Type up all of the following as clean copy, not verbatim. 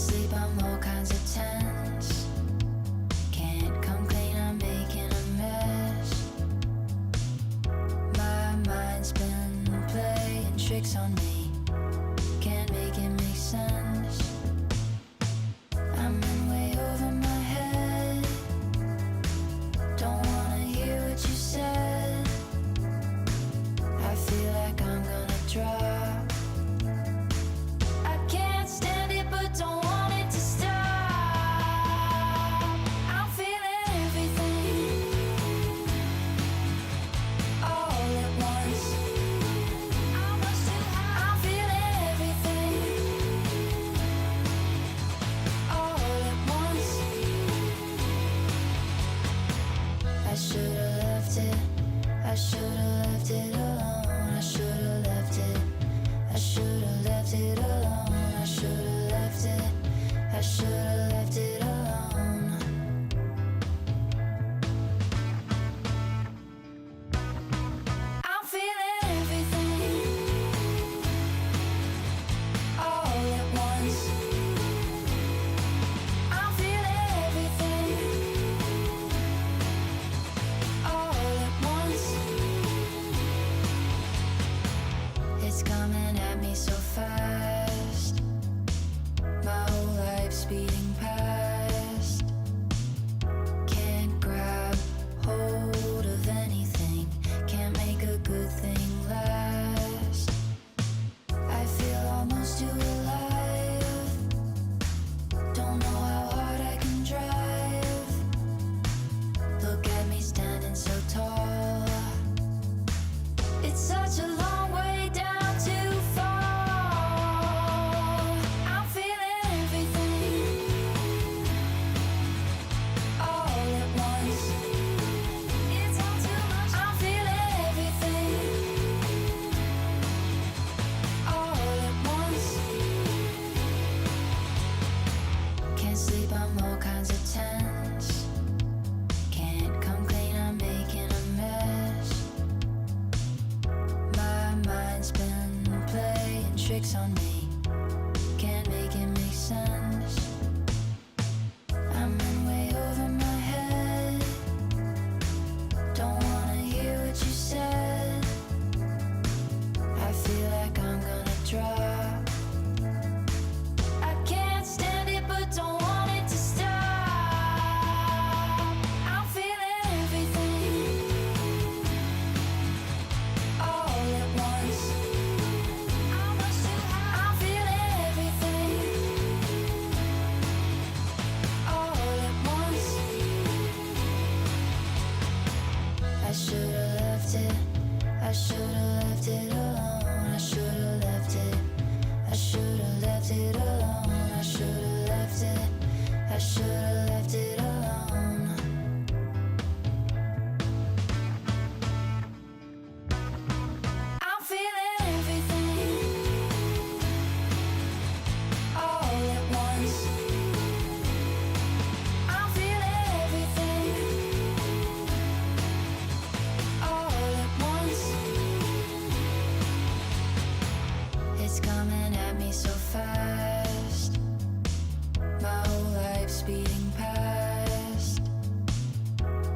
sleep, I'm all kinds of tense. Can't come clean, I'm making a mess. My mind's been playing tricks on me. Can't make it make sense. I'm in way over my head. Don't wanna hear what you said. I feel like I'm gonna drop. I can't stand it but don't want it to stop. I'm feeling everything all at once. I'm feeling everything all at once. I should've left it. I should've left it alone. I should've left it. I should've left it alone. I should've left it. I should've left it alone. I'm feeling everything all at once. I'm feeling everything all at once. It's coming at me so fast. My whole life's speeding past. Can't grab hold of anything. Can't make a good thing last. I feel almost too alive. Don't know how hard I can drive. Look at me standing so tall. It's such a long way down to fall. I'm feeling everything all at once. It's all too much. I'm feeling everything all at once. Can't sleep, I'm all kinds of tense. Can't come clean, I'm making a mess. My mind's been playing tricks on me. Can't make it make sense. I'm in way over my head. Don't wanna hear what you said. I feel like I'm gonna drop. I can't stand it but don't want it to stop. I'm feeling everything all at once. I'm feeling everything all at once. I should've left it. I should've left it alone. I should've left it. I should've left it alone. I should've left it. I should've left it alone. I'm feeling everything all at once. I'm feeling everything all at once. It's coming at me so fast. My whole life's speeding past.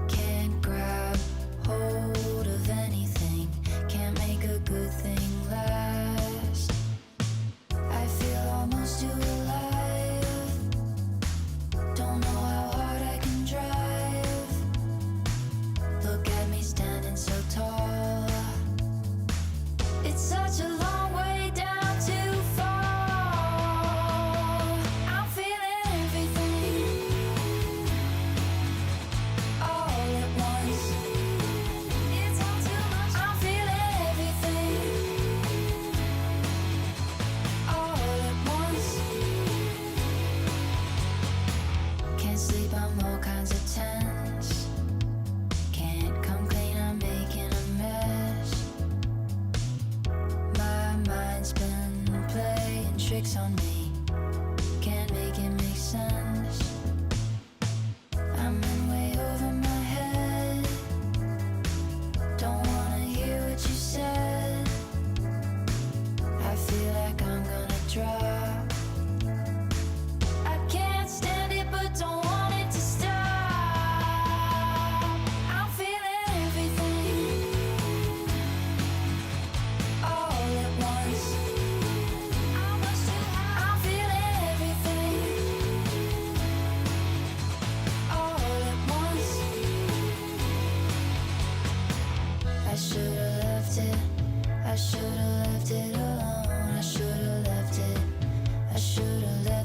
Can't grab hold of anything. Can't make a good thing last. I feel almost too alive. Don't know how hard I can drive. Look at me standing so tall. It's such a long way down to fall. I'm feeling everything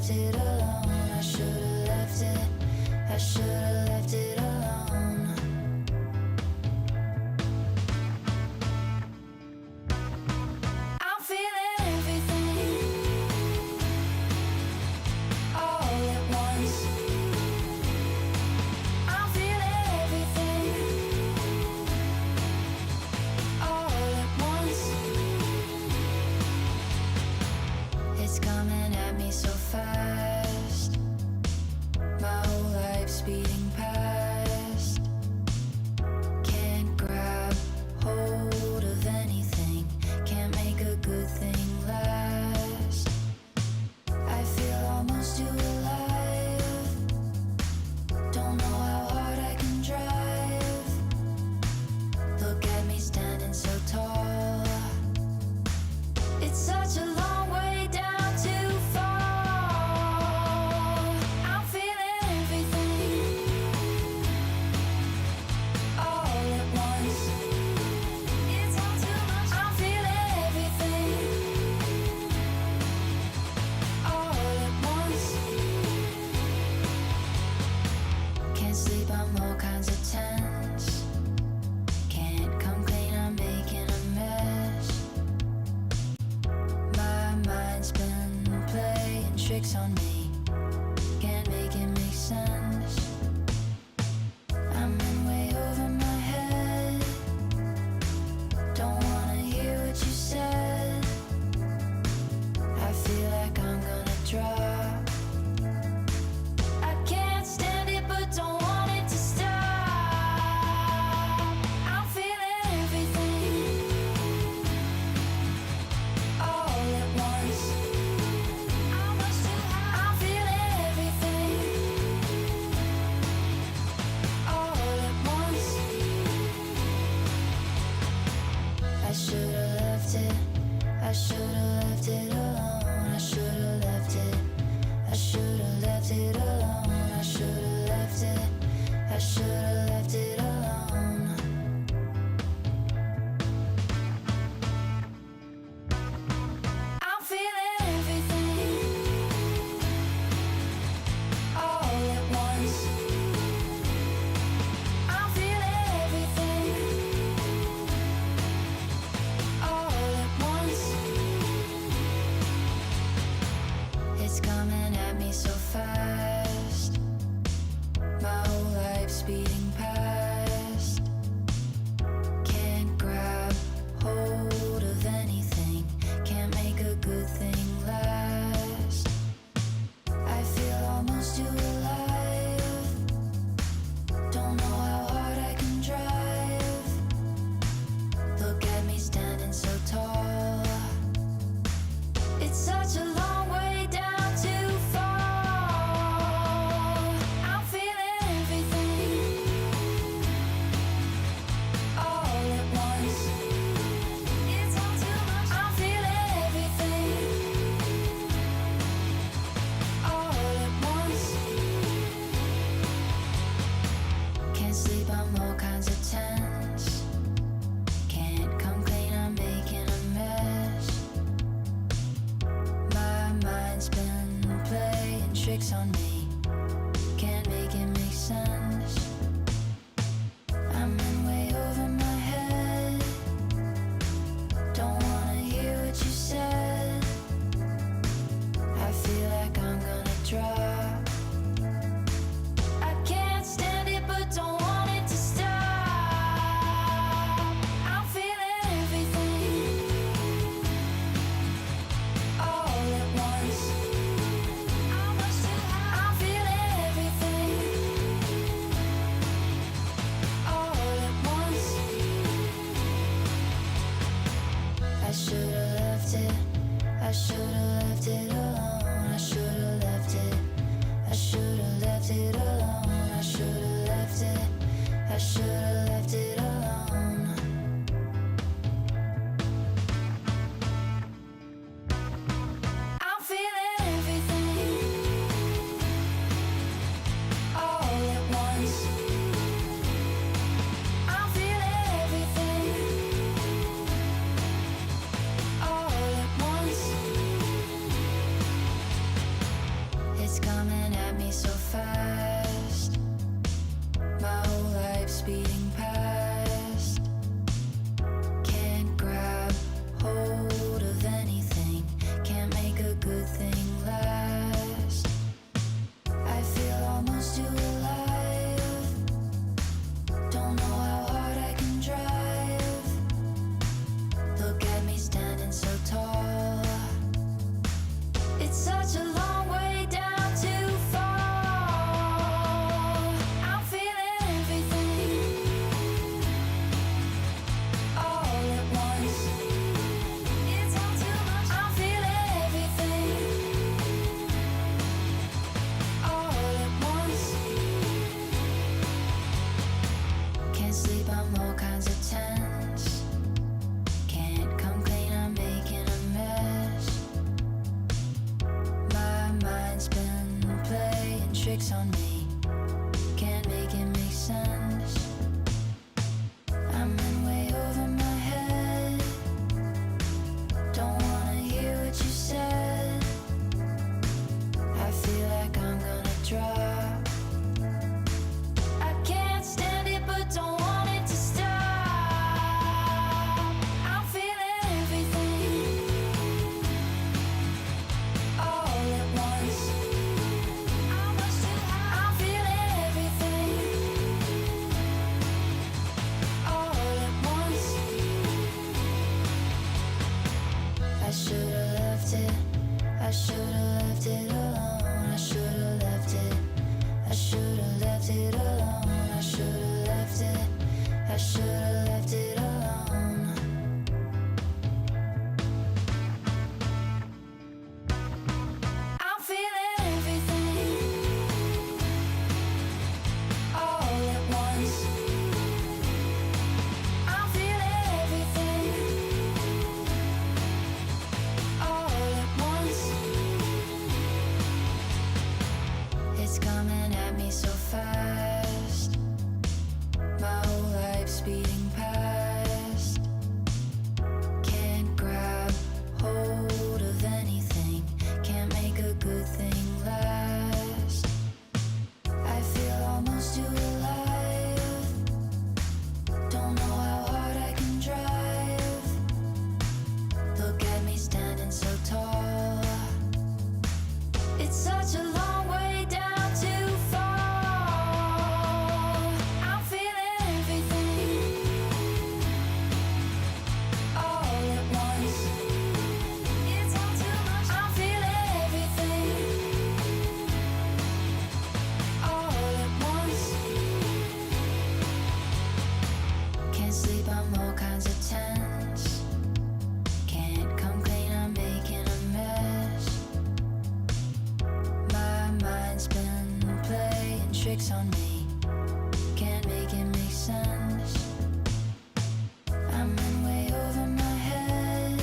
left it alone. I should've left it. I should've left it alone. I'm feeling everything all at once. I'm feeling everything all at once. It's coming at me so fast. My whole life speeding past. Can't grab hold of anything. Can't make a good thing last. I feel almost too alive. Don't know how hard I can drive. Look at me standing so tall. It's such a long way down to fall. I'm feeling everything all at once. It's all too much. I'm feeling everything all at once. Can't sleep, I'm all kinds of tense. Can't come clean, I'm making a mess. My mind's been playing tricks on me. Can't make it make sense. I'm in way over my head. Don't wanna hear what you said. I feel like I'm gonna drop. I can't stand it but don't want it to stop. I'm feeling everything all at once. I'm feeling everything all at once. I should've left it. I should've left it alone. I should've left it. I should've left it alone. I should've left it. I should've left it alone. I'm feeling everything all at once. I'm feeling everything all at once. It's coming at me so fast. My whole life speeding past. Can't grab hold of anything. Can't make a good thing last. I feel almost too alive. Don't know how hard I can drive. Look at me standing so tall. It's such a long way down to fall. I'm feeling everything all at once. It's all too much. I'm feeling everything all at once. Can't sleep, I'm all kinds of tense. Can't come clean, I'm making a mess. My mind's been playing tricks on me. Can't make it make sense. I'm in way over my head. Don't wanna hear what you said. I feel like I'm gonna drop. I can't stand it but don't want it to stop. I'm feeling everything all at once. I'm It's coming at me so fast. My whole life's speeding past. Can't grab hold of anything. Can't make a good thing last. I feel almost too alive. Don't know how hard I can drive. Look at me standing so tall. It's such a long way down to fall. I'm feeling everything all at once. It's all too much. I'm feeling everything all at once. Can't sleep, I'm all kinds of tense. Can't come clean, I'm making a mess. My mind's been playing tricks on me. Can't make it make sense. I'm in way over my head. Don't wanna hear what you said. I feel like I'm gonna drop. I can't stand it but don't want it to stop. I'm feeling everything all at once. I'm much too high. I'm feeling everything all at once. I should've left it. I should've left it alone. I should've left it. I should've left it alone. I should've left it. I should've left it alone. I'm feeling everything all at once. I'm feeling everything all at once. It's coming at me so fast. My whole life's speeding past. Can't grab hold of anything. Can't make a good thing last. I feel almost too alive. Don't know how hard I can drive. Look at me standing so tall. It's such a long way down to fall. I'm feeling everything all at once. It's all too much. I'm feeling everything all at once. Can't sleep, I'm all kinds of tense. Can't come clean, I'm making a mess. My mind's been playing tricks on me. Can't make it make sense. I'm in way over my head.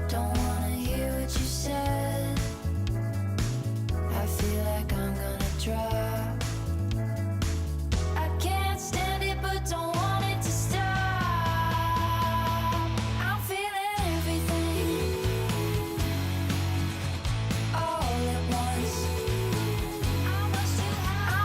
Don't wanna hear what you said. I feel like I'm gonna drop. I can't stand it but don't want it to stop. I'm feeling everything all at once. I'm much too high.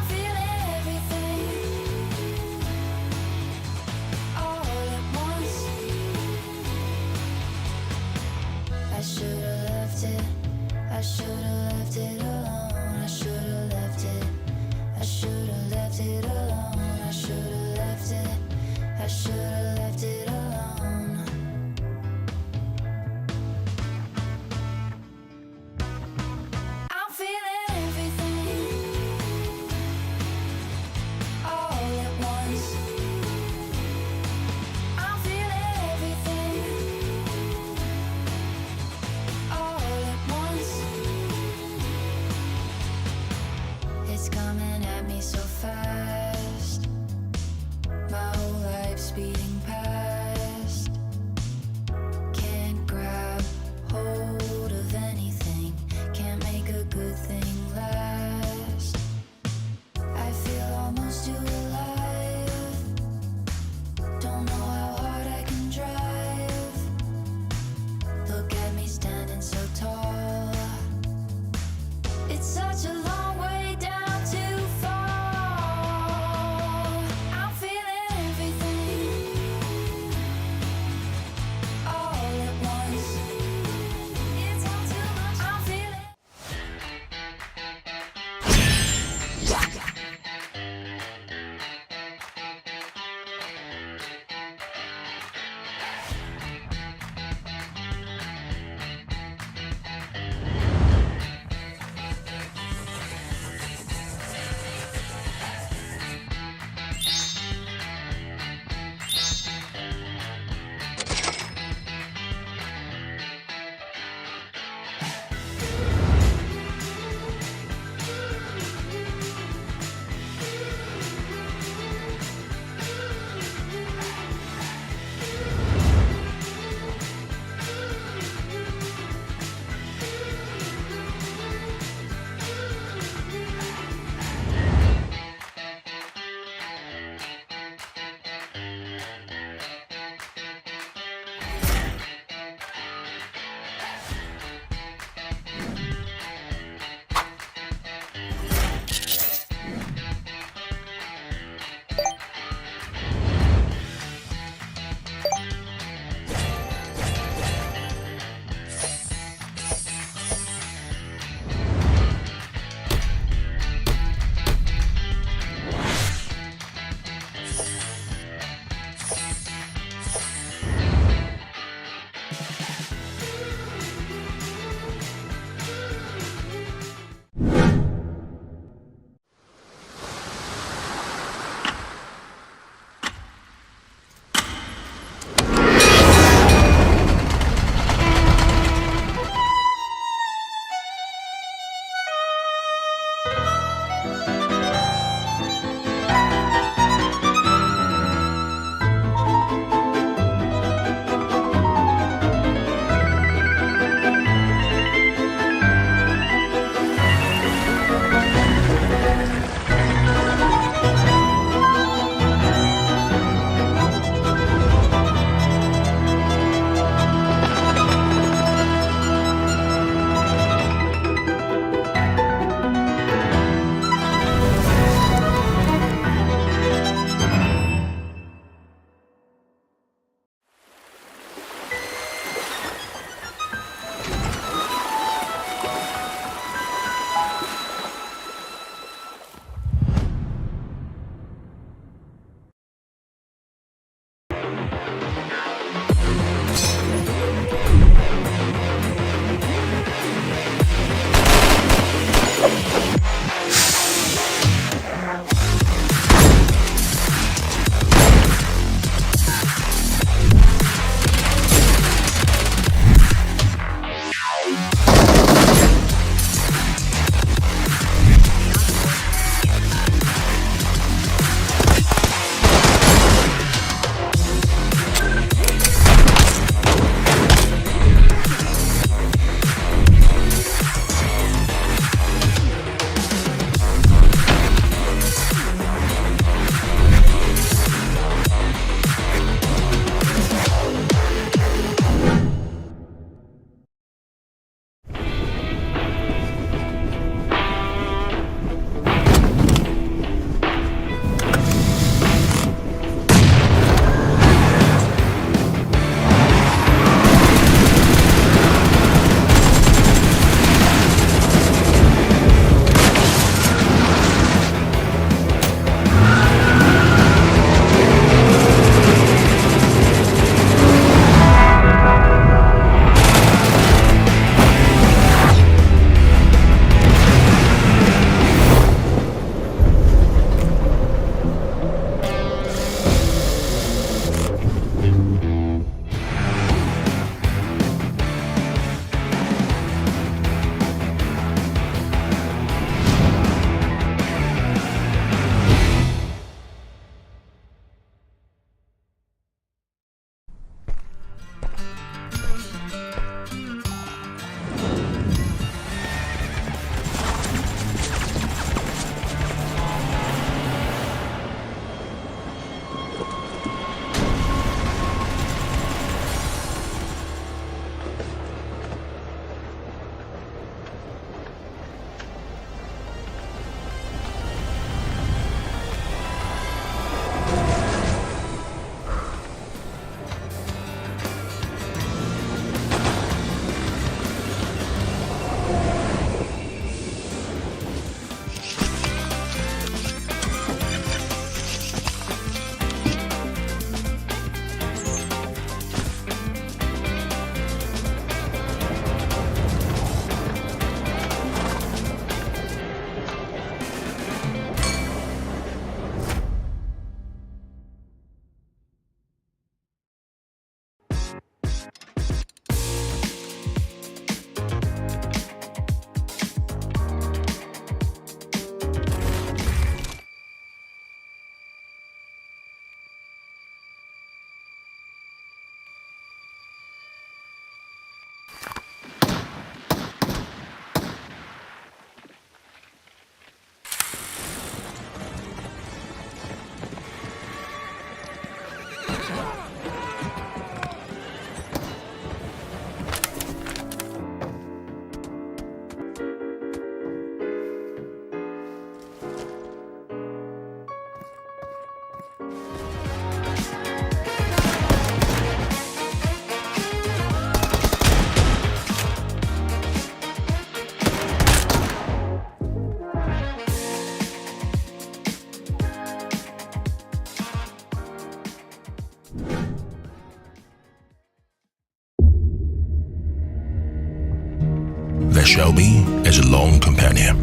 Shelby as a lone companion.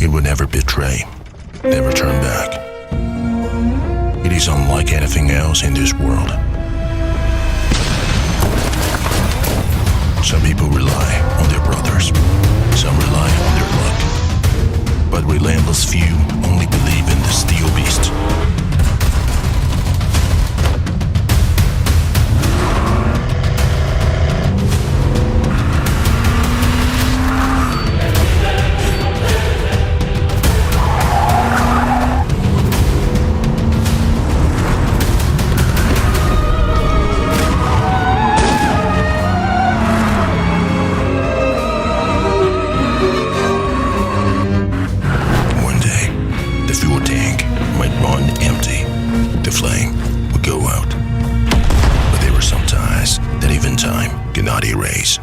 It would never betray, never turn back. It is unlike anything else in this world. Some people rely on their brothers, some rely on their luck. But relentless few only believe in the steel beast. Cannot erase.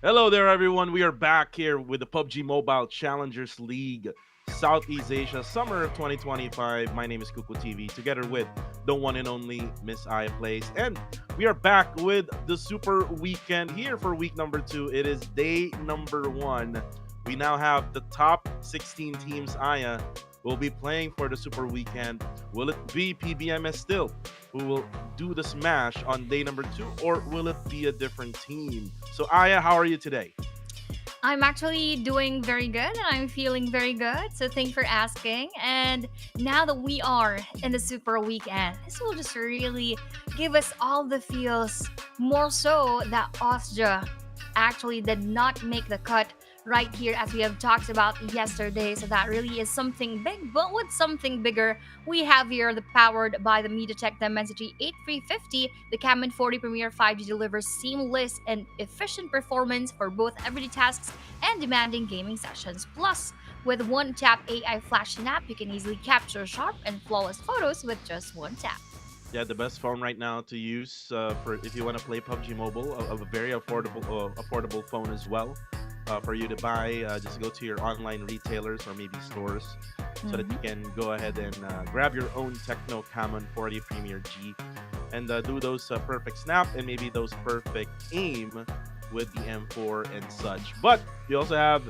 Hello there, everyone. We are back here with the PUBG Mobile Challengers League Southeast Asia Summer of 2025. My name is Kuku TV, together with the one and only Miss Aya Plays. And we are back with the Super Weekend here for week number 2. It is day number 1. We now have the top 16 teams. Aya will be playing for the Super Weekend. Will it be PBMS still who will do the smash on day number 2, or will it be a different team? So Aya, how are you today? I'm actually doing very good and I'm feeling very good. So thanks for asking. And now that we are in the Super Weekend, this will just really give us all the feels, more so that Austria actually did not make the cut right here, as we have talked about yesterday. So that really is something big. But with something bigger, we have here the powered by the MediaTek Dimensity 8350. The Camon 40 Premier 5G delivers seamless and efficient performance for both everyday tasks and demanding gaming sessions. Plus, with one tap AI flash snap, you can easily capture sharp and flawless photos with just one tap. Yeah, the best phone right now to use for if you want to play PUBG Mobile, a very affordable phone as well. For you to buy, just go to your online retailers or maybe stores, so that you can go ahead and grab your own Tecno Camon 40 Premier G and do those perfect snap and maybe those perfect aim with the M4 and such. But we also have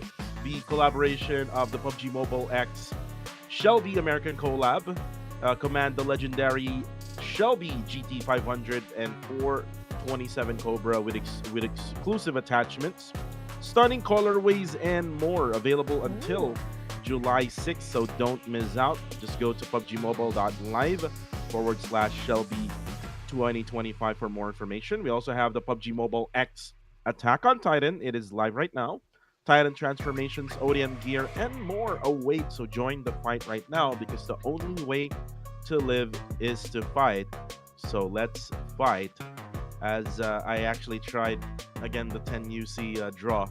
the collaboration of the PUBG Mobile X Shelby American collab. Command the legendary Shelby GT 500 and 4 27 Cobra with exclusive attachments, stunning colorways, and more available until July 6th. So don't miss out. Just go to PUBGmobile.live/Shelby 2025 for more information. We also have the PUBG Mobile X Attack on Titan. It is live right now. Titan transformations, ODM gear, and more await. So join the fight right now because the only way to live is to fight. So let's fight. As I actually tried again the 10 UC draw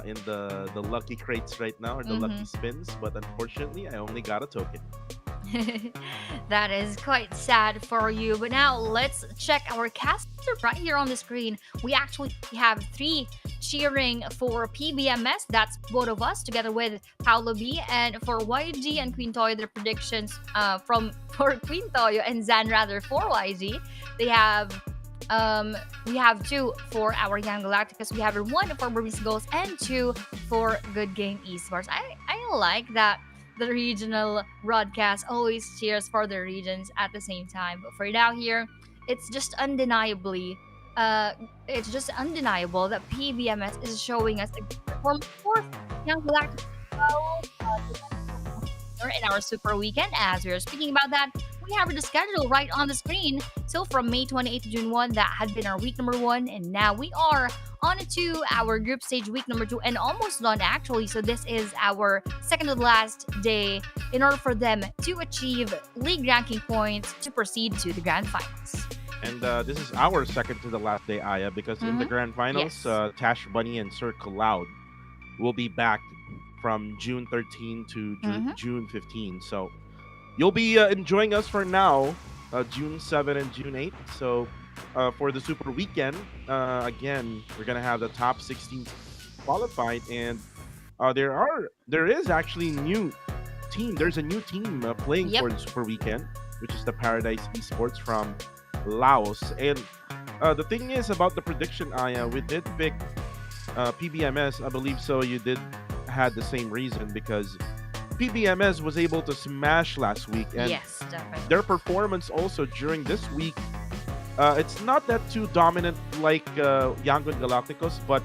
in the lucky crates right now, or the lucky spins, but unfortunately I only got a token. That is quite sad for you. But now let's check our caster right here on the screen. We actually have 3 cheering for PBMS. That's both of us together with Paolo B. And for YG and Queen Toyo, their predictions for Queen Toyo and Zan rather for YG. They have we have 2 for our Young Galacticus. We have 1 for Burmese Goals and 2 for Good Game Esports. I like that the regional broadcast always cheers for the regions at the same time. But for now here, it's just undeniable that PBMS is showing us a performance for Young Galactic in our Super Weekend. As we are speaking about that, we have the schedule right on the screen. So from May 28th to June 1, that had been our week number 1, and now we are on to our group stage week number 2, and almost done actually. So this is our second to the last day in order for them to achieve league ranking points to proceed to the grand finals. And this is our second to the last day, Aya, because in the grand finals, Yes. Tash Bunny and Sir Cloud will be back from June 13 to June 15. So you'll be enjoying us for now, June 7 and June 8. So for the Super Weekend, again, we're gonna have the top 16 qualified, and there is actually new team. There's a new team playing for the Super Weekend, which is the Paradise Esports from Laos. And the thing is about the prediction, Aya, we did pick PBMS. I believe so. You did had the same reason because PBMS was able to smash last week, and Yes, definitely. their performance also during this week, it's not that too dominant like Yangon Galacticos, but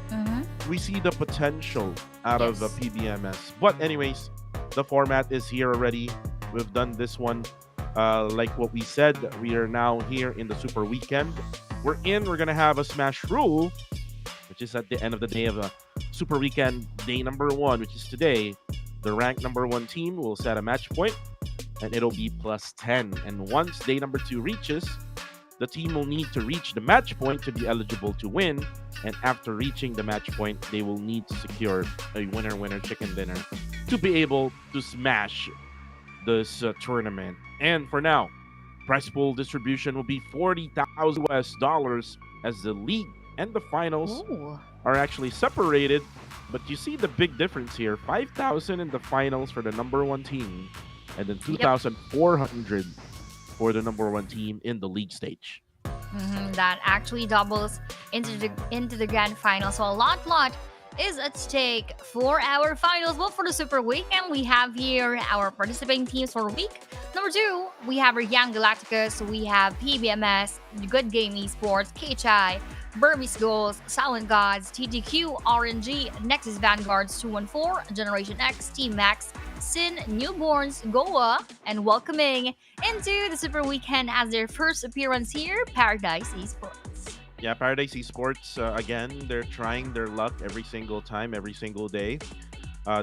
we see the potential out of Yes. PBMS. But anyways, the format is here already. We've done this one. Like what we said, we are now here in the Super Weekend. We're gonna have a smash rule, which is at the end of the day of a Super Weekend day number 1, which is today. The ranked number 1 team will set a match point, and it'll be +10. And once day number 2 reaches, the team will need to reach the match point to be eligible to win. And after reaching the match point, they will need to secure a winner chicken dinner to be able to smash this tournament. And for now, prize pool distribution will be $40,000 US as the league and the finals Ooh. are actually separated. But you see the big difference here: 5,000 in the finals for the number 1 team, and then 2,400 for the number 1 team in the league stage. That actually doubles into the grand final. So a lot is at stake for our finals. Well, for the Super Weekend, we have here our participating teams for week number 2. We have our Young Galacticus, we have PBMS, Good Game Esports, KHI, Burmese Goals, Silent Gods, TTQ, RNG, Nexus Vanguards 214, Generation X, Team Max, Sin, Newborns, Goa, and welcoming into the Super Weekend as their first appearance here, Paradise Esports. Yeah, Paradise Esports, again, they're trying their luck every single time, every single day.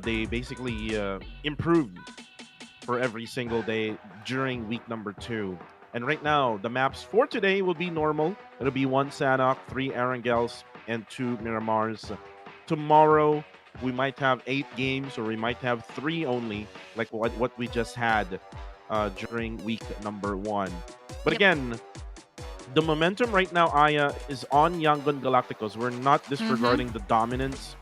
They basically improve for every single day during week number 2. And right now, the maps for today will be normal. It'll be 1 Sanhok, 3 Erangels, and 2 Miramars. Tomorrow, we might have 8 games, or we might have 3 only, like what we just had during week number 1. But again, the momentum right now, Aya, is on Yangon Galacticos. We're not disregarding the dominance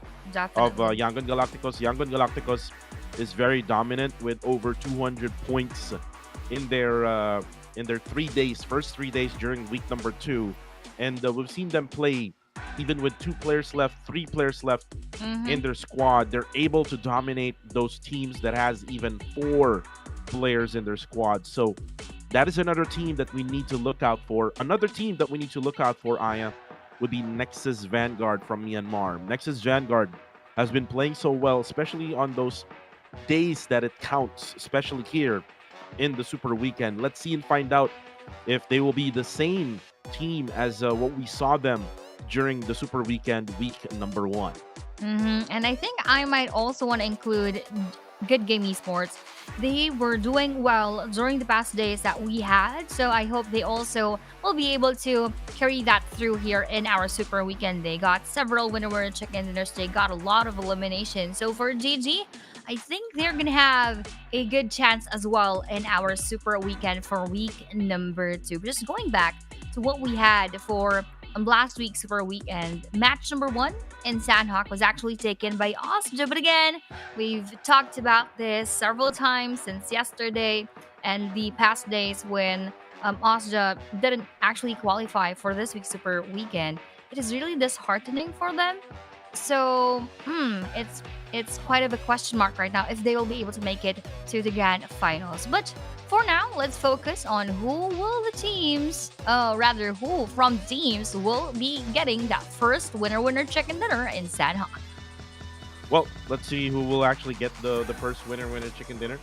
of Yangon Galacticos. Yangon Galacticos is very dominant with over 200 points in their 3 days, first 3 days during week number 2. And we've seen them play even with 2 players left, 3 players left in their squad. They're able to dominate those teams that has even 4 players in their squad. So that is another team that we need to look out for. Another team that we need to look out for, Aya, would be Nexus Vanguard from Myanmar. Nexus Vanguard has been playing so well, especially on those days that it counts, especially here in the Super Weekend. Let's see and find out if they will be the same team as what we saw them during the Super Weekend week number 1. And I think I might also want to include Good Game Esports. They were doing well during the past days that we had, so I hope they also will be able to carry that through here in our Super Weekend. They got several winner chicken dinners. They got a lot of elimination. So for GG, I think they're gonna have a good chance as well in our Super Weekend for week number 2. Just going back to what we had for last week's Super Weekend, match number 1 in Sanhok was actually taken by Austria. But again, we've talked about this several times since yesterday and the past days when Austria didn't actually qualify for this week's Super Weekend. It is really disheartening for them. So, it's quite of a question mark right now if they will be able to make it to the grand finals. But for now, let's focus on who from teams will be getting that first winner chicken dinner in Sanhok. Well, let's see who will actually get the first winner chicken dinner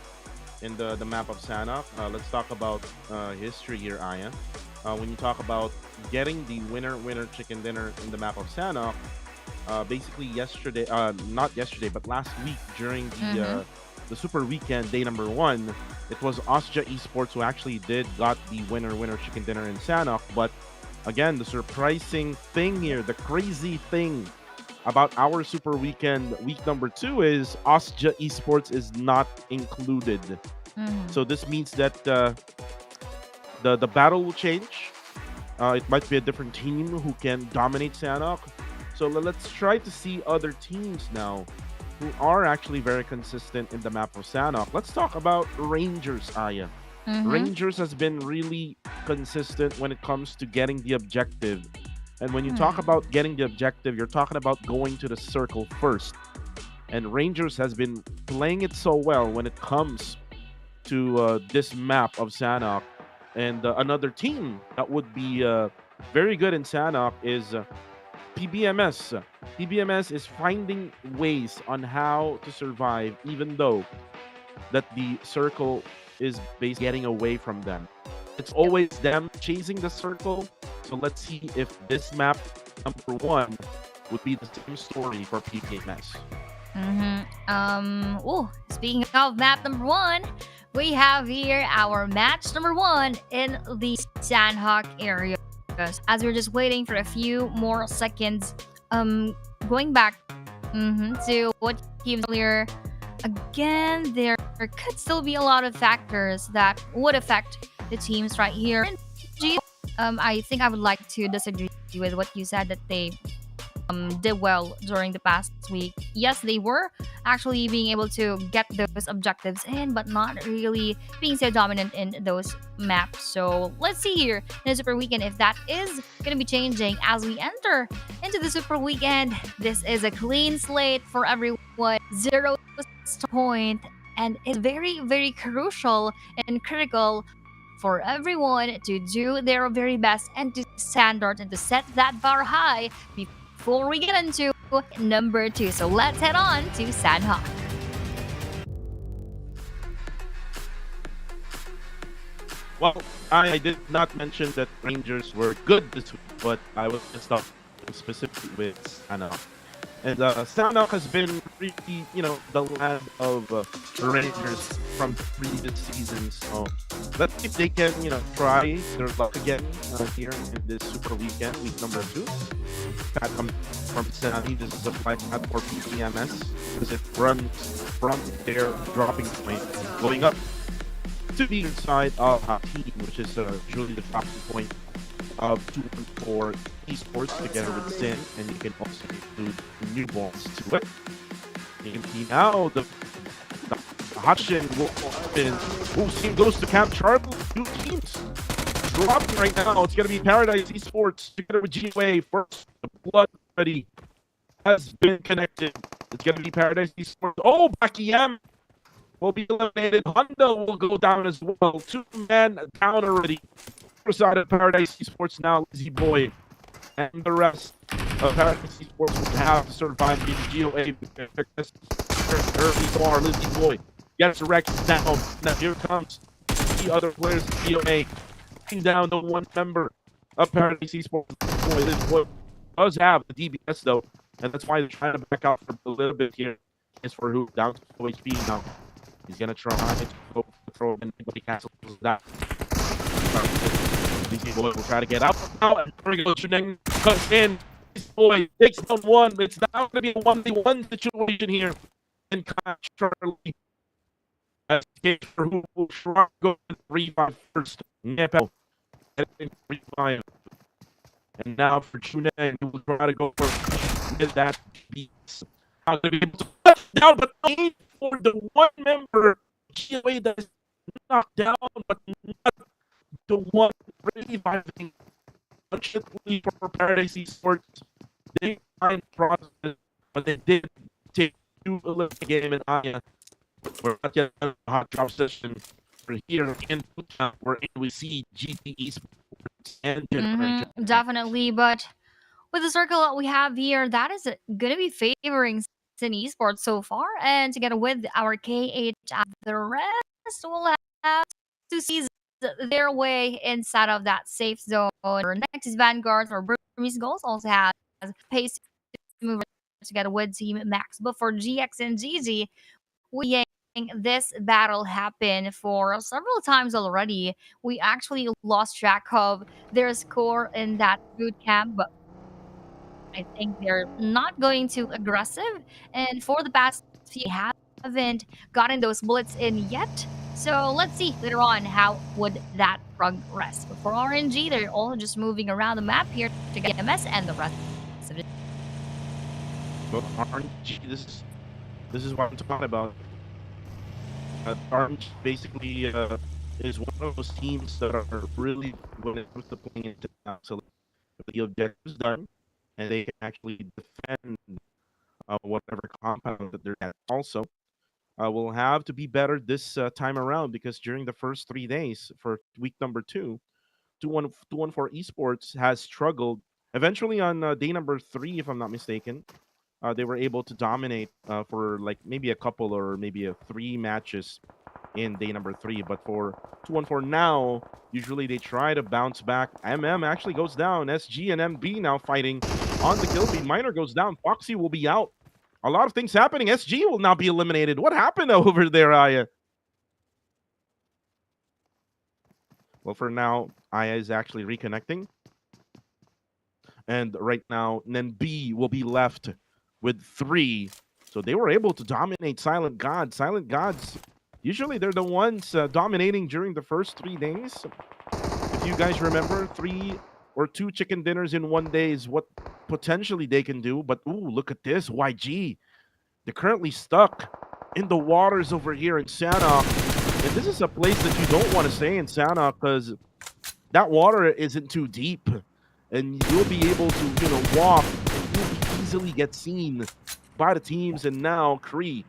in the map of Sanhok. Let's talk about history here, Aya. When you talk about getting the winner chicken dinner in the map of Sanhok, basically not yesterday, but last week during the Super Weekend day number 1, it was Austria Esports who actually got the winner chicken dinner in Sanhok. But again, the surprising thing here, the crazy thing about our Super Weekend week number 2 is Austria Esports is not included. So this means that the battle will change. It might be a different team who can dominate Sanhok. So let's try to see other teams now who are actually very consistent in the map of Sanhok. Let's talk about Rangers, Aya. Rangers has been really consistent when it comes to getting the objective. And when you talk about getting the objective, you're talking about going to the circle first. And Rangers has been playing it so well when it comes to this map of Sanhok. And another team that would be very good in Sanhok is PBMS. PBMS is finding ways on how to survive, even though that the circle is basically getting away from them. It's always them chasing the circle. So let's see if this map number 1 would be the same story for PBMS. Speaking of map number 1, we have here our match number 1 in the Sanhok area. As we're just waiting for a few more seconds, going back to what he was earlier, again, there could still be a lot of factors that would affect the teams right here. I think I would like to disagree with what you said that they did well during the past week. Yes, they were actually being able to get those objectives in, but not really being so dominant in those maps. So let's see here in the Super Weekend if that is going to be changing as we enter into the Super Weekend. This is a clean slate for everyone, 0 point, and it's very, very crucial and critical for everyone to do their very best and to standard and to set that bar high before we get into number 2. So let's head on to Sanhok. Well, I did not mention that Rangers were good this week, but I was just talking specifically with Sanhok. And Sanhok has been really, the land of Rangers from previous seasons. So let's see if they can, try their luck again here in this Super Weekend, week number 2. That comes from Sandy. This is a flight path for PCMS because it runs from their dropping point, going up to the inside of team, which is usually the dropping point of 214 Esports together with Sin, and you can also include new balls to it. You can see now the Hutchin will open. Sin goes to Camp Charlie. 2 teams dropping right now. It's going to be Paradise Esports together with GWA. First, the blood ready has been connected. It's going to be Paradise Esports. Oh, PUBGM will be eliminated. Honda will go down as well. 2 men down already. Side of Paradise Esports now, Lazy Boy and the rest of Paradise Esports will have to survive in GOA because early bar, Lizzie Boy gets wrecked down. Now here comes the other players of GOA, taking down the one member of Paradise Esports. Boy, Lizzie Boy does have the DBS though, and that's why they're trying to back out for a little bit here. As for who down to full HP now. He's gonna try to go throw in, but he cancels that. These boy will try to get out now, and Erangel cuts in. This boy takes down one. It's now gonna be a 1v1 situation here. And Charlie escapes for who will try to go to revive first. Nepal and revive. And now for Chune, he will try to go for that beats. Not gonna be able to put down, but aim for the one member GOA that is knocked down, but not the one reviving. Unfortunately for Paradise Esports, they find process, but they did take 2 eliminate game in Aya. We're not yet a hot drop session. We're here in Bootcamp, where we see GT Esports and Generation. Definitely, but with the circle that we have here, that is going to be favoring Sin Esports so far. And together with our KH, the rest will have to seize their way inside of that safe zone. Our next is Vanguard, or Burmese Goals also has pace to move together with Team Max. But for GX and GG, we this battle happened for several times already. We actually lost track of their score in that boot camp, but I think they're not going too aggressive. And for the past few, haven't gotten those bullets in yet. So let's see later on how would that progress. But for RNG, they're all just moving around the map here to get MS and the rest of it. But RNG, this is what I'm talking about. RNG basically is one of those teams that are really when it comes to playing into so the objectives done, and they actually defend whatever compound that they're at. Also, will have to be better this time around because during the first 3 days for week number 2, 214 Esports has struggled. Eventually, on day number 3, if I'm not mistaken, they were able to dominate for like maybe a couple or maybe 3 matches in day number 3. But for 214 now, usually they try to bounce back. actually goes down. SG and MB now fighting on the kill feed. Miner goes down. Foxy will be out. A lot of things happening. SG will now be eliminated. What happened over there, Aya? Well, for now, Aya is actually reconnecting. And right now, then B will be left with 3. So they were able to dominate Silent Gods. Silent Gods, usually they're the ones dominating during the first 3 days. If you guys remember, 3 or 2 chicken dinners in 1 day is what potentially they can do. But ooh, look at this, YG. They're currently stuck in the waters over here in Sanhok. And this is a place that you don't want to stay in Sanhok because that water isn't too deep. And you'll be able to, walk, and you'll easily get seen by the teams. And now Kree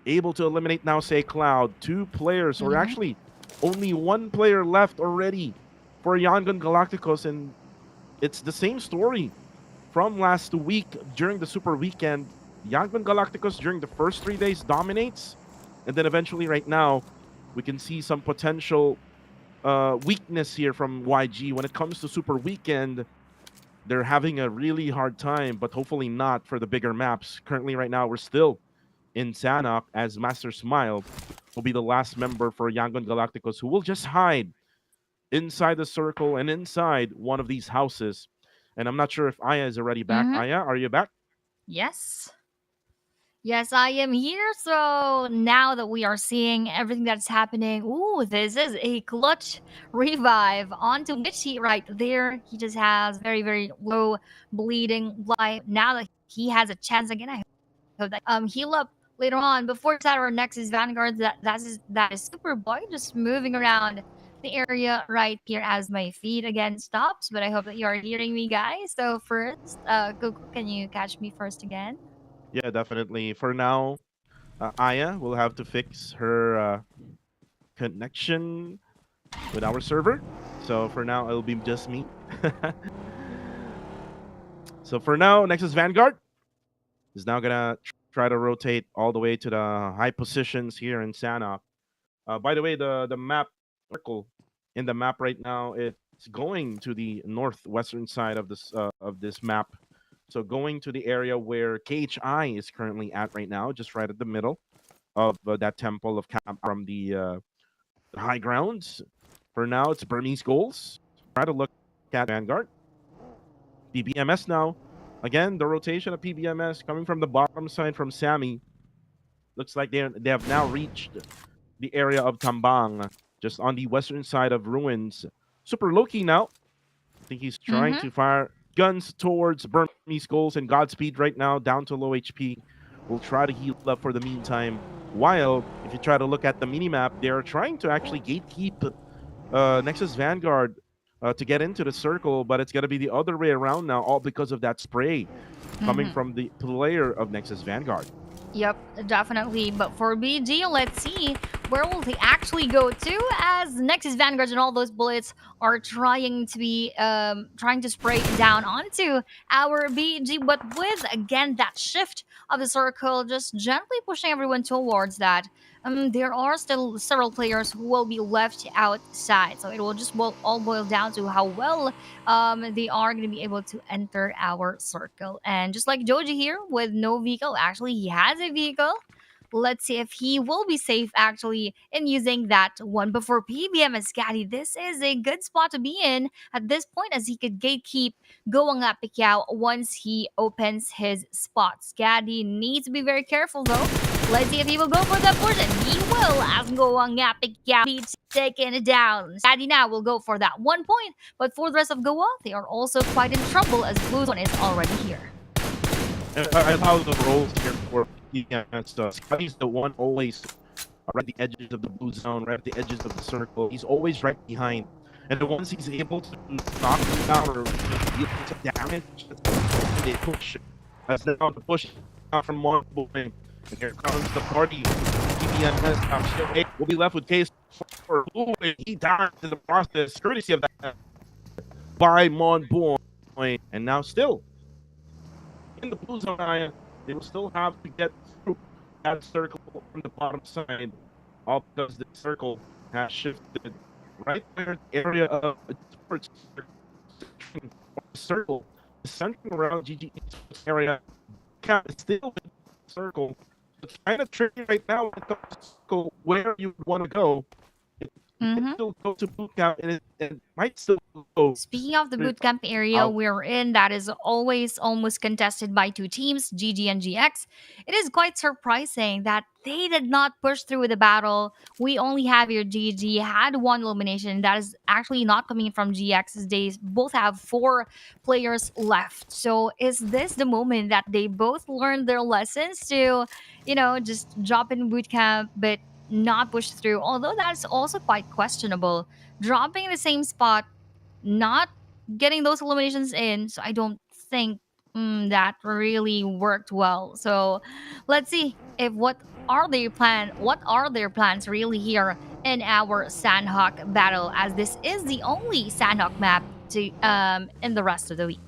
able to eliminate now say Cloud. 2 players, or actually only 1 player left already for Yangon Galacticos. And it's the same story from last week during the Super Weekend. Yangon Galacticos during the first 3 days dominates. And then eventually right now, we can see some potential weakness here from YG. When it comes to Super Weekend, they're having a really hard time, but hopefully not for the bigger maps. Currently right now, we're still in Sanhok as Master Smile will be the last member for Yangon Galacticos, who will just hide inside the circle and inside one of these houses. And I'm not sure if Aya is already back. Aya, are you back? Yes. Yes, I am here. So now that we are seeing everything that's happening, ooh, this is a clutch revive onto Witchy right there. He just has very, very low bleeding life. Now that he has a chance again, I hope that heal up later on. Before that, our next is Vanguard. That is Superboy just moving around the area right here as my feed again stops. But I hope that you are hearing me, guys. So first, Goku, can you catch me first again? Yeah, definitely. For now, Aya will have to fix her connection with our server. So for now, it'll be just me. So for now, Nexus Vanguard is now gonna try to rotate all the way to the high positions here in Sanhok. By the way, the map circle in the map right now, it's going to the northwestern side of this map. So going to the area where KHI is currently at right now, just right at the middle of that temple of camp from the high grounds. For now, it's Burmese goals. Try to look at Vanguard. PBMS now. Again, the rotation of PBMS coming from the bottom side from Sammy. Looks like they have now reached the area of Tambang, just on the western side of Ruins. Super Loki now. I think he's trying Mm-hmm. to fire guns towards Burmese goals and Godspeed right now, down to low HP. We'll try to heal up for the meantime. While, if you try to look at the minimap, they're trying to actually gatekeep Nexus Vanguard to get into the circle, but it's going to be the other way around now, all because of that spray coming Mm-hmm. from the player of Nexus Vanguard. Yep, definitely. But for BG, let's see where will they actually go to as Nexus Vanguards and all those bullets are trying to spray down onto our BG, but with again that shift of the circle, just gently pushing everyone towards that. There are still several players who will be left outside, so it will just all boil down to how well they are going to be able to enter our circle. And just like Joji here with no vehicle, actually he has a vehicle. Let's see if he will be safe actually in using that one. But for PBM and Scotty, this is a good spot to be in at this point as he could gatekeep going up Picao once he opens his spot. Scotty needs to be very careful though. Let's see if he will go for that portion. He will as going up Picao be taken down. Scotty now will go for that 1 point. But for the rest of Goa, they are also quite in trouble as Blue Zone is already here. I love how the roles here for against Scotty's the one always right at the edges of the blue zone, right at the edges of the circle. He's always right behind. And the ones he's able to knock them down or deal some damage, they push. As now the push out from one boy. And here comes the party. PBMS now Shelby will be left with case for Blue, and he died in the process, courtesy of that by Mon Boy. And now still in the blue zone area, they will still have to get through that circle from the bottom side, all because the circle has shifted right where the area of Esports circle is centering around GG Esports area. Cap is still in the circle. It's kind of tricky right now when it comes to circle where you want to go. It Mhm. might still go to boot camp, and it might still go. Speaking of the There- bootcamp area Out. we're in, that is always almost contested by two teams, GG and GX. It is quite surprising that they did not push through the battle. We only have your GG had one elimination. That is actually not coming from GX, as they both have 4 players left. So is this the moment that they both learned their lessons to, just drop in bootcamp but not push through? Although that's also quite questionable. Dropping in the same spot, not getting those eliminations in. So I don't think that really worked well. So let's see if what are their plans really here in our Sanhok battle, as this is the only Sanhok map to in the rest of the week.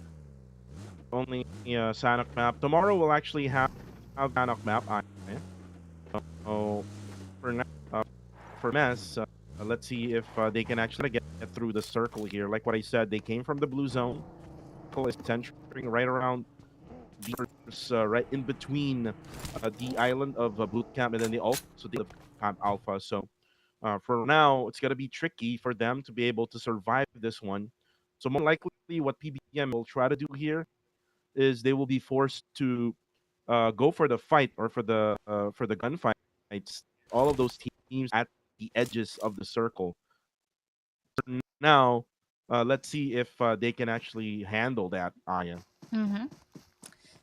Only Sanhok map. Tomorrow we'll actually have Sanhok map. So for now, for Mess, let's see if they can actually get through the circle here. Like what I said, they came from the blue zone. Circle is centering right around right in between the island of boot camp and then the also the camp alpha. So for now, it's gonna be tricky for them to be able to survive this one. So more likely, what PBM will try to do here is they will be forced to go for the fight or for the gunfights. All of those teams at the edges of the circle. Now, let's see if they can actually handle that, Aya. Mm-hmm.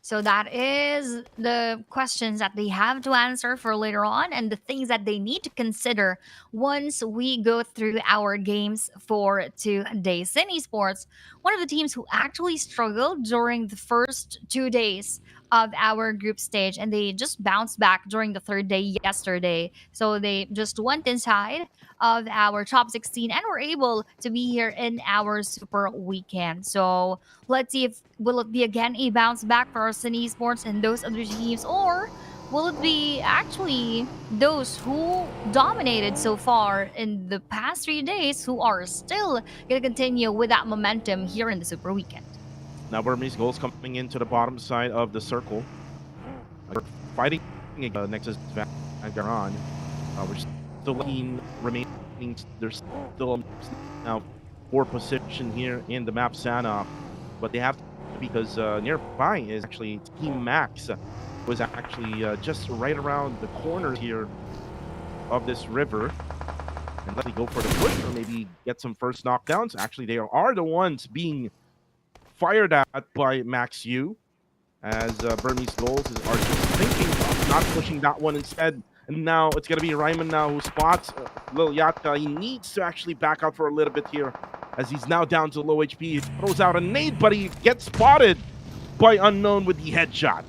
So that is the questions that they have to answer for later on and the things that they need to consider once we go through our games for today's in esports. One of the teams who actually struggled during the first 2 days of our group stage, and they just bounced back during the third day yesterday. So they just went inside of our top 16 and were able to be here in our super weekend. So let's see if will it be again a bounce back for us in esports and those other teams, or will it be actually those who dominated so far in the past 3 days who are still going to continue with that momentum here in the super weekend? Now Burmese goals coming into the bottom side of the circle. We're fighting Nexus Vanguard. We're still remaining. There's still now 4 position here in the map Sanhok, but they have to, because nearby is actually Team Max, was actually just right around the corner here of this river. And let me go for the push or maybe get some first knockdowns. Actually, they are the ones being fired at by Max U, as Burmese goals are just thinking of not pushing that one instead. And now it's going to be Ryman now who spots Lil Yatka. He needs to actually back out for a little bit here, as he's now down to low HP. He throws out a nade, but he gets spotted by Unknown with the headshot.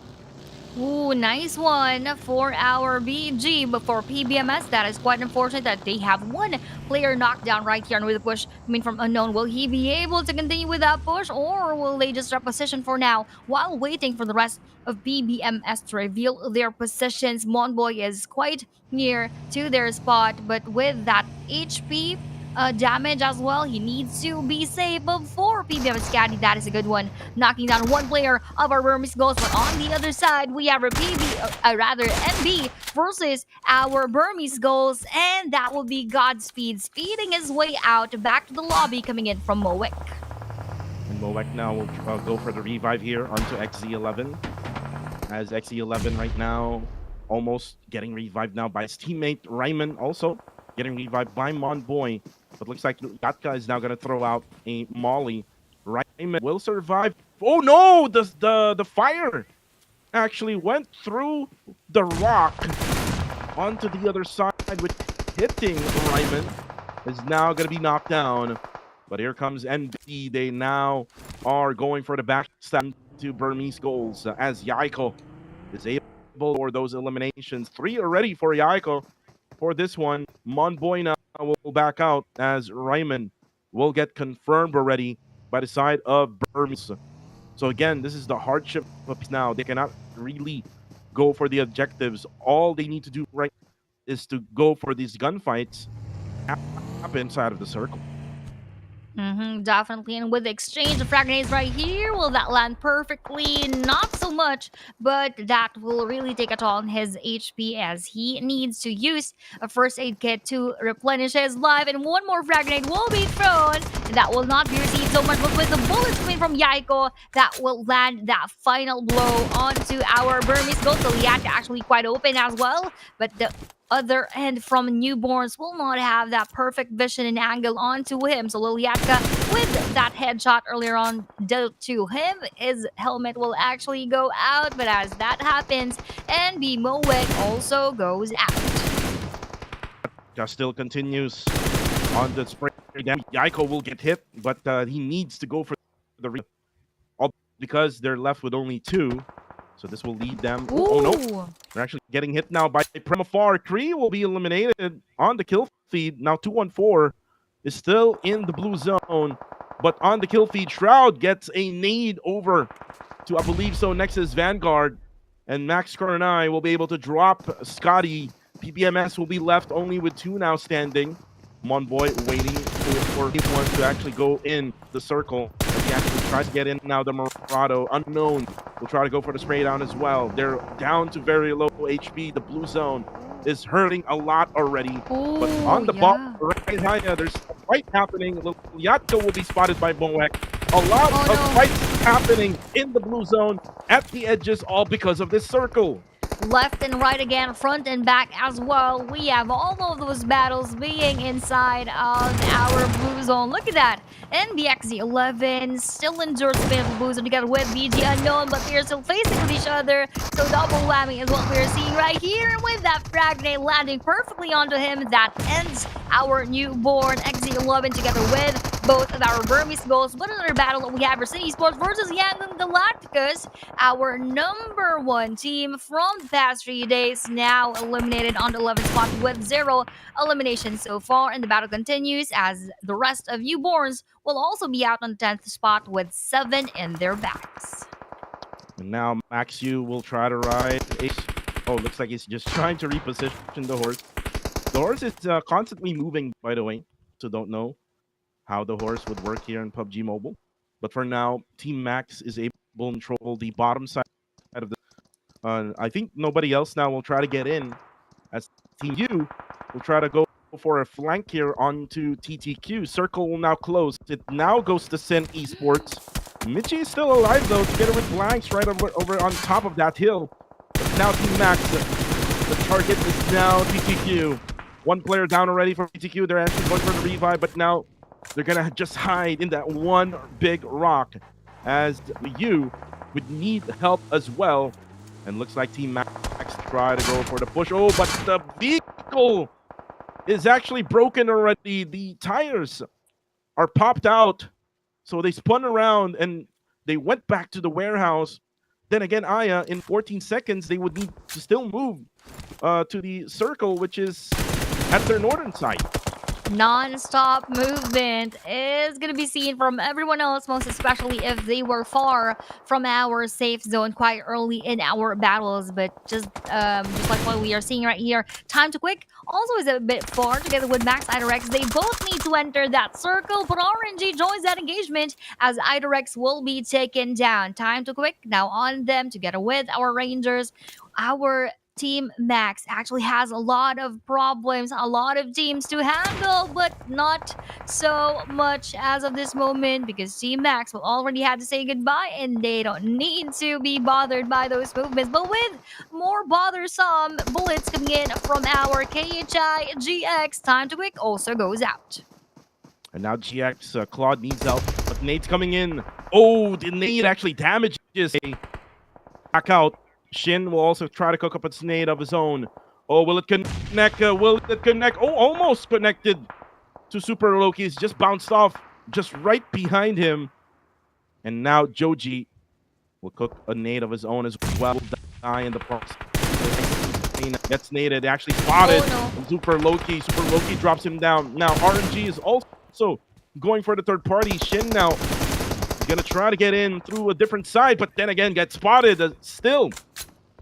Ooh, nice one for our BG, but for PBMS, that is quite unfortunate that they have one player knocked down right here. And with the push coming from Unknown, will he be able to continue with that push, or will they just reposition for now while waiting for the rest of PBMS to reveal their positions? Monboy is quite near to their spot, but with that HP damage as well, he needs to be safe. But for PBMS Caddy, that is a good one, knocking down one player of our Burmese goals. But on the other side, we have our NB versus our Burmese goals, and that will be Godspeed speeding his way out back to the lobby, coming in from Moek. And Moek now will go for the revive here onto XZ11, as XZ11 right now almost getting revived now by his teammate Ryman, also getting revived by Monboy. But looks like Yatka is now going to throw out a molly. Ryman will survive. Oh no! The fire actually went through the rock onto the other side, which hitting Ryman is now going to be knocked down. But here comes NB. They now are going for the backstab to Burmese goals, as Yaiko is able for those eliminations. 3 already for Yaiko. For this one, Monboy now will back out, as Ryman will get confirmed already by the side of Burmese. So again, this is the hardship of now. They cannot really go for the objectives. All they need to do right is to go for these gunfights up inside of the circle. Definitely. And with the exchange of frag grenades right here, will that land perfectly? Not so much, but that will really take a toll on his HP, as he needs to use a first aid kit to replenish his life. And one more frag grenade will be thrown. That will not be received so much, but with the bullets coming from Yaiko, that will land that final blow onto our Burmese goal. So Yatka actually quite open as well, but the other end from Newborns will not have that perfect vision and angle onto him. So Lil Yatka, with that headshot earlier on dealt to him, his helmet will actually go out. But as that happens, NB Moek also goes out. Still continues on the spray. Yaiko will get hit, but he needs to go for the all because they're left with only 2. So this will lead them. Oh no! They're actually getting hit now by Primafar. Kree will be eliminated on the kill feed. Now 214 is still in the blue zone, but on the kill feed, Shroud gets a nade over to, I believe so, Nexus Vanguard, and Max Coronai will be able to drop Scotty. PBMS will be left only with 2 now standing. Monboy waiting for one to actually go in the circle. He actually tries to get in now. The Murado Unknown will try to go for the spray down as well. They're down to very low HP. The blue zone is hurting a lot already. Ooh, but on the bottom right high, there's a fight happening. Yatka will be spotted by Moek. A lot of fights happening in the blue zone at the edges, all because of this circle. Left and right again, front and back as well. We have all of those battles being inside of our blue zone. Look at that. And the XZ11 still endures the pain of the blue zone together with BG Unknown, but they're still facing with each other. So double whammy is what we're seeing right here. And with that frag grenade landing perfectly onto him, that ends our newborn XZ11 together with both of our Burmese goals. But another battle we have City Esports versus Yangon Galacticos, our number one team from the past 3 days, now eliminated on the 11th spot with 0 eliminations so far. And the battle continues as the rest of newborns will also be out on the 10th spot with 7 in their bags. And now Maxu will try to ride Ace. Oh, looks like he's just trying to reposition the horse. The horse is constantly moving, by the way, so don't know how the horse would work here in PUBG Mobile. But for now, Team Max is able to control the bottom side of the... I think nobody else now will try to get in, as Team U will try to go for a flank here onto TTQ. Circle will now close. It now goes to Sin Esports. Michi is still alive, though, together with Blanks right over on top of that hill. But now Team Max, the target is now TTQ. One player down already for TTQ. They're actually going for the revive, but now they're going to just hide in that one big rock, as you would need help as well. And looks like Team Max try to go for the push. Oh, but the vehicle is actually broken already. The tires are popped out. So they spun around and they went back to the warehouse. Then again, Aya, in 14 seconds, they would need to still move to the circle, which is at their northern side. Non-stop movement is going to be seen from everyone else, most especially if they were far from our safe zone quite early in our battles. But just like what we are seeing right here, Time to Quick also is a bit far together with Max Idorex. They both need to enter that circle, but RNG joins that engagement as Idorex will be taken down. Time to Quick now on them together with our Rangers. Our Team Max actually has a lot of problems, a lot of teams to handle, but not so much as of this moment because Team Max will already have to say goodbye and they don't need to be bothered by those movements. But with more bothersome bullets coming in from our KHI GX, Time to Quick also goes out. And now GX, Claude needs help, but Nate's coming in. Oh, the Nate actually damages a back out. Shin will also try to cook up a nade of his own. Oh, will it connect? Will it connect? Oh, almost connected to Super Loki. He's just bounced off just right behind him. And now Joji will cook a nade of his own as well. Die in the process. Gets naded. Actually spotted. Oh, no. Super Loki. Super Loki drops him down. Now RNG is also going for the third party. Shin now gonna try to get in through a different side, but then again gets spotted still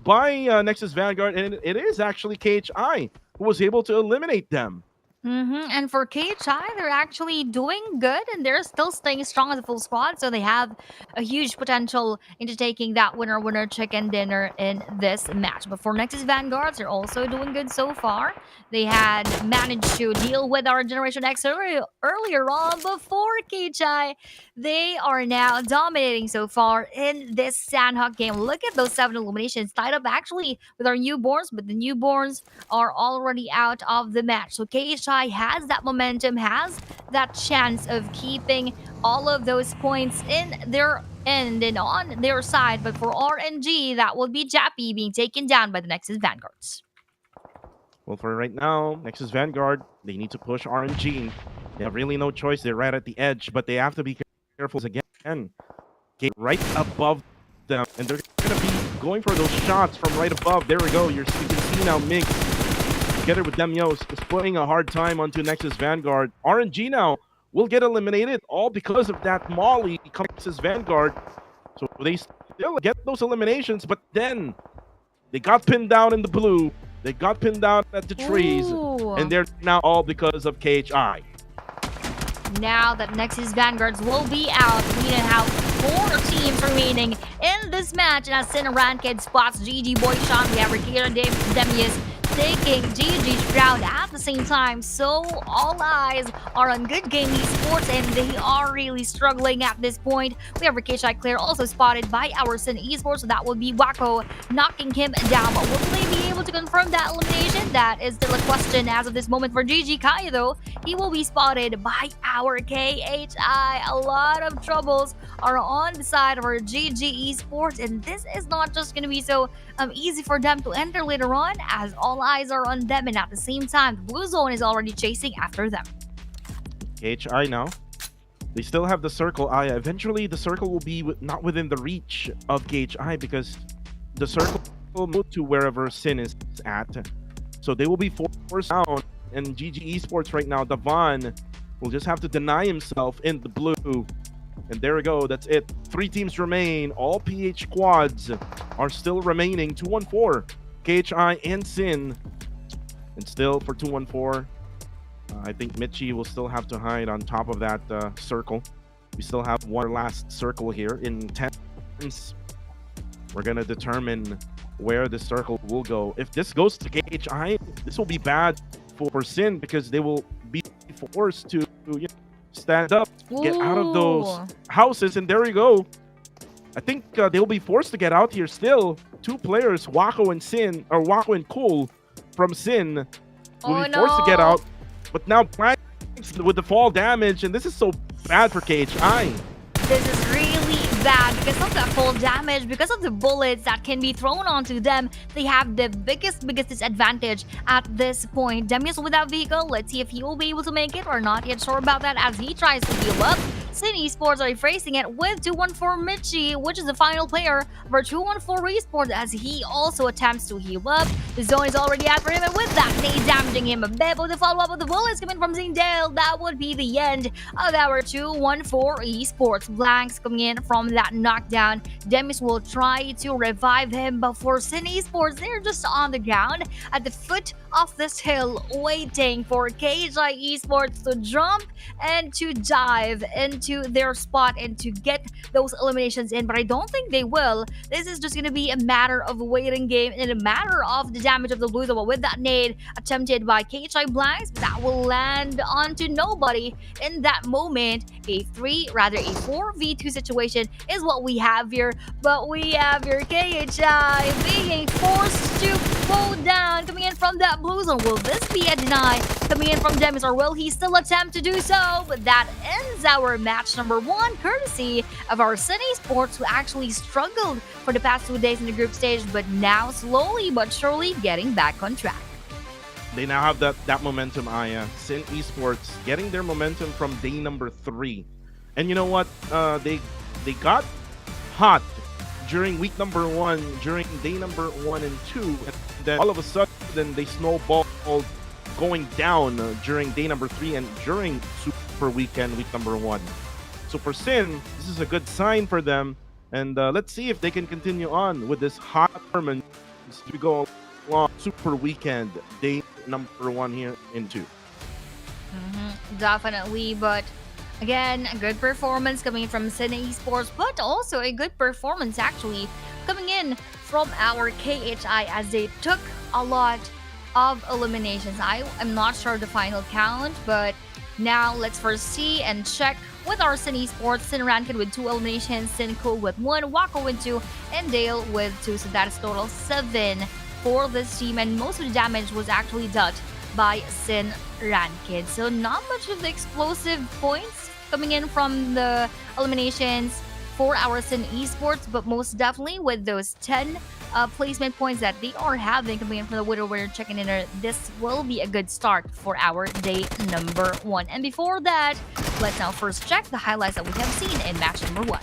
by Nexus Vanguard, and it is actually KHI who was able to eliminate them. And for KHI, they're actually doing good and they're still staying strong as a full squad. So they have a huge potential into taking that winner chicken dinner in this match. But for Nexus Vanguards, they're also doing good so far. They had managed to deal with our Generation X earlier on before KHI. They are now dominating so far in this Sanhok game. Look at those 7 eliminations tied up actually with our newborns, but the newborns are already out of the match. So KHI has that momentum, has that chance of keeping all of those points in their end and on their side. But for RNG, that will be Jappy being taken down by the Nexus Vanguards. Well, for right now, Nexus Vanguard, they need to push RNG. They have really no choice. They're right at the edge, but they have to be careful again. Okay, right above them, and they're going to be going for those shots from right above. There we go. You can see now Migs together with Demios is putting a hard time onto Nexus Vanguard. RNG now will get eliminated all because of that Molly coming to Nexus Vanguard. So they still get those eliminations, but then they got pinned down in the blue. They got pinned down at the trees, Ooh. and they're now all because of KHI. Now that Nexus Vanguards will be out, we now have 4 teams remaining in this match. And as Sin Ranked spots GG Boy Sean, we have Rikier and Demius taking GG's round at the same time. So all eyes are on Good Game Esports and they are really struggling at this point. We have Rikishai Claire also spotted by our Sin Esports, so that will be Wacko knocking him down. But will they be able to confirm that elimination? That is still a question as of this moment for GG Kai, though. He will be spotted by our KHI. A lot of troubles are on the side of our GG Esports, and this is not just going to be so easy for them to enter later on, as all eyes are on them, and at the same time, the blue zone is already chasing after them. KHI now They still have the circle. Eventually, the circle will be not within the reach of KHI because the circle will move to wherever Sin is at. So they will be forced down. And GG Esports right now, Davan will just have to deny himself in the blue. And there we go. That's it. 3 teams remain. All PH quads are still remaining. 2-1-4. KHI and Sin. And still for 2-1-4. I think Michi will still have to hide on top of that circle. We still have one last circle here in 10. We're going to determine where the circle will go. If this goes to KHI, this will be bad for Sin because they will be forced to stand up, get out of those houses, and there you go. I think they will be forced to get out here still. 2 players, Wako and Sin, or Wako and Cool from Sin will be forced to get out. But now Blanks with the fall damage, and this is so bad for KHI. This is really bad because of that fall damage, because of the bullets that can be thrown onto them. They have the biggest disadvantage at this point. Demius without vehicle. Let's see if he will be able to make it. We're not yet sure about that as he tries to heal up. Sin Esports are facing it with 2-1-4 Michi, which is the final player for 2-1-4 Esports as he also attempts to heal up. The zone is already out for him, and with that, nade damaging him a bit. With the follow-up of the bullets coming from Zindale, that would be the end of our 2-1-4 Esports. Blanks coming in from that knockdown. Demis will try to revive him, but for Sin Esports, they're just on the ground at the foot of this hill, waiting for KHI Esports to jump and to dive into their spot and to get those eliminations in, but I don't think they will. This is just going to be a matter of a waiting game and a matter of the damage of the blue double with that nade attempted by KHI Blanks, but that will land onto nobody in that moment. A 4v2 situation is what we have here, but we have your KHI being forced to pull down, coming in from that blue zone. Will this be a deny coming in from Demis, or will he still attempt to do so? But that ends our match number 1, courtesy of our Sin Esports, who actually struggled for the past 2 days in the group stage, but now slowly but surely getting back on track. They now have that momentum, Aya. Sin Esports getting their momentum from day number 3. And you know what? They got hot during week number 1, during day number 1 and 2. And then all of a sudden, they snowballed going down during day number 3 and during Super Weekend, week number 1. So for Sin, this is a good sign for them. And let's see if they can continue on with this hot performance to go along Super Weekend, day number 1 here in 2. Definitely, but again, a good performance coming from Sin Esports, but also a good performance actually coming in from our KHI as they took a lot of eliminations. I am not sure the final count, but now let's first see and check with our Sin Esports. Sin Rankin with 2 eliminations, Sin Cool with 1, Wako with 2, and Dale with 2. So that is total 7 for this team, and most of the damage was actually dealt by Sin Rankin. So not much of the explosive points coming in from the eliminations for our Sin Esports, but most definitely with those 10 placement points that they are having coming in from the Widow Warrior Chicken Dinner, this will be a good start for our day number 1. And before that, let's now first check the highlights that we have seen in match number 1.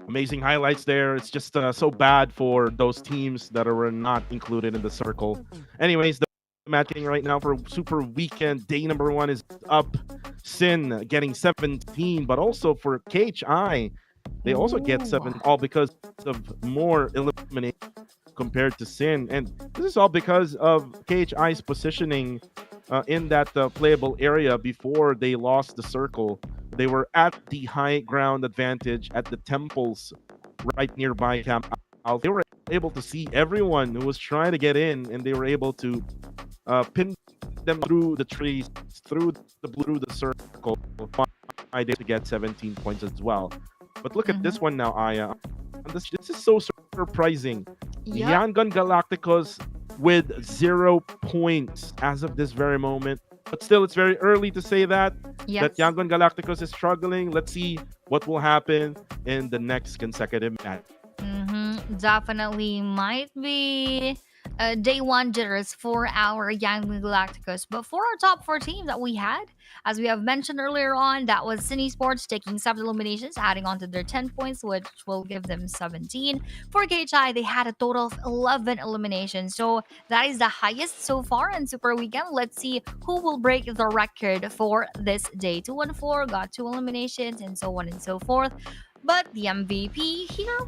Amazing highlights there. It's just so bad for those teams that were not included in the circle. Anyways, the matching right now for Super Weekend day number 1 is up. Sin getting 17, but also for KHI, they also get 7, all because of more elimination compared to Sin. And this is all because of KHI's positioning in that playable area before they lost the circle. They were at the high ground advantage at the temples right nearby Camp Alpha. They were able to see everyone who was trying to get in, and they were able to pin them through the trees, through the circle, to get 17 points as well. But look at this one now, Aya. This is so surprising. Yep. Yangon Galacticos with 0 points as of this very moment. But still, it's very early to say that Yangon Galacticos is struggling. Let's see what will happen in the next consecutive match. Definitely might be day 1 jitters for our Young Galacticos. But for our top 4 teams that we had, as we have mentioned earlier on, that was Esports taking 7 eliminations, adding on to their 10 points, which will give them 17. For KHI, they had a total of 11 eliminations. So that is the highest so far in Super Weekend. Let's see who will break the record for this day. 2-4 got 2 eliminations, and so on and so forth. But the MVP here,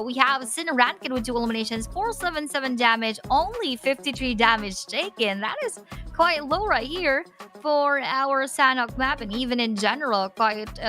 we have Erangel with 2 eliminations, 477 damage, only 53 damage taken. That is quite low right here for our Sanhok map, and even in general, quite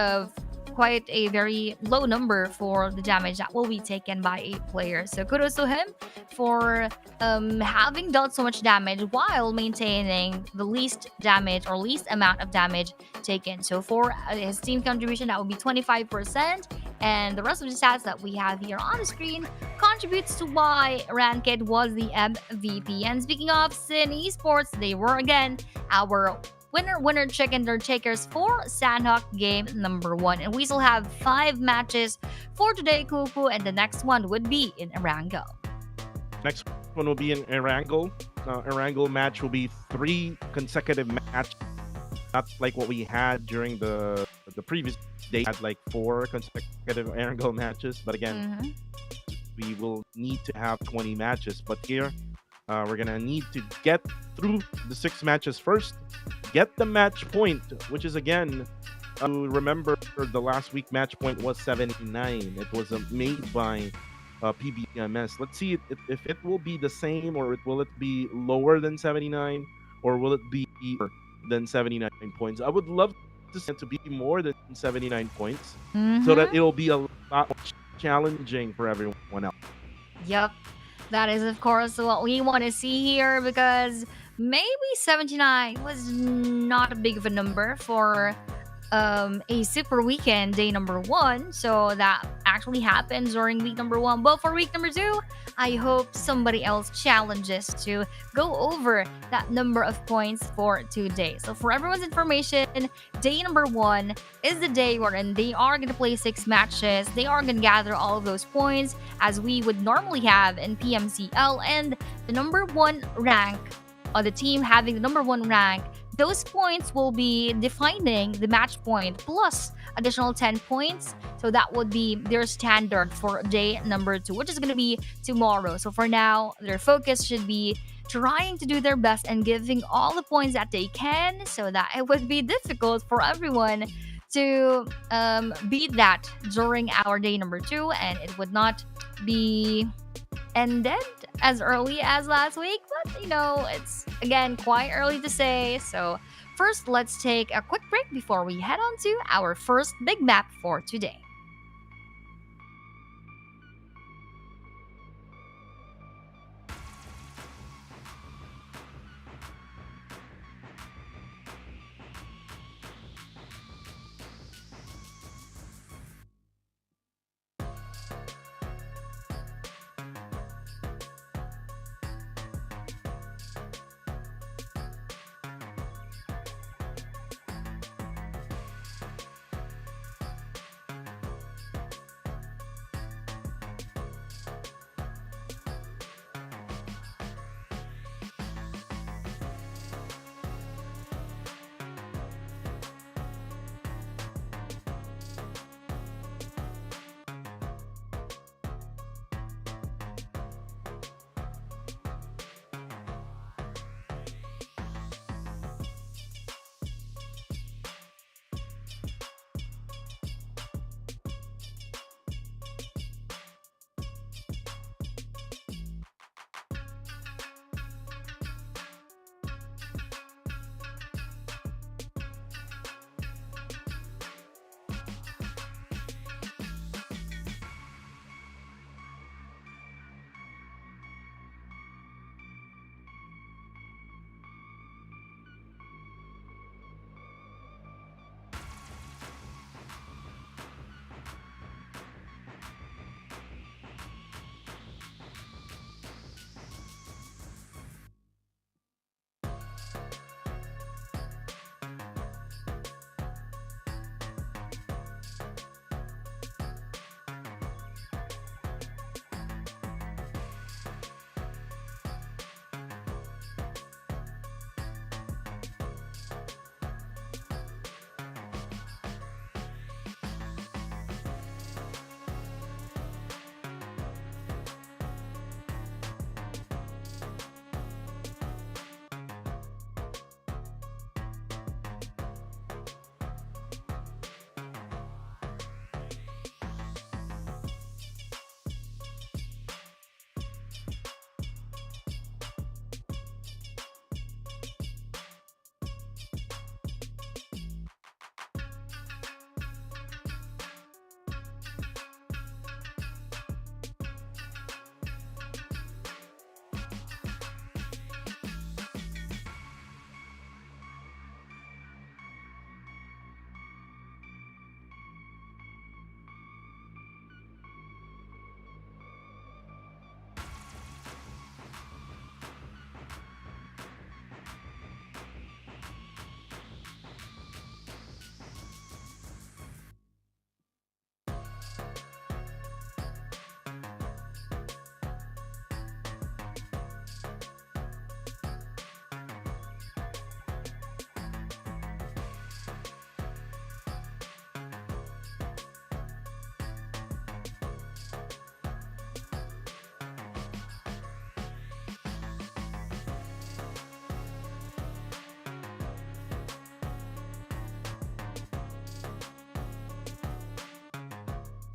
a very low number for the damage that will be taken by 8 players. So kudos to him for having dealt so much damage while maintaining the least damage or least amount of damage taken. So for his team contribution, that would be 25%. And the rest of the stats that we have here on the screen contributes to why Ranked was the MVP. And speaking of Sin Esports, they were again our winner chicken dinner takers for Sanhok game number 1. And we still have 5 matches for today, Kuku, and the next one would be in Erangel. Next one will be in Erangel. Erangel match will be 3 consecutive matches, not like what we had during the previous day. Had like 4 consecutive Erangel matches, but again, we will need to have 20 matches. But here, we're gonna need to get through the 6 matches first, get the match point, which is again, remember the last week match point was 79. It was made by PBMS. Let's see if it will be the same, or will it be lower than 79, or will it be more than 79 points. I would love to be more than 79 points, so that it'll be a lot more challenging for everyone else. Yep. That is, of course, what we want to see here, because maybe 79 was not a big of a number for a Super Weekend day number 1. So that actually happens during week number 1. But for week number 2, I hope somebody else challenges to go over that number of points for today. So for everyone's information, day number 1 is the day wherein they are going to play 6 matches. They are going to gather all of those points as we would normally have in PMCL, and the number 1 rank, or the team having the number 1 rank, those points will be defining the match point plus additional 10 points. So that would be their standard for day number 2, which is going to be tomorrow. So for now, their focus should be trying to do their best and giving all the points that they can, so that it would be difficult for everyone to beat that during our day number 2, and it would not be ended as early as last week. But it's again quite early to say. So first, let's take a quick break before we head on to our first big map for today.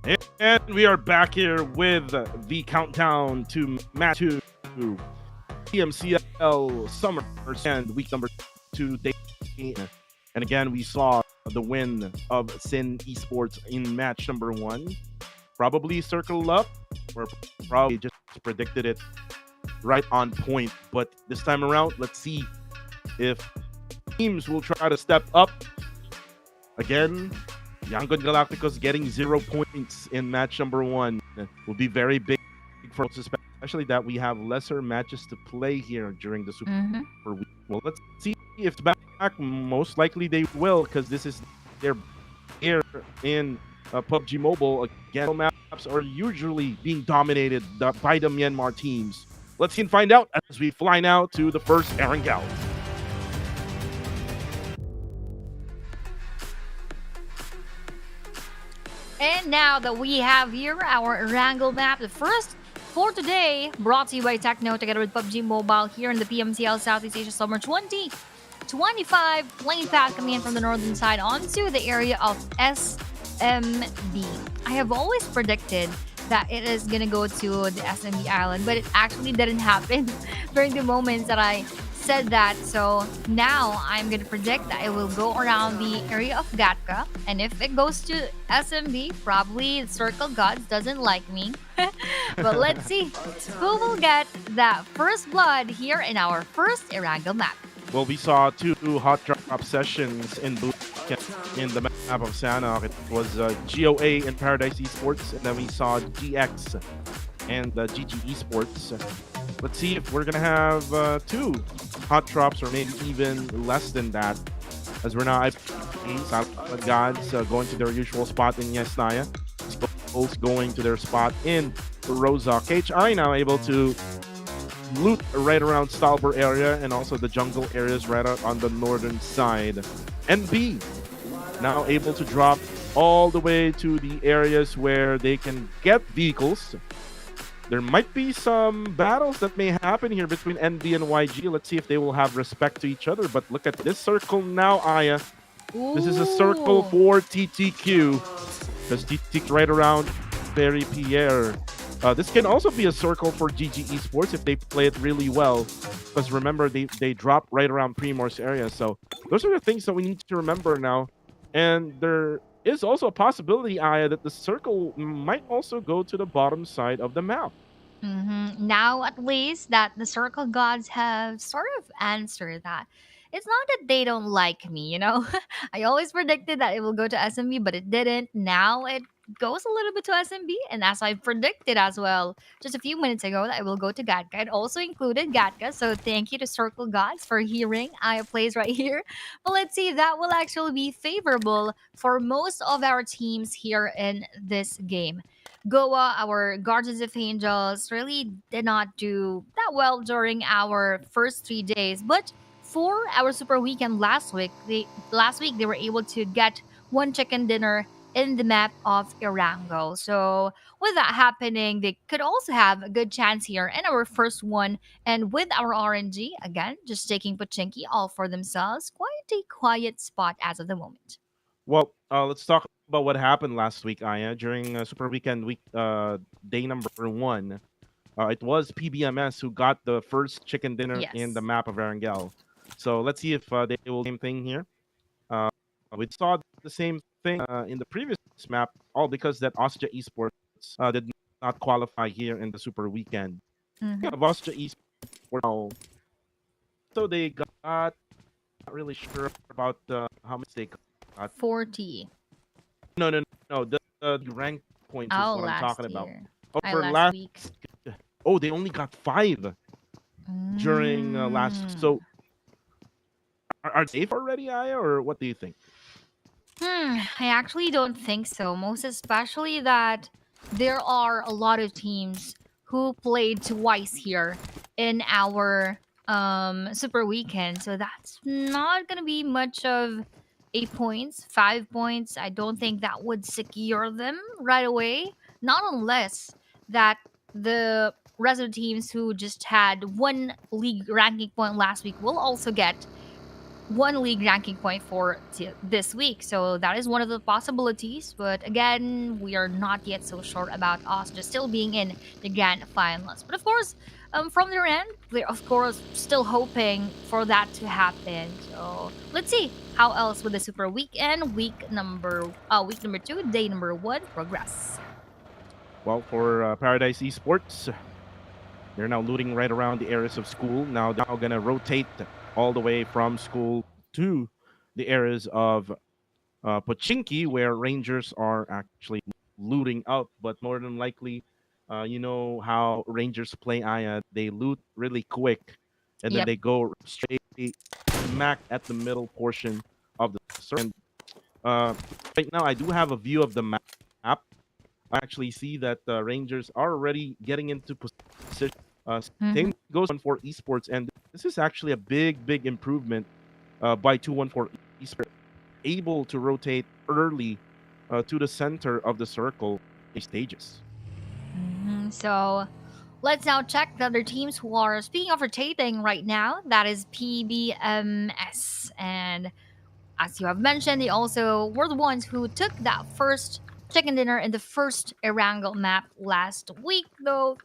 And we are back here with the countdown to match 2 PMCL Summer and week number 2 day. And again, we saw the win of Sin Esports in match number 1. Probably circle up, or probably just predicted it right on point. But this time around, let's see if teams will try to step up. Again, Yangon Galacticos getting 0 points in match number 1 will be very big for us, especially that we have lesser matches to play here during the Super Week. Well, let's see if it's back. Most likely they will, because this is their here in PUBG Mobile. Again, maps are usually being dominated by the Myanmar teams. Let's see and find out as we fly now to the first Erangel. And now that we have here our Erangel map, the first for today, brought to you by Techno together with PUBG Mobile here in the PMCL Southeast Asia Summer 2025. Plane path coming in from the northern side onto the area of SMB. I have always predicted that it is gonna go to the SMB island, but it actually didn't happen during the moments that I said that. So now I'm gonna predict that it will go around the area of Gatka, and if it goes to SMB, probably Circle Gods doesn't like me. But let's see who will get that first blood here in our first Erangel map. Well, we saw 2 hot drop sessions in the map of Sanhok. It was GOA and Paradise Esports, and then we saw GX and GG Esports. Let's see if we're gonna have 2 hot drops, or maybe even less than that, as we're now Silent Gods going to their usual spot in Yesnaya, both going to their spot in Rosa. KHI now able to loot right around Stalber area and also the jungle areas right out on the northern side. NB now able to drop all the way to the areas where they can get vehicles. There might be some battles that may happen here between NB and YG. Let's see if they will have respect to each other. But look at this circle now, Aya. Ooh. This is a circle for TTQ, because TTQ right around Barry Pierre. This can also be a circle for GG Esports if they play it really well, because remember, they drop right around Primor's area. So those are the things that we need to remember now. And there is also a possibility, Aya, that the circle might also go to the bottom side of the map. Now, at least that the Circle Gods have sort of answered that. It's not that they don't like me, you know? I always predicted that it will go to SMB, but it didn't. Now it goes a little bit to SMB, and as I predicted as well just a few minutes ago, that it will go to Gatka. It also included Gatka, so thank you to Circle Gods for hearing Aya plays right here. But let's see, that will actually be favorable for most of our teams here in this game. Goa, our Guardians of Angels, really did not do that well during our first 3 days, but for our super weekend last week, they were able to get 1 chicken dinner in the map of Erangel. So with that happening, they could also have a good chance here in our first one. And with our RNG, again, just taking Pochinki all for themselves. Quite a quiet spot as of the moment. Well, let's talk about what happened last week, Aya, during Super Weekend week day number 1. It was PBMS who got the first chicken dinner in the map of Erangel. So let's see if they will do the same thing here. We saw the same thing in the previous map, all because that Austria Esports did not qualify here in the Super Weekend. Yeah, Austria Esports now, so they got, not really sure about how much they got. 40. No. The rank points is what I'm talking about. Oh, for last week. Oh, they only got 5 during last. So are they safe already, Aya, or what do you think? I actually don't think so. Most especially that there are a lot of teams who played twice here in our super weekend. So that's not gonna be much of 8 points, 5 points. I don't think that would secure them right away. Not unless that the rest of the teams who just had 1 league ranking point last week will also get one league ranking point for this week. So that is one of the possibilities. But again, we are not yet so sure about us just still being in the grand finals. But of course, from their end, we're of course still hoping for that to happen. So let's see how else with the Super Weekend, week number 2, day number 1 progress. Well, for Paradise Esports, they're now looting right around the areas of school. Now they're now gonna rotate all the way from school to the areas of Pochinki, where Rangers are actually looting out. But more than likely, you know how Rangers play Aya. They loot really quick, and then Yep. they go straight smack at the middle portion of the circle. Right now, I do have a view of the map. I actually see that the Rangers are already getting into position. Same goes on for Esports, and this is actually a big improvement by 214 Esports, able to rotate early to the center of the circle stages. So let's now check the other teams who are speaking of rotating right now. That is PBMS. And as you have mentioned, they also were the ones who took that first chicken dinner in the first Erangel map last week. Though,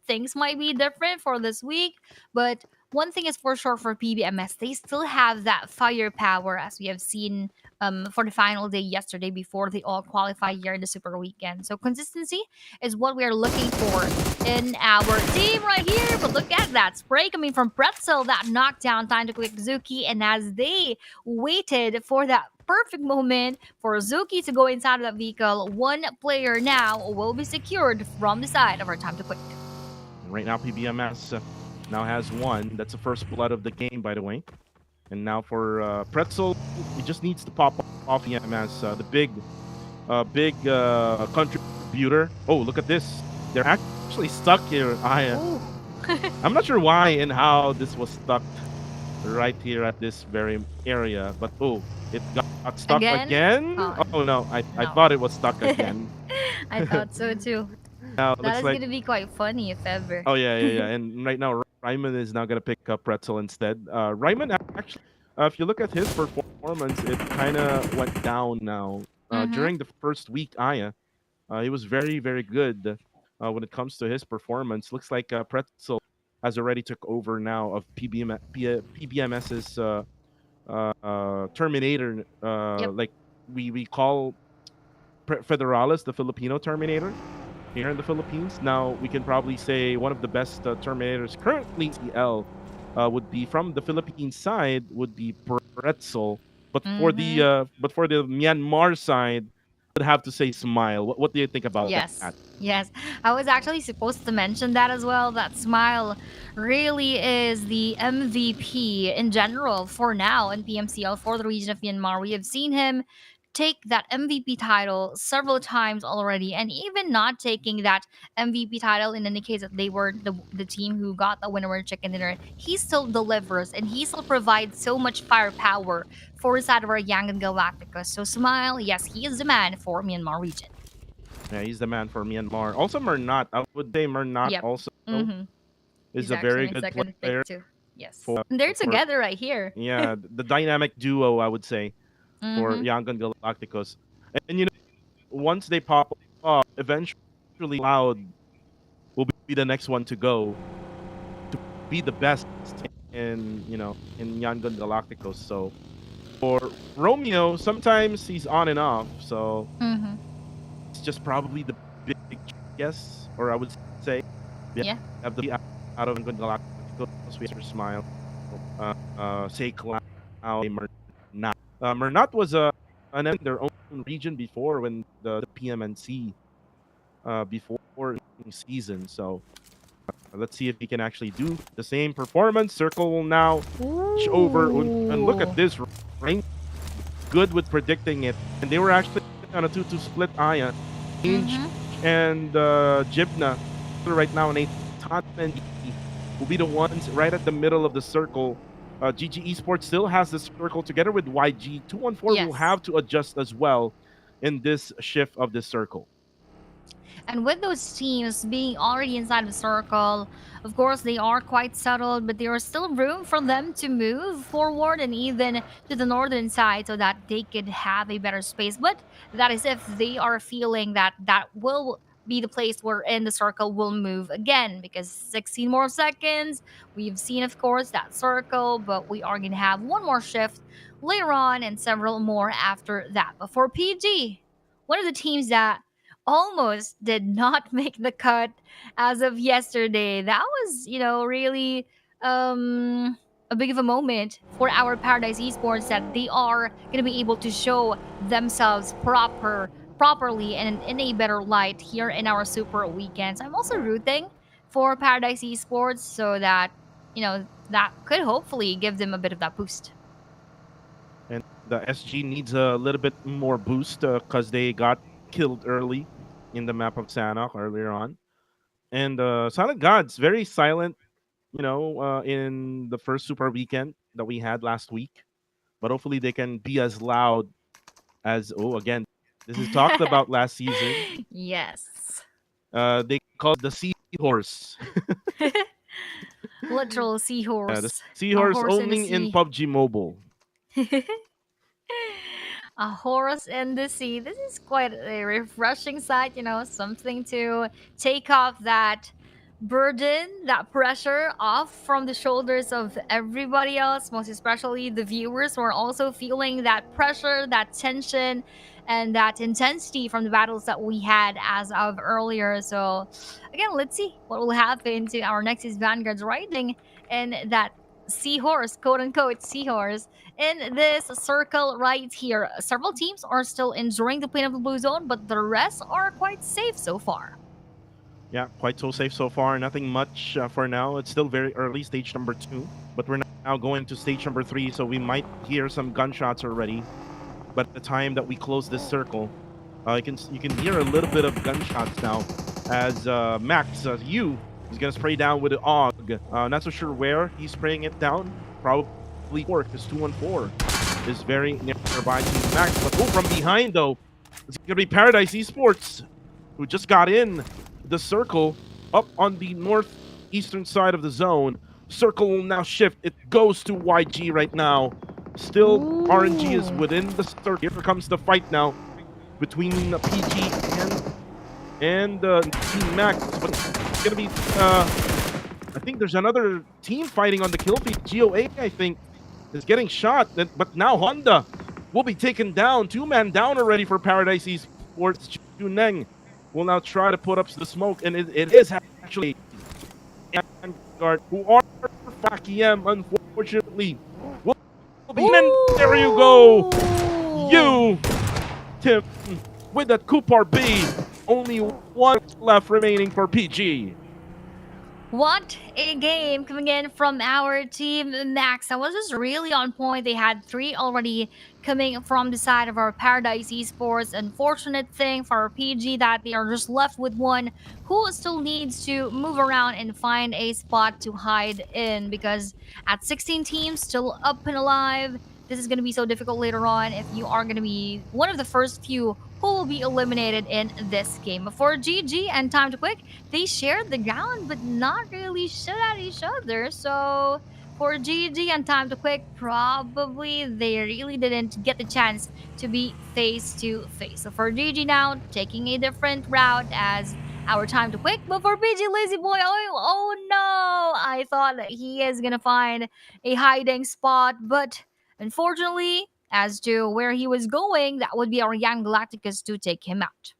things might be different for this week. But one thing is for sure for PBMS, they still have that firepower as we have seen for the final day yesterday before they all qualify here in the Super Weekend. So consistency is what we are looking for in our team right here. But look at that spray coming from Pretzel, that knockdown time to quick Zuki. And as they waited for that perfect moment for Zuki to go inside of that vehicle, one player now will be secured from the side of our time to quick. Right now, PBMS now has one. That's the first blood of the game, by the way. And now for Pretzel, he just needs to pop off PBMS, the big contributor. Oh, look at this. They're actually stuck here. I'm not sure why and how this was stuck right here at this very area. But, it got stuck again? Oh, no. I thought it was stuck again. I thought so, too. Now, that is going to be quite funny if ever. Oh, yeah. And right now, Ryman is now going to pick up Pretzel instead. Ryman, actually, if you look at his performance, it kind of went down now. During the first week, Aya, he was very good when it comes to his performance. Looks like Pretzel has already took over now of PBMS's Terminator. Like we call Federalis the Filipino Terminator here in the Philippines. Now we can probably say one of the best Terminators currently PMCL would be from the Philippine side would be Pretzel, but for the Myanmar side, I would have to say Smile. What do you think about that? Yes, I was actually supposed to mention that as well. That Smile really is the MVP in general for now in PMCL for the region of Myanmar. We have seen him take that MVP title several times already, and even not taking that MVP title in any case that they were the team who got the winner chicken dinner, he still delivers and he still provides so much firepower for the side of our Yangon Galacticos. So Smile, yes, he is the man for Myanmar region. Yeah, he's the man for Myanmar. Also Mernat, I would say Mernat also is a very good player. Too. Yes, they're together right here. Yeah, the dynamic duo, I would say, for Yangon Galacticos. And once they pop up, eventually Cloud will be the next one to go to be the best in Yangon Galacticos. So for Romeo, sometimes he's on and off. So it's just probably the big guess, or I would say, have the out of Yangon Galacticos. We Smile, say Cloud, Mernat. Mernat was in their own region before when the PMNC before season. So let's see if he can actually do the same performance. Circle will now switch over, and look at this rank. Good with predicting it, and they were actually on a 2-2 split. Aya, and Jibna right now, and Tan and will be the ones right at the middle of the circle. GG Esports still has the circle together with YG. 214 will have to adjust as well in this shift of this circle. And with those teams being already inside the circle, of course, they are quite settled, but there is still room for them to move forward and even to the northern side so that they could have a better space. But that is if they are feeling that that will be the place where in the circle will move again because 16 more seconds. We've seen, of course, that circle, but we are going to have one more shift later on and several more after that. But for PG, one of the teams that almost did not make the cut as of yesterday. That was, really a big of a moment for our Paradise Esports that they are going to be able to show themselves properly and in a better light here in our super weekends. I'm also rooting for Paradise Esports so that, that could hopefully give them a bit of that boost. And the SG needs a little bit more boost because they got killed early in the map of Sanhok earlier on. And Silent Gods, very silent, in the first super weekend that we had last week. But hopefully they can be as loud as, again, this is talked about last season. Yes. They call it the seahorse. Literal The seahorse. seahorse horse in the only in sea. PUBG Mobile. A horse in the sea. This is quite a refreshing sight, something to take off that burden, that pressure off from the shoulders of everybody else, most especially the viewers who are also feeling that pressure, that tension, and that intensity from the battles that we had as of earlier. So, again, let's see what will happen to our Nexus Vanguards riding in that seahorse, quote unquote, seahorse in this circle right here. Several teams are still enjoying the plane of the blue zone, but the rest are quite safe so far. Yeah, quite so safe so far. Nothing much for now. It's still very early, stage number 2. But we're now going to stage number 3, so we might hear some gunshots already. But at the time that we close this circle, you can hear a little bit of gunshots now as Max, you, is going to spray down with the AUG. Not so sure where he's spraying it down. Probably 4, because 214 is very nearby to Max. But from behind, though, it's going to be Paradise Esports, who just got in the circle up on the northeastern side of the zone. Circle will now shift. It goes to YG right now. Still, RNG is within the circle. Here comes the fight now between PG and Team Max. But it's going to be, I think there's another team fighting on the kill feed. GOA, I think, is getting shot. But now Honda will be taken down. 2-man down already for Paradise Esports. Juneng will now try to put up the smoke, and it is actually Vanguard who are PUBGM, unfortunately. Will be, and there you go, you, Tim, with that Kupar B. Only one left remaining for PG. What a game coming in from our team Max. That was just really on point. They had 3 already coming from the side of our Paradise Esports. Unfortunate thing for our PG that they are just left with one who still needs to move around and find a spot to hide in because at 16 teams still up and alive, this is going to be so difficult later on if you are going to be one of the first few who will be eliminated in this game. Before GG and Time to Quick, they shared the ground but not really shot at each other. So for GG and Time to Quick, probably they really didn't get the chance to be face to face. So for GG now, taking a different route as our Time to Quick. But for PG Lazy Boy, oh no! I thought that he is gonna find a hiding spot, but unfortunately, as to where he was going, that would be our young Galacticus to take him out.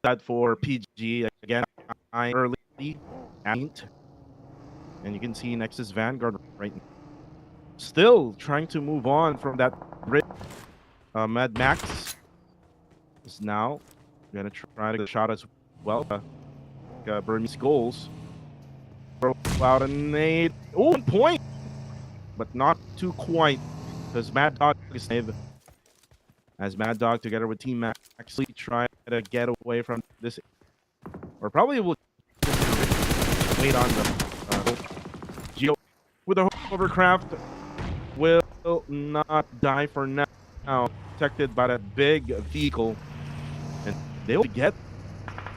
That for PG again, early, and you can see Nexus Vanguard right now. Still trying to move on from that bridge. Mad Max is now gonna try to get a shot as well. Burmese goals. Throw out a nade. Oh, point! But not too quite. Because Mad Dog is saved. As Mad Dog together with Team Max actually try to get away from this. Or probably will wait on them. Geo with a hovercraft will not die for now. Protected by that big vehicle. And they will get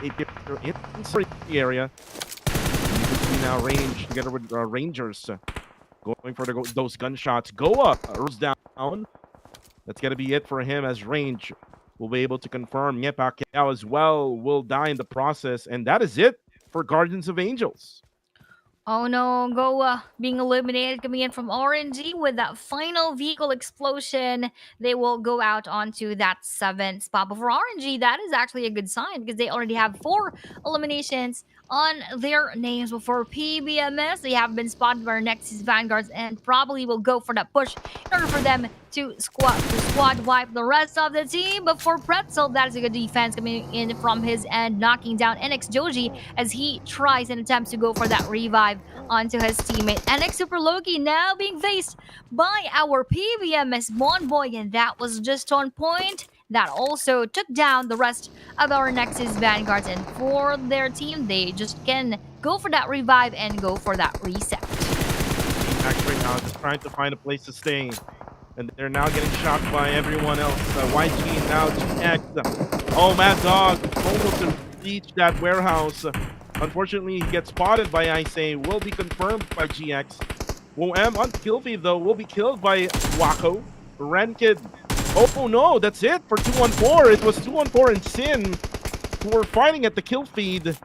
inside the area. You can see now range together with Rangers going for those gunshots. Go up, rolls down. That's gonna be it for him as range will be able to confirm. Pacquiao as well will die in the process, and that is it for Guardians of Angels. Oh no, Goa being eliminated coming in from RNG with that final vehicle explosion. They will go out onto that 7th spot. But for RNG, that is actually a good sign because they already have 4 eliminations on their names. But for PBMS, they have been spotted by our Nexus Vanguards and probably will go for that push in order for them to squad wipe the rest of the team. But for Pretzel, that is a good defense coming in from his end, knocking down NX Joji as he tries and attempts to go for that revive onto his teammate. NX Super Loki now being faced by our PBMS Bonboy, and that was just on point. That also took down the rest of our Nexus Vanguards, and for their team, they just can go for that revive and go for that reset. Max right now just trying to find a place to stay. And they're now getting shot by everyone else. YG now GX. Oh, Mad Dog almost to reach that warehouse. Unfortunately, he gets spotted by Ice. Will be confirmed by GX. WOM on kill feed though will be killed by Wako. Rankid. Oh no, that's it for 214. It was 214 and Sin who were fighting at the kill feed.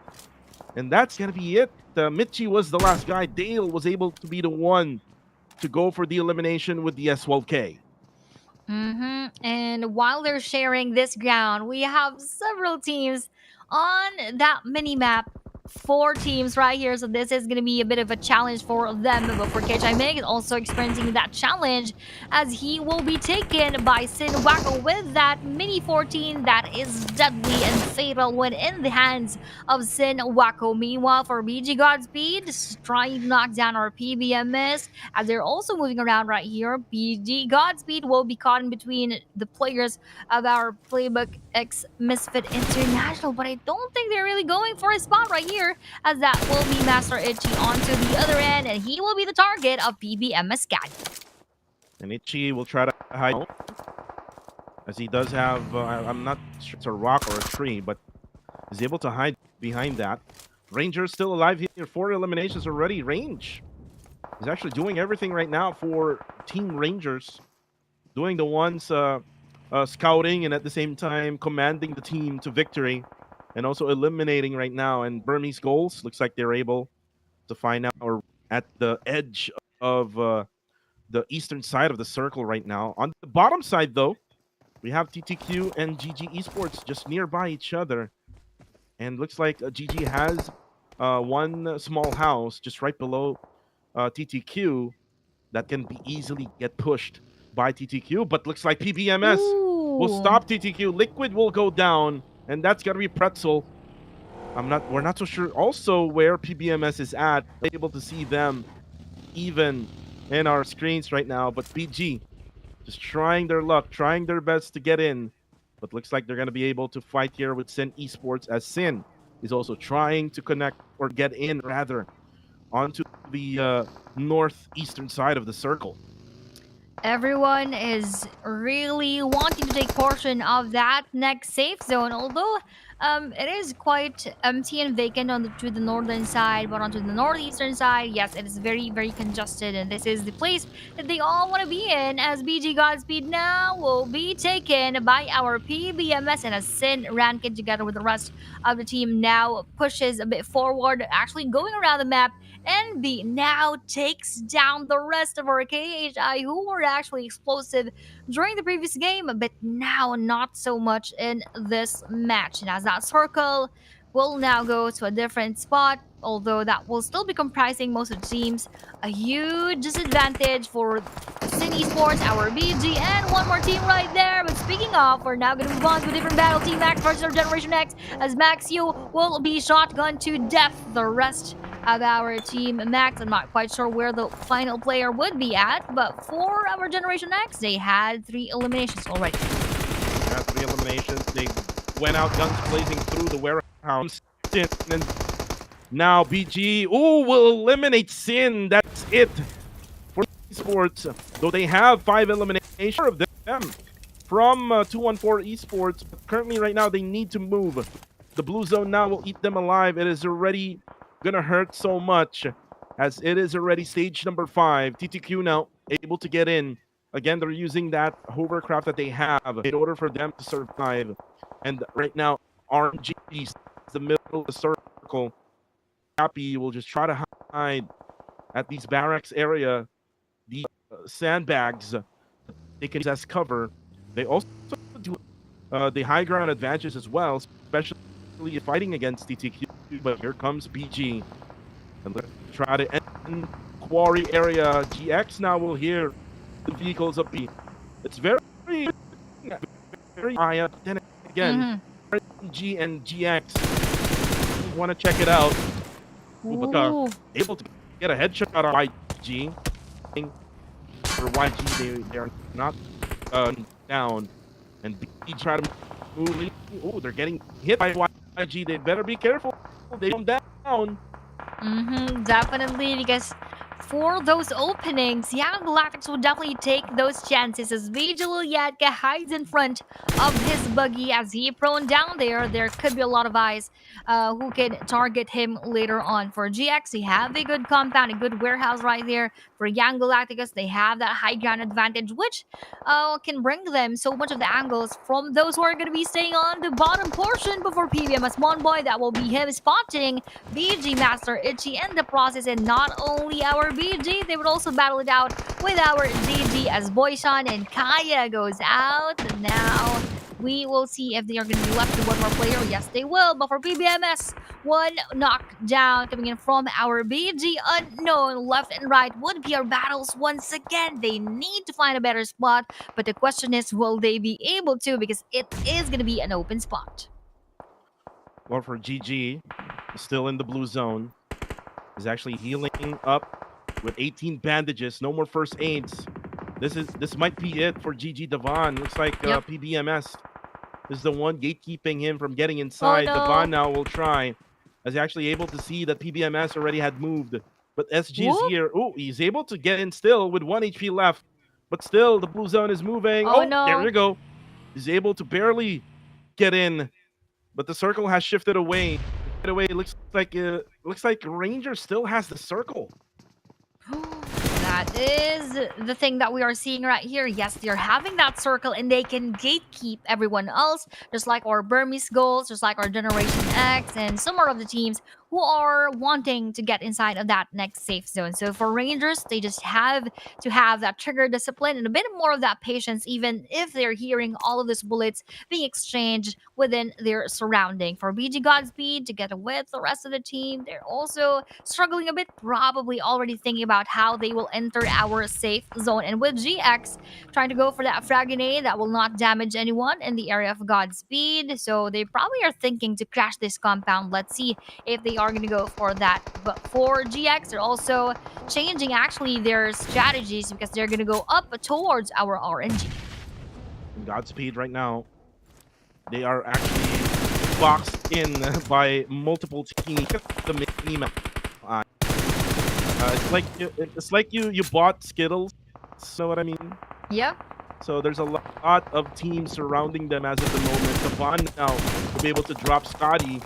And that's gonna be it. Michi was the last guy. Dale was able to be the one to go for the elimination with the S12K. And while they're sharing this ground, we have several teams on that mini map. 4 teams right here, so this is going to be a bit of a challenge for them. But for Kechai Meg is also experiencing that challenge as he will be taken by Sin Wako with that mini 14 that is deadly and fatal when in the hands of Sin Wako. Meanwhile, for BG Godspeed, trying to knock down our PBMS as they're also moving around right here. BG Godspeed will be caught in between the players of our Playbook X Misfit International, but I don't think they're really going for a spot right here, as that will be Master Itchy onto the other end, and he will be the target of PBMS Caddy. And Itchy will try to hide, as he does have, I'm not sure it's a rock or a tree, but is able to hide behind that. Ranger's still alive here, 4 eliminations already. Range is actually doing everything right now for Team Rangers, doing the ones scouting and at the same time commanding the team to victory. And also eliminating right now. And Burmese goals, looks like they're able to find out or at the edge of the eastern side of the circle right now. On the bottom side, though, we have TTQ and GG Esports just nearby each other. And looks like GG has one small house just right below TTQ that can be easily get pushed by TTQ. But looks like PBMS will stop TTQ. Liquid will go down. And that's gotta be Pretzel. We're not so sure also where PBMS is at. Able to see them even in our screens right now. But BG just trying their luck, trying their best to get in. But looks like they're gonna be able to fight here with Sin Esports, as Sin is also trying to connect or get in rather onto the northeastern side of the circle. Everyone is really wanting to take portion of that next safe zone, although it is quite empty and vacant to the northern side, but onto the northeastern side, yes, it is very, very congested, and this is the place that they all want to be in, as BG Godspeed now will be taken by our PBMS, and as Sin Rankin together with the rest of the team now pushes a bit forward, actually going around the map. NB now takes down the rest of our KHI who were actually explosive during the previous game, but now not so much in this match. And as that circle will now go to a different spot, although that will still be comprising most of the teams, a huge disadvantage for Sin Esports, our BG, and one more team right there. But speaking of, we're now going to move on to a different battle. Team Max versus our Generation X, as Maxio will be shotgun to death. The rest of our team Max, I'm not quite sure where the final player would be at, but for our Generation X, they had 3 eliminations already. Yeah, 3 eliminations. They went out guns blazing through the warehouse. And now BG, will eliminate Sin. That's it for Esports. Though they have 5 eliminations of them from 214 Esports. Currently, right now, they need to move The blue zone now will eat them alive. It is already gonna hurt so much as it is already stage number 5. TTQ now able to get in. Again, they're using that hovercraft that they have in order for them to survive. And right now, RNG is the middle of the circle. Happy will just try to hide at these barracks area, the sandbags they can use as cover. They also do the high ground advantages as well, especially fighting against TTQ. But here comes PG. And let's try to end quarry area. GX now will hear the vehicles of B. It's very high up. Then again, G and GX want to check it out. But able to get a headshot on YG. For YG, they are not down. And B try to move. Oh, they're getting hit by YG. They better be careful. They come down. Definitely, because for those openings, Young Galactics will definitely take those chances as Vigil Yatka hides in front of his buggy as he prone down there. There could be a lot of eyes who can target him later on. For GX, they have a good compound, a good warehouse right there. For Young Galacticus, they have that high ground advantage, which can bring them so much of the angles from those who are going to be staying on the bottom portion before PBMS Monboy. That will be him spotting BG Master Itchy in the process, and not only our BG, they would also battle it out with our GG as Boyshan and Kaya goes out. And now we will see if they are going to be left with one more player. Yes, they will. But for PBMS, one knockdown coming in from our BG unknown. Left and right would be our battles once again. They need to find a better spot. But the question is, will they be able to? Because it is going to be an open spot. Well, for GG, still in the blue zone, is actually healing up with 18 bandages. No more first aids. This might be it for GG Devon. Looks like PBMS is the one gatekeeping him from getting inside. Oh, no. Devon now will try, as actually able to see that PBMS already had moved. But SG is here. Oh, he's able to get in still with 1 HP left. But still, the blue zone is moving. Oh, no. There you go. He's able to barely get in. But the circle has shifted away. It looks like Ranger still has the circle. That is the thing that we are seeing right here. Yes, they're having that circle and they can gatekeep everyone else, just like our Burmese Goals, just like our Generation X, and some more of the teams who are wanting to get inside of that next safe zone. So for Rangers, they just have to have that trigger discipline and a bit more of that patience, even if they're hearing all of these bullets being exchanged within their surrounding. For BG Godspeed, together with the rest of the team, they're also struggling a bit, probably already thinking about how they will enter our safe zone. And with GX trying to go for that frag grenade that will not damage anyone in the area of Godspeed, so they probably are thinking to crash this compound. Let's see if they are going to go for that. But for GX, they're also changing actually their strategies because they're going to go up towards our RNG. Godspeed right now, they are actually boxed in by multiple teams. The mini map. It's like you bought Skittles. Know what I mean? Yep. So there's a lot of teams surrounding them as of the moment. Devon now will be able to drop Scotty.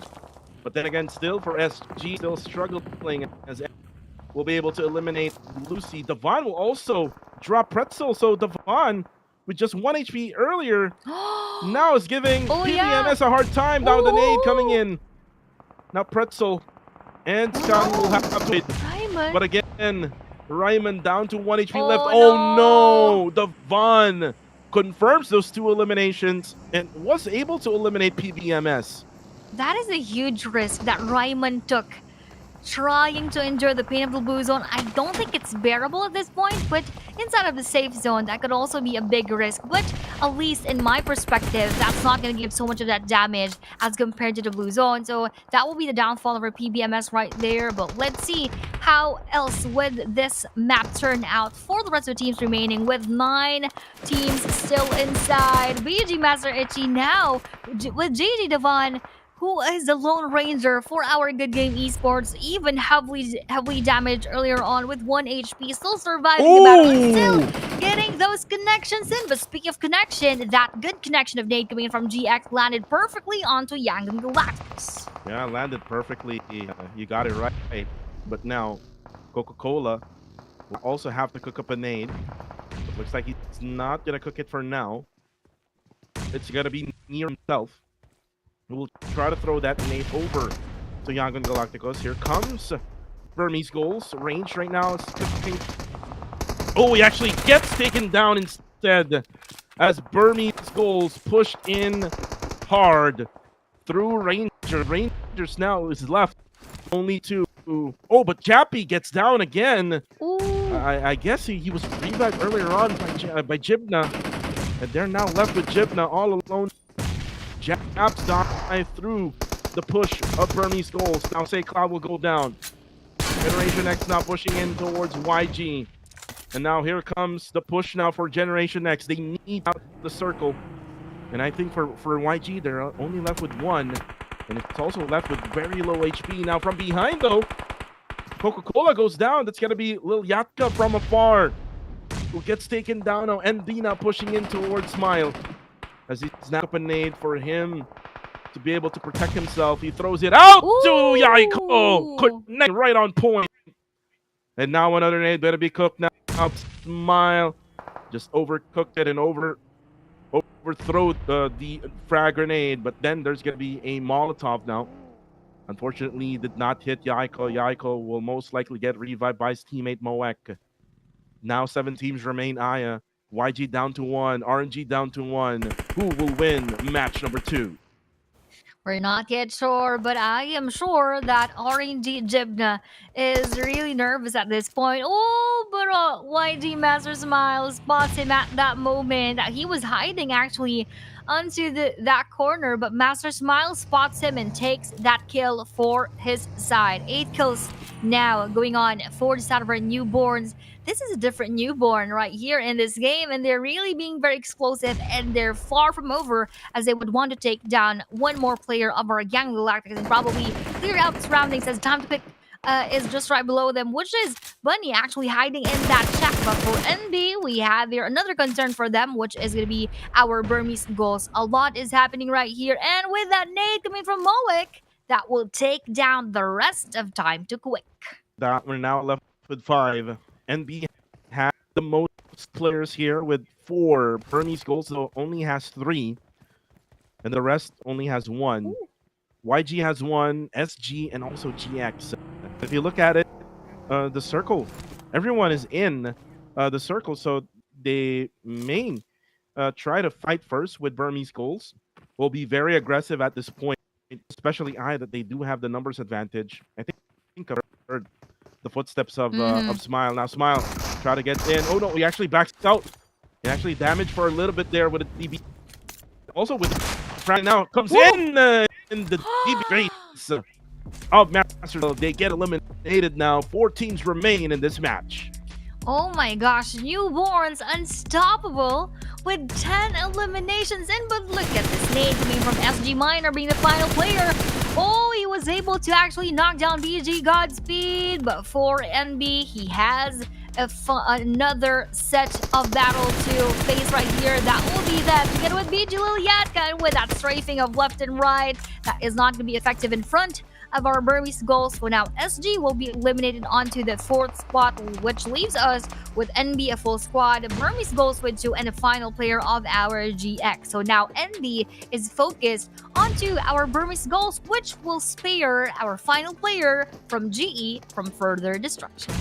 But then again, still for SG, still struggling as will be able to eliminate Lucy. Devon will also drop Pretzel. So Devon, with just 1 HP earlier, now is giving PBMS a hard time. Now the nade coming in. Now Pretzel and Scotty will have to wait. But again, Ryman down to 1 HP left. Oh no! Devon confirms those 2 eliminations and was able to eliminate PBMS. That is a huge risk that Ryman took, trying to endure the pain of the blue zone. I don't think it's bearable at this point, but inside of the safe zone, that could also be a big risk. But at least in my perspective, that's not going to give so much of that damage as compared to the blue zone. So that will be the downfall of our PBMS right there. But let's see how else would this map turn out for the rest of the teams remaining, with 9 teams still inside. BG Master Itchy now with GG Devon, who is the Lone Ranger for our Good Game Esports, even heavily damaged earlier on with 1 HP, still surviving the battle and still getting getting those connections in. But speaking of connection, that good connection of nade coming in from GX landed perfectly onto Yangon Galactus. Yeah, landed perfectly. You got it right. But now, Coca-Cola will also have to cook up a nade. It looks like he's not gonna cook it for now. It's gonna be near himself. He will try to throw that nade over to Yangon Galacticos. Here comes Burmese goals. Range right now is cooking. Oh, he actually gets taken down instead as Burmese goals pushed in hard through Ranger. Rangers now is left only two. Oh, but Jappy gets down again. I guess he was revived earlier on by Jibna. And they're now left with Jibna all alone. Japs dive through the push of Burmese goals. Now say Cloud will go down. Generation X now pushing in towards YG. And now here comes the push now for Generation X. They need out the circle. And I think for YG, they're only left with one. And it's also left with very low HP. Now from behind though, Coca-Cola goes down. That's going to be Lil Yatka from afar, who gets taken down now. NB now pushing in towards Smile. As he's now up a nade for him to be able to protect himself. He throws it out to Yaiko. Connect right on point. And now another nade better be cooked now. Smile just overcooked it and overthrow the frag grenade. But then there's going to be a Molotov now. Unfortunately, did not hit Yaiko. Yaiko will most likely get revived by his teammate Moek. Now 7 teams remain. Aya, YG down to 1, RNG down to 1. Who will win match number 2? We're not yet sure, but I am sure that RNG Jibna is really nervous at this point. Oh, but YG Master Smile spots him at that moment. He was hiding actually onto that corner, but Master Smile spots him and takes that kill for his side. 8 kills now going on for the side of our newborns. This is a different newborn right here in this game, and they're really being very explosive, and they're far from over as they would want to take down one more player of our Gang Galacticos and probably clear out the surroundings as time to pick is just right below them, which is Bunny actually hiding in that shack. But for NB, we have here another concern for them, which is going to be our Burmese goals. A lot is happening right here, and with that nade coming from Moek, that will take down the rest of Time to Quick. That we're now left with 5. NB has the most players here with 4. Burmese goals though only has 3, and the rest only has 1. Ooh. YG has 1, SG, and also GX. If you look at it, the circle, everyone is in the circle, so they may try to fight first with Burmese goals. Will be very aggressive at this point, especially that they do have the numbers advantage. I think I've heard the footsteps of Smile. Now Smile try to get in. Oh no, he actually backs out. He actually damaged for a little bit there with a DB. Also with Frank now comes in the DB race of Master. They get eliminated now. 4 teams remain in this match. Oh my gosh, newborns unstoppable with 10 eliminations in, but look at this nade coming from SG Minor being the final player. Oh, he was able to actually knock down BG Godspeed, but for NB, he has another set of battle to face right here. That will be that together with BG Liliatka, and with that strafing of left and right, that is not going to be effective in front of our Burmese goals. So now SG will be eliminated onto the 4th spot, which leaves us with NB a full squad, Burmese goals with 2, and the final player of our GX. So now NB is focused onto our Burmese goals, which will spare our final player from GE from further destruction.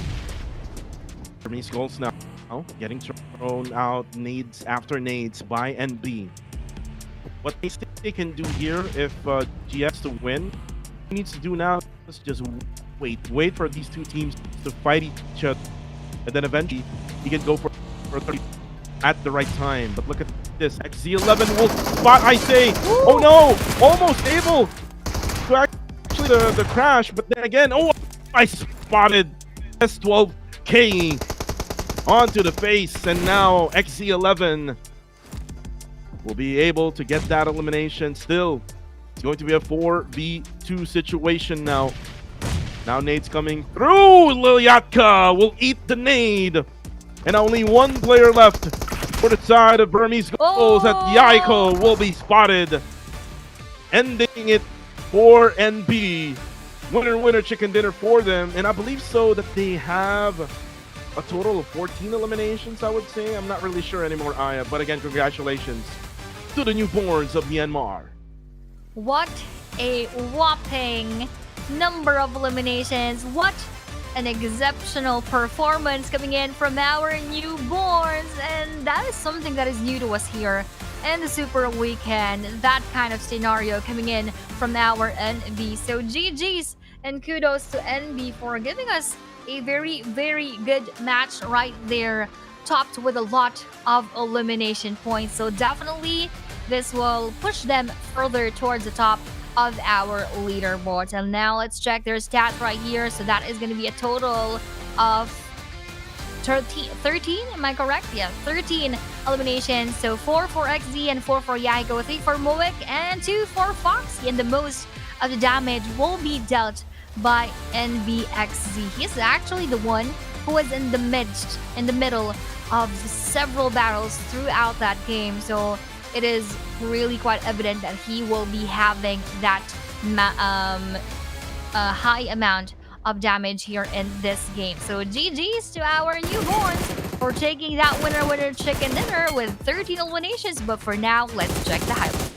Burmese goals now getting thrown out nades after nades by NB. What they can do here if GX to win, needs to do now is just wait for these 2 teams to fight each other, and then eventually he can go for 30 at the right time. But look at this, XZ11 will spot, I say. Ooh. Oh no, almost able to actually the crash, but then again, oh, I spotted S12K onto the face, and now XZ11 will be able to get that elimination. Still, it's going to be a 4v2 situation now. Now nade's coming through. Liliatka will eat the nade. And only 1 player left for the side of Burmese goals that Yaiko will be spotted, ending it for NB. Winner chicken dinner for them, and I believe so that they have a total of 14 eliminations, I would say. I'm not really sure anymore, Aya, but again, congratulations to the newborns of Myanmar. What a whopping number of eliminations. What an exceptional performance coming in from our newborns. And that is something that is new to us here in the Super Weekend. That kind of scenario coming in from our NB. So GG's and kudos to NB for giving us a very, very good match right there, topped with a lot of elimination points. So definitely this will push them further towards the top of our leaderboard. And now let's check their stats right here. So that is going to be a total of 13, am I correct? Yeah, 13 eliminations. So 4 for XZ and 4 for Yaiko, 3 for Moik, and 2 for Foxy. And the most of the damage will be dealt by NBXZ. He's actually the one who was in the middle of several battles throughout that game. So it is really quite evident that he will be having that high amount of damage here in this game. So GG's to our newborns for taking that winner chicken dinner with 13 eliminations. But for now, let's check the highlights.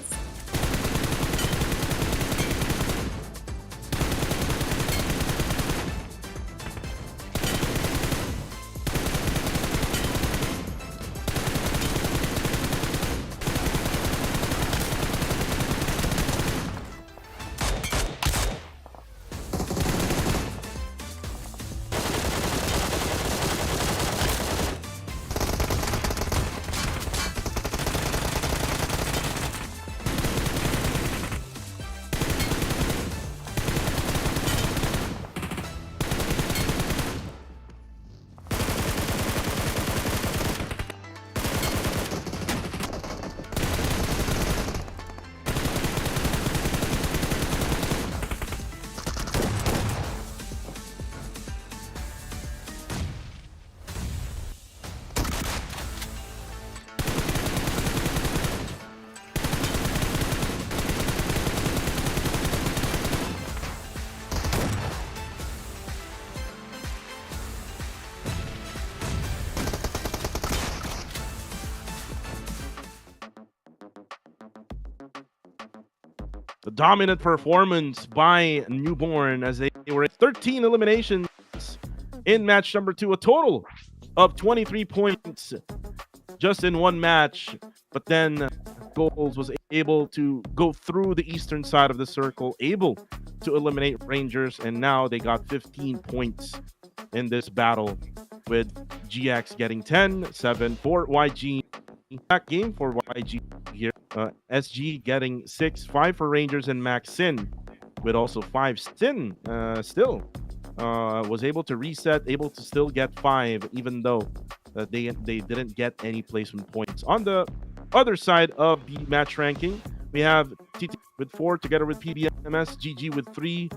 The dominant performance by Newborn as they were at 13 eliminations in match number 2, a total of 23 points just in one match. But then Goals was able to go through the eastern side of the circle, able to eliminate Rangers, and now they got 15 points in this battle, with GX getting 10, 7 for YG. Back game for YG here. SG getting 6, 5 for Rangers, and Max Sin with also 5. Sin still was able to reset, able to still get 5, even though they didn't get any placement points. On the other side of the match ranking, we have TT with 4 together with PBMS, GG with 3,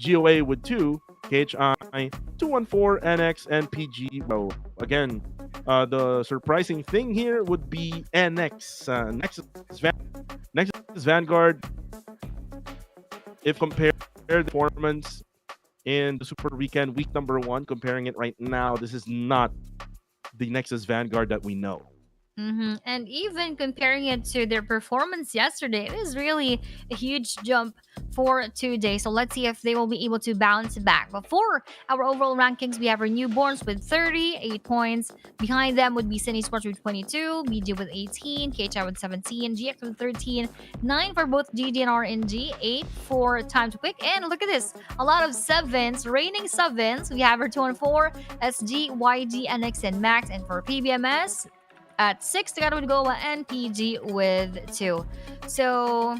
GOA with 2, KHI 214, NX, and PG. So again, the surprising thing here would be NX. Next is Vanguard. If compared the performance in the Super Weekend week number 1, comparing it right now, this is not the Nexus Vanguard that we know. And even comparing it to their performance yesterday, it is really a huge jump for today. So let's see if they will be able to bounce back. But for our overall rankings, we have our newborns with 38 points. Behind them would be Esports with 22, BG with 18, KHI with 17, GX with 13, 9 for both GD and RNG, 8 for Time to Quick. And look at this, a lot of 7s, reigning 7s. We have our 214, SG, YG, NX, and Max. And for PBMS, at 6 together with Goa and PG with 2. So,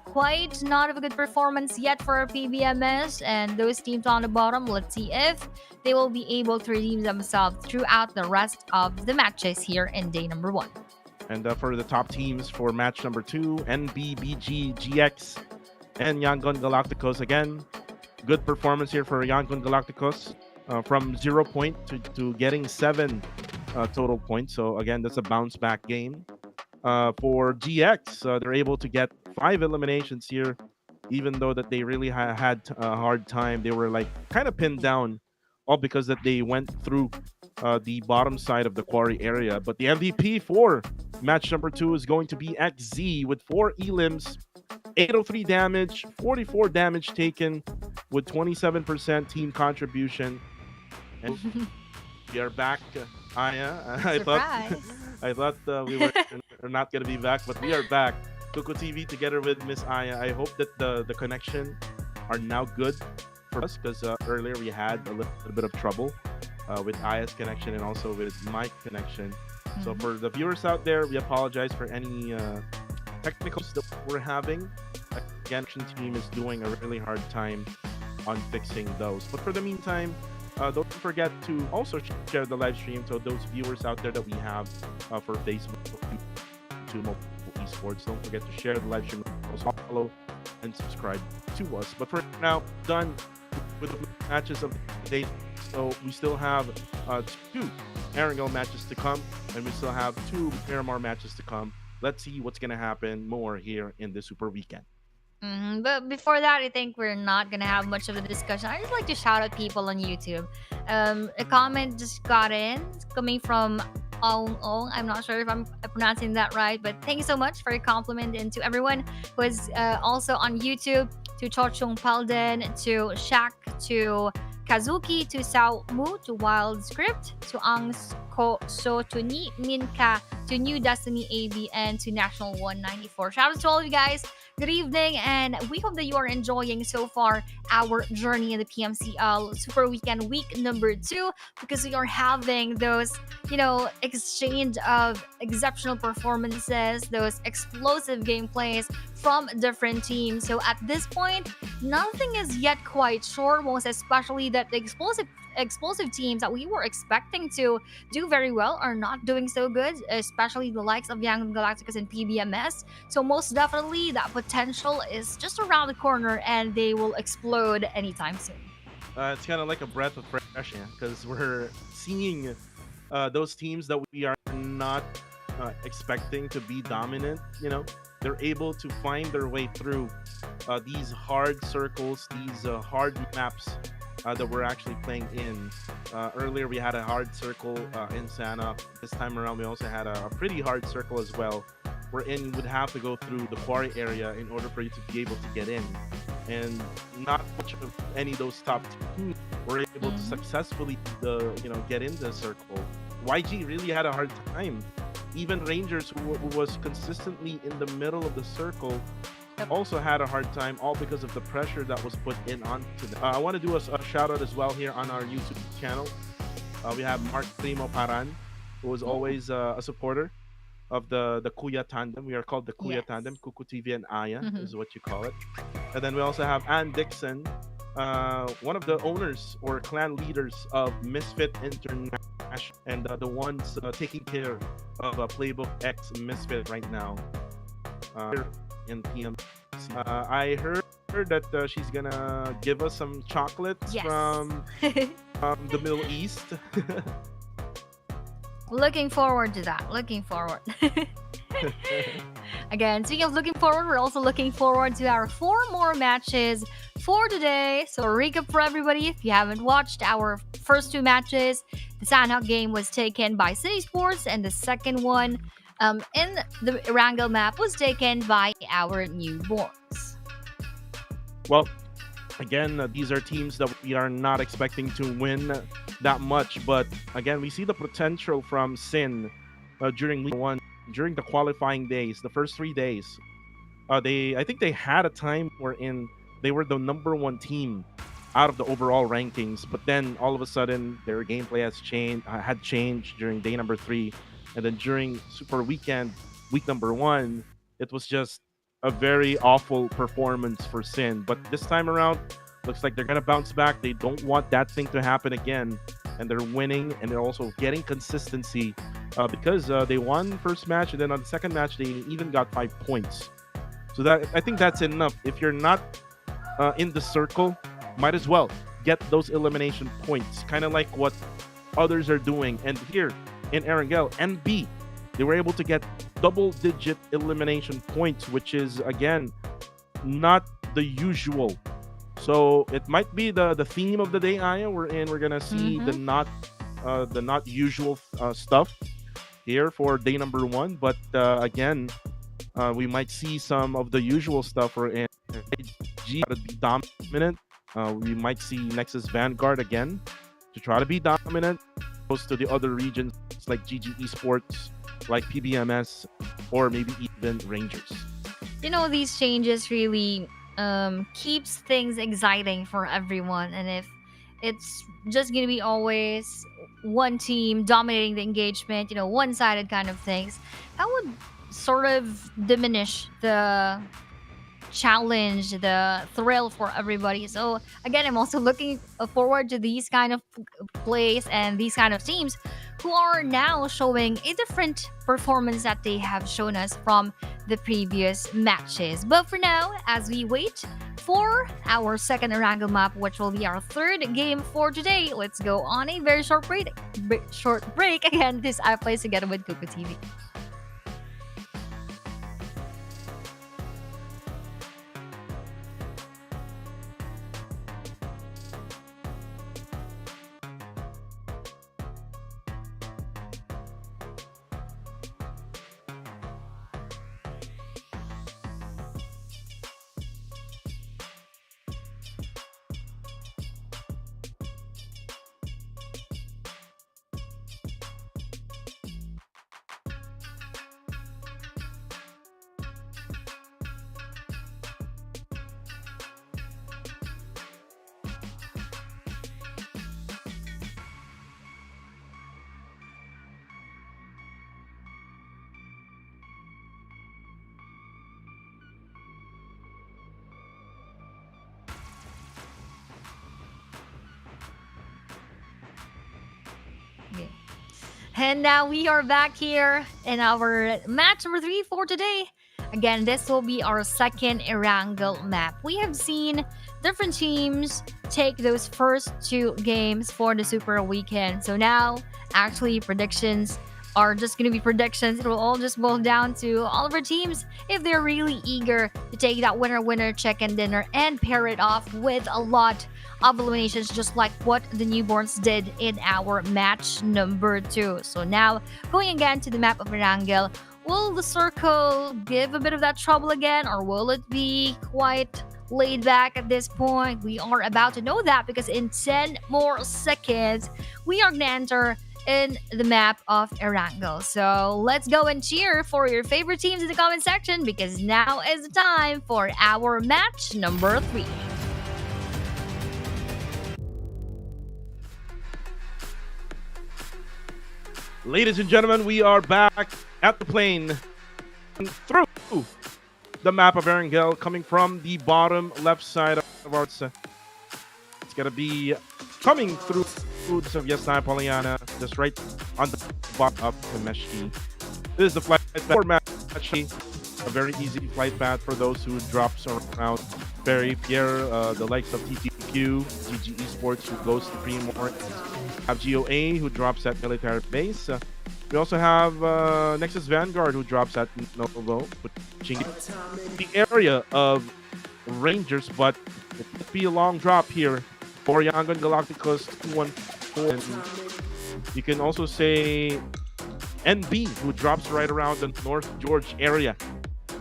quite not of a good performance yet for our PBMS and those teams on the bottom. Let's see if they will be able to redeem themselves throughout the rest of the matches here in day number 1. And for the top teams for match number 2, NB, BG, GX, and Yangon Galacticos. Again, good performance here for Yangon Galacticos. From 0 point to getting 7 total points. So again, that's a bounce back game. For GX, they're able to get 5 eliminations here, even though that they really had a hard time. They were like kind of pinned down, all because that they went through the bottom side of the quarry area. But the MVP for match number 2 is going to be XZ with 4 elims, 803 damage, 44 damage taken, with 27% team contribution. And we are back, Aya. Surprise. I thought we were not going to be back, but we are back. Kuku TV together with Miss Aya. I hope that the connection are now good for us, because earlier we had a little bit of trouble with Aya's connection and also with my connection. So for the viewers out there, we apologize for any technicals that we're having. Again, action team is doing a really hard time on fixing those. But for the meantime, don't forget to also share the live stream to those viewers out there that we have for Facebook, YouTube, Esports. Don't forget to share the live stream, also follow and subscribe to us. But for now, done with the matches of the day. So we still have 2 Erangel matches to come, and we still have 2 Miramar matches to come. Let's see what's going to happen more here in the Super Weekend. But before that, I think we're not gonna have much of a discussion. I just like to shout out people on YouTube. A comment just got in. It's coming from Ong Ong. I'm not sure if I'm pronouncing that right, but thank you so much for your compliment, and to everyone who is also on YouTube, to Chochung Palden, to Shak, to Kazuki, to Sao Mu, to Wild Script, to Ang Ko So, to Ni Minka, to New Destiny AB, and to National 194. Shout out to all of you guys. Good evening, and we hope that you are enjoying so far our journey in the PMCL Super Weekend week number 2, because we are having those, exchange of exceptional performances, those explosive gameplays from different teams. So at this point, nothing is yet quite sure, most especially that the explosive teams that we were expecting to do very well are not doing so good, especially the likes of Young Galacticus and PBMS. So most definitely that potential is just around the corner, and they will explode anytime soon. It's kind of like a breath of fresh air, because we're seeing those teams that we are not expecting to be dominant. They're able to find their way through these hard circles, these hard maps that we're actually playing in. Earlier we had a hard circle in Sanhok. This time around we also had a pretty hard circle as well, wherein you would have to go through the quarry area in order for you to be able to get in. And not much of any of those top teams were able to successfully get in the circle. YG really had a hard time. Even Rangers, who was consistently in the middle of the circle, also had a hard time, all because of the pressure that was put in onto them. I want to do a shout out as well here on our YouTube channel. We have Mark Primo Paran, who is always a supporter of the Kuya Tandem. We are called the Kuya Tandem. Kuku TV and Aya is what you call it. And then we also have Ann Dixon, one of the owners or clan leaders of Misfit International, and the ones taking care of Playbook X Misfit right now in PMCL. I heard that she's gonna give us some chocolates from the Middle East. Looking forward to that. Looking forward. Again, speaking of looking forward, we're also looking forward to our 4 more matches for today. So recap for everybody, if you haven't watched our first 2 matches, the Sanhok game was taken by Esports, and the second one in the Erangel map was taken by our newborns. Well, again, these are teams that we are not expecting to win that much, but again, we see the potential from Sin during week 1, during the qualifying days, the first 3 days. I think they had a time wherein they were the number 1 team out of the overall rankings, but then all of a sudden their gameplay had changed during day number 3, and then during Super Weekend week number 1, it was just a very awful performance for Sin. But this time around, looks like they're gonna bounce back. They don't want that thing to happen again, and they're winning, and they're also getting consistency because they won first match, and then on the second match they even got 5 points. So that, I think that's enough. If you're not in the circle, might as well get those elimination points, kind of like what others are doing. And here in Erangel, and B, they were able to get double-digit elimination points, which is again not the usual. So it might be the theme of the day, Aya. We're gonna see the not usual stuff here for day number one. But again, we might see some of the usual stuff. We're in G to be dominant. We might see Nexus Vanguard again to try to be dominant. Goes to the other regions like GG Esports, like PBMS, or maybe even Rangers. These changes really keeps things exciting for everyone. And if it's just gonna be always one team dominating the engagement, one-sided kind of things, that would sort of diminish the challenge, the thrill for everybody. So again, I'm also looking forward to these kind of plays and these kind of teams who are now showing a different performance that they have shown us from the previous matches. But for now, as we wait for our second Erangel map, which will be our third game for today, let's go on a very short break. Again, this I play together with Kuku TV. And now we are back here in our match number 3 for today. Again, this will be our second Erangel map. We have seen different teams take those first 2 games for the Super Weekend. So now, actually, predictions are just going to be predictions. It will all just boil down to all of our teams if they're really eager to take that winner chicken dinner and pair it off with a lot of eliminations, just like what the newborns did in our match number 2. So now, going again to the map of Erangel, will the circle give a bit of that trouble again, or will it be quite laid back at this point? We are about to know that, because in 10 more seconds, we are going to enter in the map of Erangel. So let's go and cheer for your favorite teams in the comment section, because now is the time for our match number 3. Ladies and gentlemen, we are back at the plane through the map of Erangel, coming from the bottom left side of our. It's gonna be coming through foods of Yasnaya Poliana, just right on the bottom of Temeshki. This is the flight format. Actually, a very easy flight path for those who drops around Perry, Pierre, the likes of TTQ, GG Esports, who goes to Primor, have GOA, who drops at Military Base. We also have Nexus Vanguard, who drops at Novo, pushing the area of Rangers, but it could be a long drop here for Yangon Galacticos 214. And you can also say NB, who drops right around the North George area,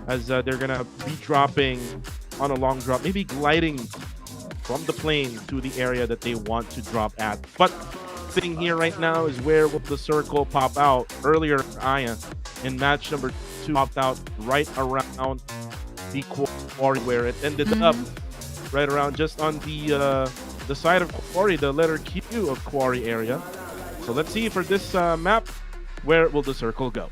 as they're gonna be dropping on a long drop, maybe gliding from the plane to the area that they want to drop at. But thing here right now is, where will the circle pop out? Earlier, Aya in match number 2 popped out right around the quarry, where it ended up right around just on the side of quarry, the letter Q of quarry area. So let's see for this map, where will the circle go?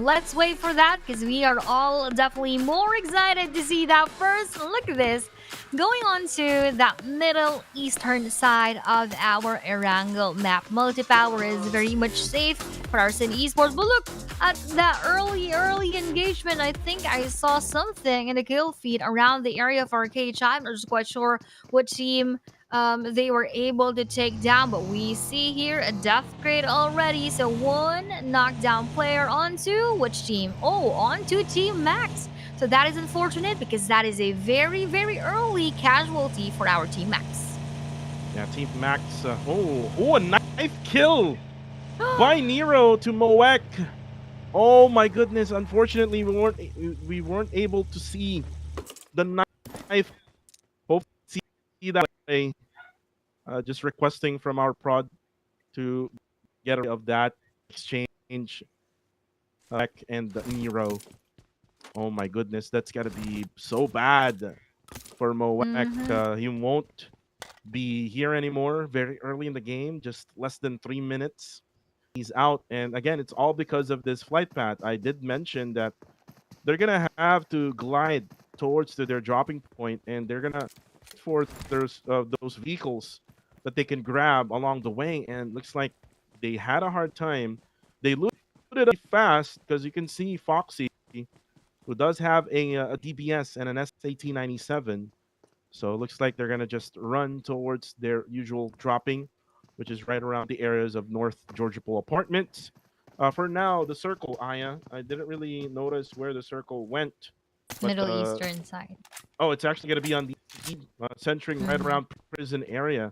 Let's wait for that, because we are all definitely more excited to see that first. Look at this. Going on to that middle eastern side of our Erangel map. Multi-power is very much safe for our City Esports. But look at that early engagement. I think I saw something in the kill feed around the area of Arcade Chat. I'm not just quite sure what team they were able to take down, but we see here a death crate already. So one knockdown player onto which team? Oh, onto Team Max. So that is unfortunate because that is a very, very early casualty for our Team Max. Yeah, Team Max. A knife kill by Nero to Moek. Oh my goodness! Unfortunately, we weren't able to see the knife. Hope to see that way. Just requesting from our prod to get rid of that exchange. And the Nero. Oh my goodness, that's gotta be so bad for Moek. He won't be here anymore. Very early in the game, just less than 3 minutes. He's out, and again, it's all because of this flight path. I did mention that they're gonna have to glide towards to their dropping point, and they're gonna for those vehicles that they can grab along the way. And looks like they had a hard time. They looted it fast because you can see Foxy, who does have a DBS and an SAT-97. So it looks like they're gonna just run towards their usual dropping, which is right around the areas of North Georgia Pool Apartments. For now, the circle, Aya, I didn't really notice where the circle went. But, Middle Eastern side. Oh, it's actually gonna be on the centering right around prison area.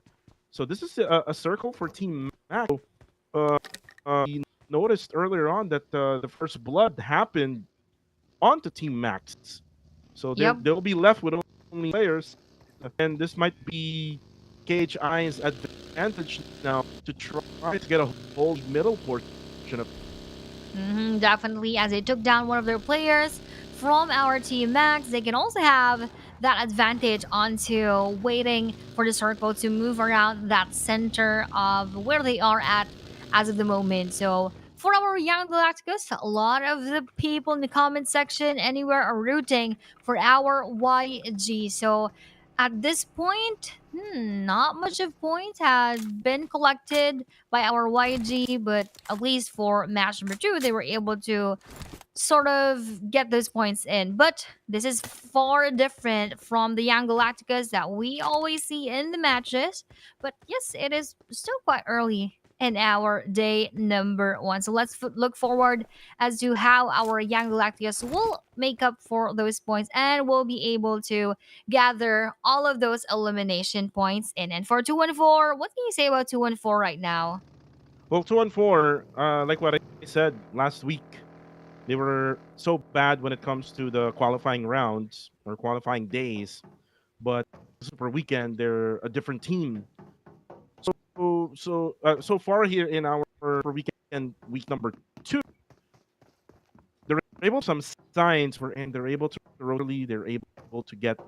So this is a circle for Team Max. We noticed earlier on that the first blood happened onto Team Max. So they'll be left with only players. And this might be KHI's advantage now to try to get a whole middle portion of. Definitely, as they took down one of their players from our Team Max, they can also have that advantage onto waiting for the circle to move around that center of where they are at as of the moment. So for our young Galacticos, a lot of the people in the comment section anywhere are rooting for our YG. So at this point, not much of points has been collected by our YG, but at least for match number 2, they were able to sort of get those points in. But this is far different from the young Galacticas that we always see in the matches. But yes, it is still quite early in our day number 1. So let's look forward as to how our young Galacticas will make up for those points and will be able to gather all of those elimination points in. And for 214, what can you say about 214 right now? Well, 2-4, like what I said last week, they were so bad when it comes to the qualifying rounds or qualifying days, but Super Weekend they're a different team. So far here in our weekend week number 2, they're able to some signs and they're able to get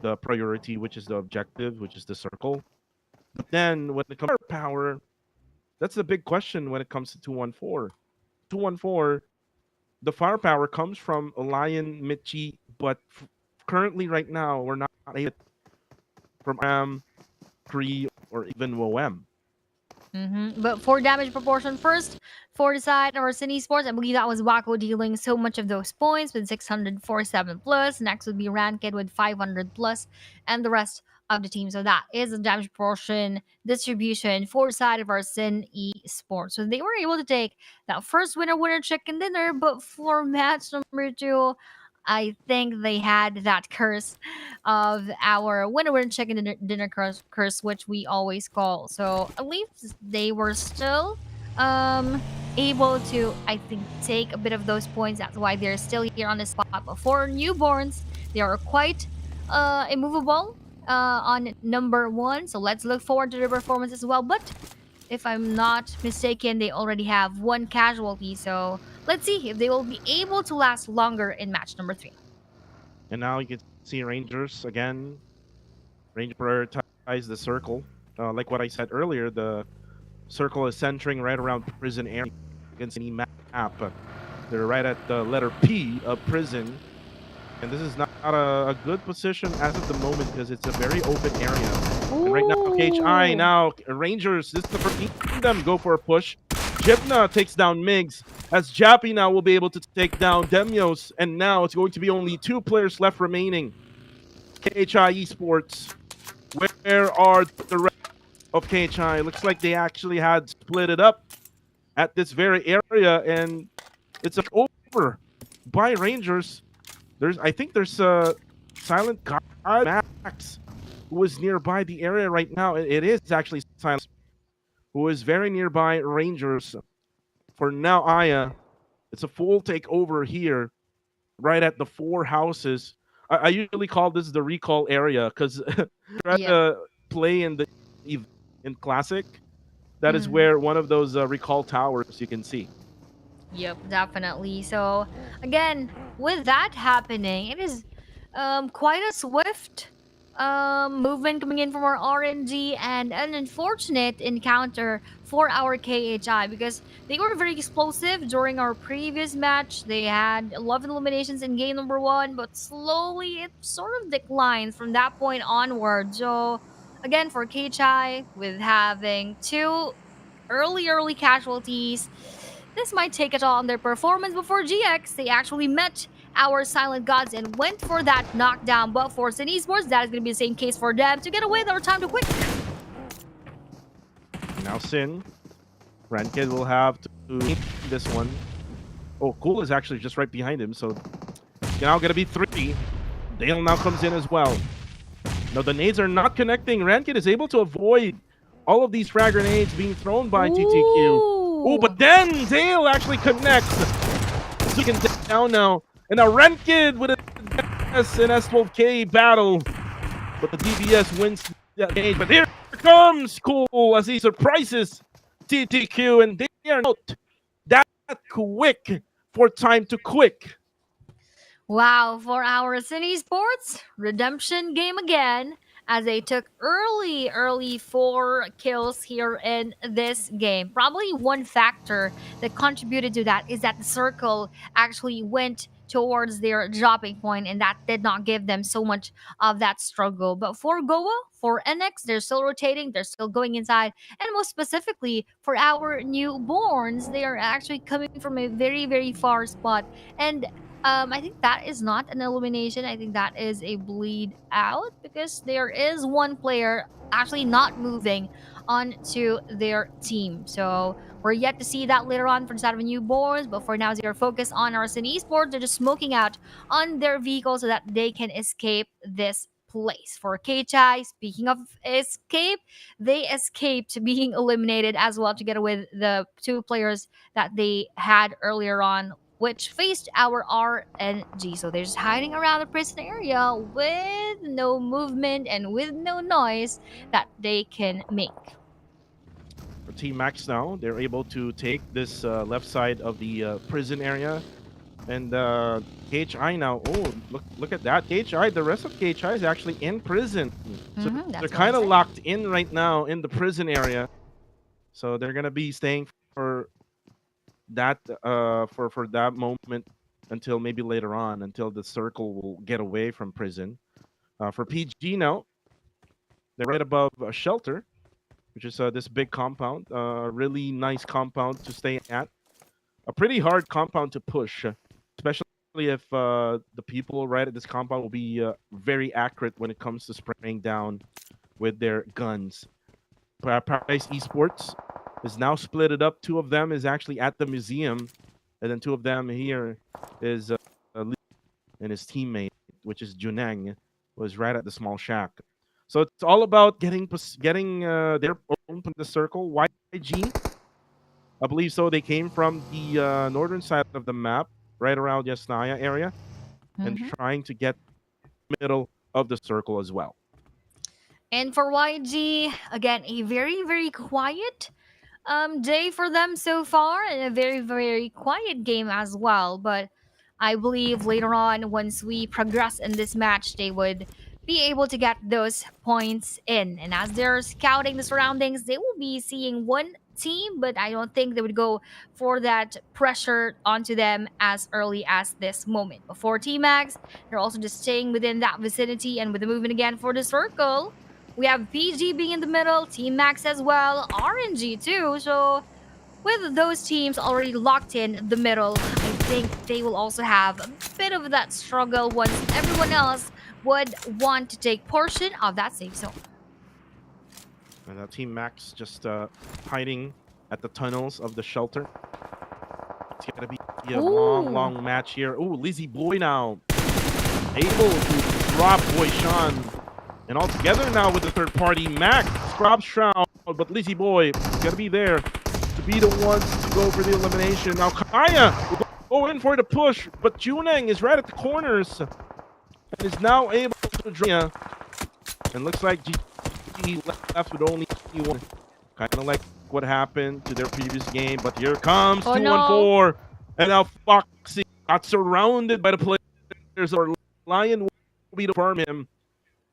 the priority, which is the objective, which is the circle. But then when it comes to power, that's the big question when it comes to 2-4. 2-4, the firepower comes from Lion, Michi, but currently right now we're not able from Kree or even WOM. But for damage proportion first, for the side of our Esports, I believe that was Wako dealing so much of those points with 647 plus. Next would be Ranked with 500 plus, and the rest of the team. So that is the damage proportion distribution for the side of our Esports. So they were able to take that first winner chicken dinner, but for match number 2, I think they had that curse of our winner chicken dinner curse, which we always call. So at least they were still able to, I think, take a bit of those points. That's why they're still here on the spot. But for newborns, they are quite immovable on number 1. So let's look forward to their performance as well. But if I'm not mistaken, they already have 1 casualty. So let's see if they will be able to last longer in match number 3. And now you can see Rangers again. Ranger prioritize the circle. Like what I said earlier, the circle is centering right around prison area. You can see map. They're right at the letter P of prison. And this is not a good position as of the moment because it's a very open area. And right now, KHI now, Rangers, this is the first them go for a push. Jibna takes down Migs, as Jappy now will be able to take down Demios, and now it's going to be only 2 players left remaining. KHI Esports, where are the rest of KHI? Looks like they actually had split it up at this very area, and it's over by Rangers. I think there's a Silent God Max who is nearby the area right now. It is actually Silent, who is very nearby Rangers. For now, Aya, it's a full takeover here, right at the 4 houses. I usually call this the recall area because try Yep. to play in the in Classic. That is Mhm. where one of those recall towers you can see. Yep, definitely. So again, with that happening, it is quite a swift movement coming in from our RNG and an unfortunate encounter for our KHI because they were very explosive during our previous match. They had 11 eliminations in game number 1, but slowly it sort of declines from that point onward. So again, for KHI, with having 2 early casualties, this might take it all on their performance, but for GX, they actually met our Silent Gods and went for that knockdown. But for Sin Esports, that is going to be the same case for them. To get away, their time to quit. Now Sin, Ranked will have to this one. Oh, Cool is actually just right behind him, so now gonna be 3. Dale now comes in as well. No, the nades are not connecting. Ranked is able to avoid all of these frag grenades being thrown by TTQ. Oh, but then Dale actually connects. So you can down now. And now Ranked with an S12K battle. But the DBS wins that game. But here comes Cool as he surprises TTQ. And they are not that quick for time to quick. Wow, for our Sin Esports, redemption game again, as they took early 4 kills here in this game. Probably one factor that contributed to that is that the circle actually went towards their dropping point, and that did not give them so much of that struggle. But for Goa, for NX, they're still rotating, they're still going inside, and most specifically for our newborns, they are actually coming from a very far spot. And I think that is not an elimination. I think that is a bleed out because there is one player actually not moving onto their team. So we're yet to see that later on for the side of newborns, but for now, they are focused on our Sin Esports. They're just smoking out on their vehicle so that they can escape this place. For KHI, speaking of escape, they escaped being eliminated as well to get away with the 2 players that they had earlier on, which faced our RNG. So they're just hiding around the prison area with no movement and with no noise that they can make. For Team Max now, they're able to take this left side of the prison area. And KHI now, oh, look at that. KHI, the rest of KHI is actually in prison. So That's they're what kind I of said. locked in right now in the prison area. So they're going to be staying for that for that moment until maybe later on, until the circle will get away from prison. For PG now, they're right above a shelter, which is this big compound, really nice compound to stay at. A pretty hard compound to push, especially if the people right at this compound will be very accurate when it comes to spraying down with their guns. Paradise Esports is now split it up. 2 of them is actually at the museum, and then 2 of them here is and his teammate, which is Junang, was right at the small shack. So it's all about getting their own the circle. YG, I believe so. They came from the northern side of the map, right around Yasnaya area, and trying to get middle of the circle as well. And for YG, again, a very quiet day for them so far, and a very quiet game as well. But I believe later on, once we progress in this match, they would be able to get those points in. And as they're scouting the surroundings, they will be seeing one team, but I don't think they would go for that pressure onto them as early as this moment. But for T-Max, they're also just staying within that vicinity, and with the movement again for the circle, we have PG being in the middle, Team Max as well, RNG too. So with those teams already locked in the middle, I think they will also have a bit of that struggle once everyone else would want to take portion of that safe zone. And Team Max just hiding at the tunnels of the shelter. It's gonna be a long match here. Ooh, Lizzie Boy now able to drop Boy Sean. And all together now with the third party, Max drops Shroud, but Lizzie Boy gonna be there to be the ones to go for the elimination. Now Kaya will go in for the push, but Juneng is right at the corners and is now able to draw. And looks like GG left with only one. Kind of like what happened to their previous game, but here comes 2-1-4. And now Foxy got surrounded by the players. Or Lion will be to farm him.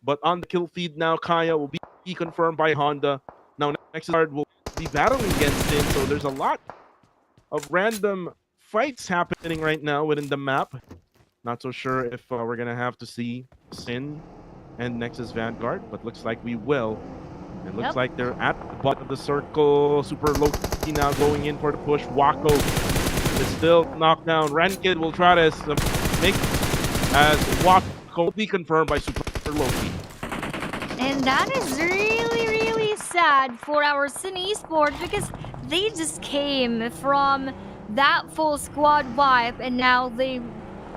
But on the kill feed now, Kaya will be confirmed by Honda. Now next card will be battling against him. So there's a lot of random fights happening right now within the map. Not so sure if we're going to have to see Sin and Nexus Vanguard, but looks like we will. It looks like they're at the bottom of the circle. Super low key now going in for the push. Wako is still knocked down. Rankid will try to make as Wako be confirmed by Super Loki. And that is really, really sad for our Sin Esports because they just came from that full squad wipe and now they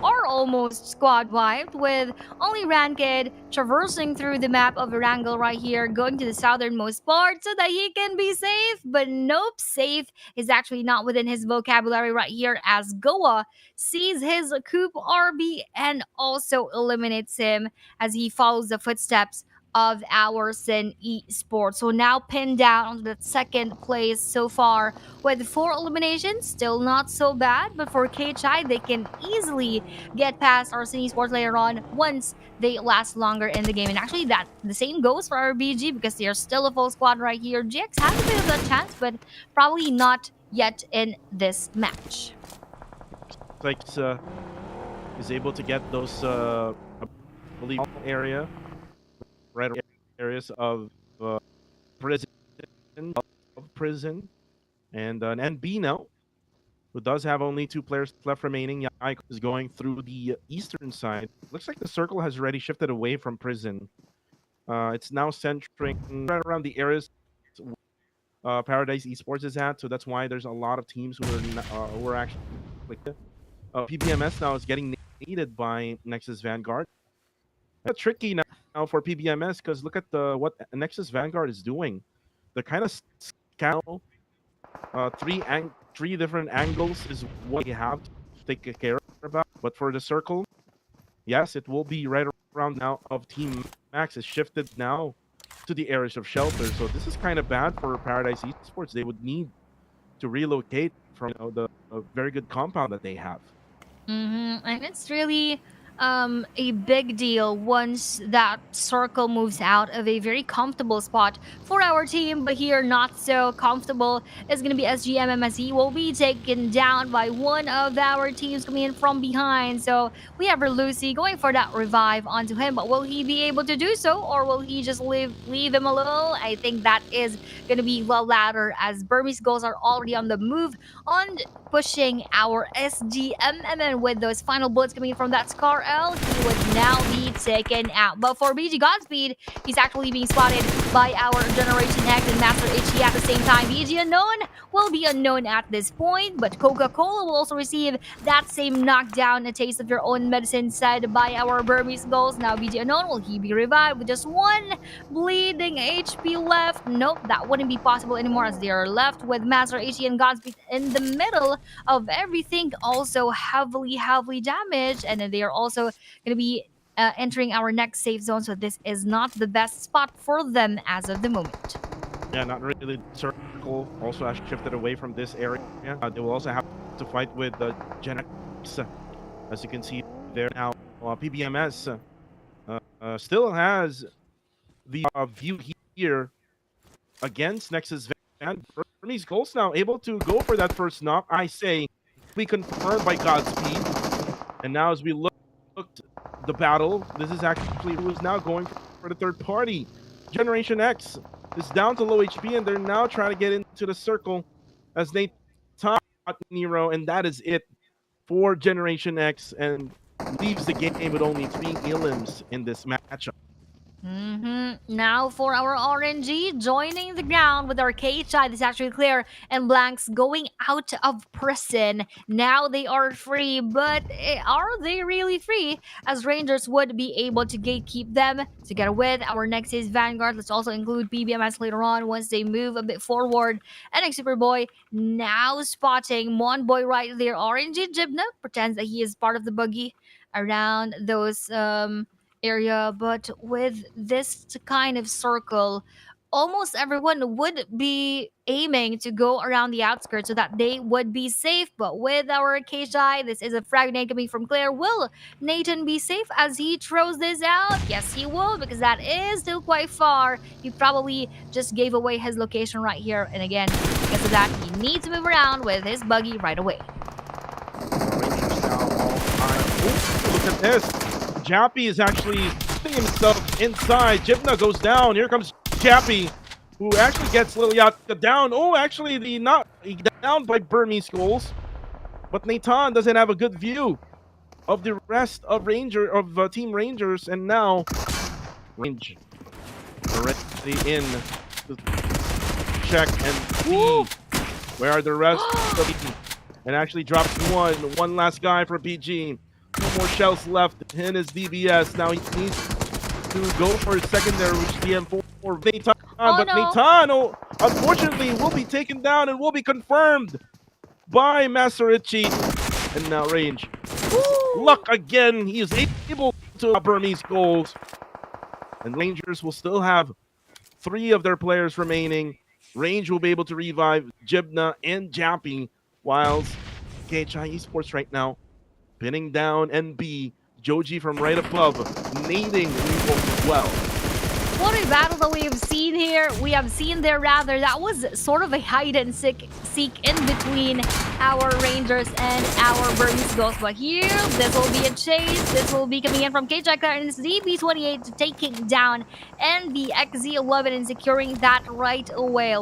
are almost squad wiped with only Rankid traversing through the map of Erangel right here, going to the southernmost part so that he can be safe. But nope, safe is actually not within his vocabulary right here as Goa sees his Coop RB and also eliminates him as he follows the footsteps of our Sin Esports. So now pinned down on the second place so far with 4 eliminations. Still not so bad, but for KHI, they can easily get past our Sin Esports later on once they last longer in the game. And actually, that the same goes for our BG because they are still a full squad right here. GX has a bit of that chance, but probably not yet in this match. Like is able to get those I believe area right areas of prison and an NB now who does have only 2 players left remaining. Yai is going through the eastern side. Looks like the circle has already shifted away from prison. It's now centering right around the areas Paradise Esports is at, so that's why there's a lot of teams who are actually like PBMS now is getting needed by Nexus Vanguard. That's tricky now for PBMS because look at what Nexus Vanguard is doing. They're kind of scout 3 different angles is what you have to take care about. But for the circle, yes, it will be right around now of Team Max is shifted now to the areas of shelter. So this is kind of bad for Paradise Esports. They would need to relocate from the very good compound that they have. And it's really a big deal once that circle moves out of a very comfortable spot for our team, but here not so comfortable is going to be SGMM as he will be taken down by one of our teams coming in from behind. So we have Lucy going for that revive onto him, but will he be able to do so or will he just leave him alone? I think that is going to be the latter as Burmese goals are already on the move on pushing our SGMM with those final bullets coming in from that Scar L. He would now be taken out. But for BG Godspeed, he's actually being spotted by our Generation X and Master HE at the same time. BG Unknown will be unknown at this point, but Coca-Cola will also receive that same knockdown, a taste of your own medicine said by our Burmese goals. Now BG Unknown, will he be revived with just 1 bleeding HP left? Nope, that wouldn't be possible anymore as they are left with Master HE and Godspeed in the middle of everything, also heavily damaged, and then they are also going to be entering our next safe zone, so this is not the best spot for them as of the moment. Yeah, not really. Circle also has shifted away from this area. They will also have to fight with Gen X, as you can see there now. PBMS still has the view here against Nexus Van. Bernie's goals now able to go for that first knock. I say we confirmed by Godspeed. And now as we looked the battle, this is actually who is now going for the third party. Generation X is down to low HP and they're now trying to get into the circle as they taught Nero, and that is it for Generation X and leaves the game with only 3 elims in this matchup. Now for our RNG, joining the ground with our KHI, this is actually clear, and Blanks going out of prison. Now they are free, but are they really free? As Rangers would be able to gatekeep them together with our next is Vanguard. Let's also include PBMS later on once they move a bit forward. And Superboy now spotting Monboy right there. RNG Jibna pretends that he is part of the buggy around those area, but with this kind of circle, almost everyone would be aiming to go around the outskirts so that they would be safe. But with our KSI, this is a frag grenade coming from Claire. Will Nathan be safe as he throws this out? Yes, he will, because that is still quite far. He probably just gave away his location right here. And again, because of that, he needs to move around with his buggy right away. Rangers now all time. Ooh, look at this. Jappy is actually putting himself inside. Jibna goes down. Here comes Jappy, who actually gets Liliatka down. Oh, actually, he down by Burmese goals. But Nathan doesn't have a good view of the rest of Team Rangers, and now Range already in to check and see where are the rest of the team. And actually drops one last guy for PG. 2 more shells left in his DBS. Now he needs to go for his secondary, which is the M4 for Nathan. But no. Nathan, unfortunately, will be taken down and will be confirmed by Masarichi. And now Range. Luck again. He is able to Burmese goals. And Rangers will still have 3 of their players remaining. Range will be able to revive Jibna and Jappy, whilst KHI Esports right now pinning down NB. Joji from right above, nading Revolt as well. What a battle that we have seen here. We have seen there rather. That was sort of a hide and seek in between our Rangers and our Burmese Ghosts. But here, this will be a chase. This will be coming in from KHI and it's DB28 taking down NB XZ11 and securing that right away.